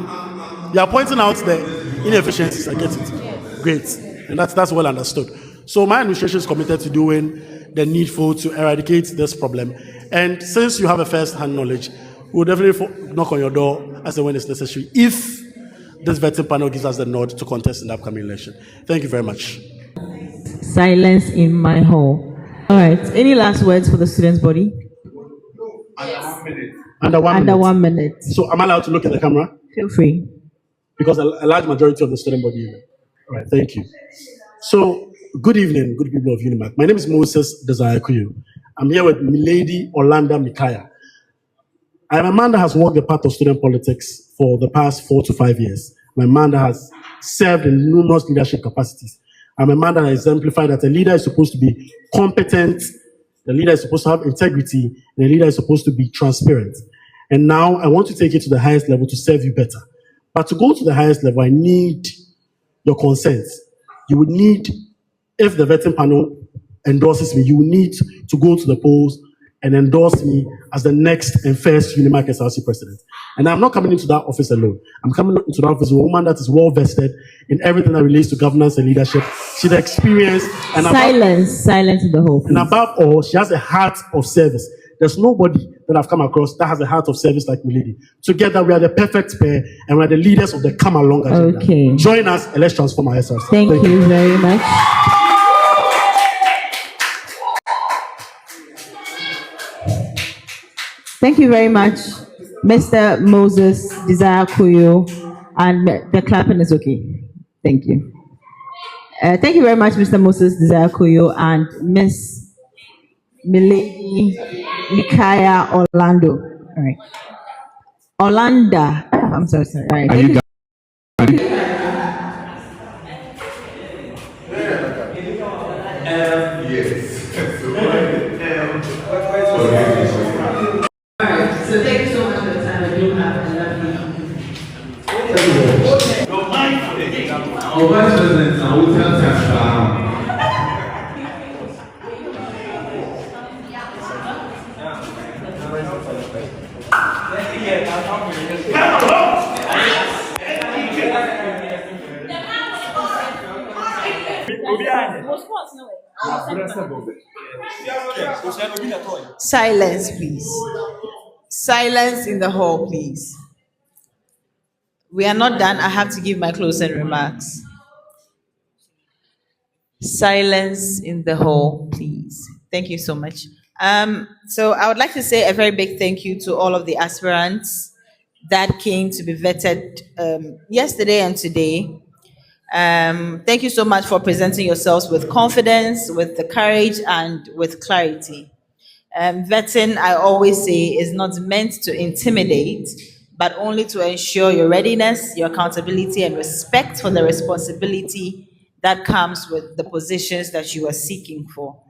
you are pointing out the inefficiencies. I get it. Great. And that's well understood. So my administration is committed to doing the needful to eradicate this problem. And since you have a first-hand knowledge, we'll definitely knock on your door as and when it's necessary, if this vetting panel gives us the nod to contest in the upcoming election. Thank you very much. Silence in my hall. All right. Any last words for the students' body? Under 1 minute. Under 1 minute. So am I allowed to look at the camera? Feel free. Because a large majority of the student body. All right, thank you. So, good evening, good people of UniMAC. My name is Moses Desire Kouyo. I'm here with Milady Orlando Mikaya. I am a man that has walked the path of student politics for the past 4 to 5 years. I'm a man that has served in numerous leadership capacities. I'm a man that has exemplified that a leader is supposed to be competent, the leader is supposed to have integrity, and the leader is supposed to be transparent. And now I want to take it to the highest level to serve you better. But to go to the highest level, I need your consent. You would need, if the vetting panel endorses me, you will need to go to the polls and endorse me as the next and first UniMAC SRC President. And I'm not coming into that office alone. I'm coming into that office with a woman that is well vested in everything that relates to governance and leadership. She's experienced. And Silence in the whole. And above all, she has a heart of service. There's nobody that I've come across that has a heart of service like Milady. Together, we are the perfect pair, and we are the leaders of the come along agenda. Okay. Join us and let's transform our SRC. Thank you very much. Thank you very much, Mr. Moses Desire Kouyo, and the clapping is okay. Thank you. Thank you very much, Mr. Moses Desire Kouyo and Miss Milady Mikaya Orlando. All right. Orlando. I'm sorry. All right. Are you So thank you so much for the time. I do have a lovely. Our Vice President, I will tell you. Silence, please. Silence in the hall, please. We are not done. I have to give my closing remarks. Silence in the hall, please. Thank you so much. So I would like to say a very big thank you to all of the aspirants, that came to be vetted yesterday and today. Thank you so much for presenting yourselves with confidence, with the courage, and with clarity. Vetting, I always say, is not meant to intimidate, but only to ensure your readiness, your accountability, and respect for the responsibility that comes with the positions that you are seeking for.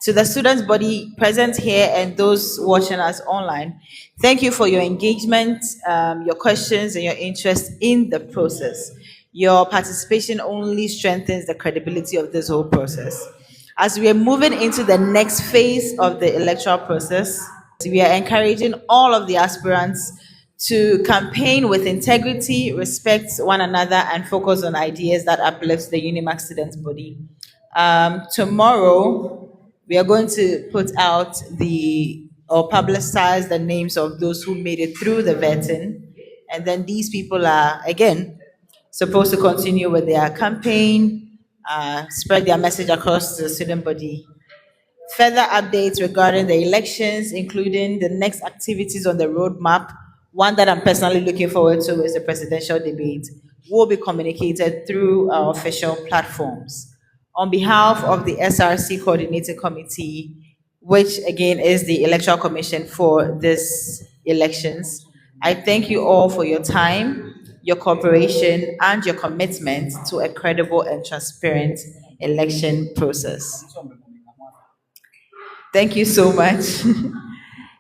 To the students' body present here and those watching us online, thank you for your engagement, your questions, and your interest in the process. Your participation only strengthens the credibility of this whole process. As we are moving into the next phase of the electoral process, we are encouraging all of the aspirants to campaign with integrity, respect one another, and focus on ideas that uplift the UniMAC students' body. Tomorrow, we are going to put out or publicize the names of those who made it through the vetting. And then these people are, again, supposed to continue with their campaign, spread their message across the student body. Further updates regarding the elections, including the next activities on the roadmap, one that I'm personally looking forward to is the presidential debate, will be communicated through our official platforms. On behalf of the SRC Coordinating Committee, which again is the Electoral Commission for these elections, I thank you all for your time, your cooperation, and your commitment to a credible and transparent election process. Thank you so much,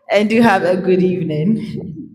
and do have a good evening.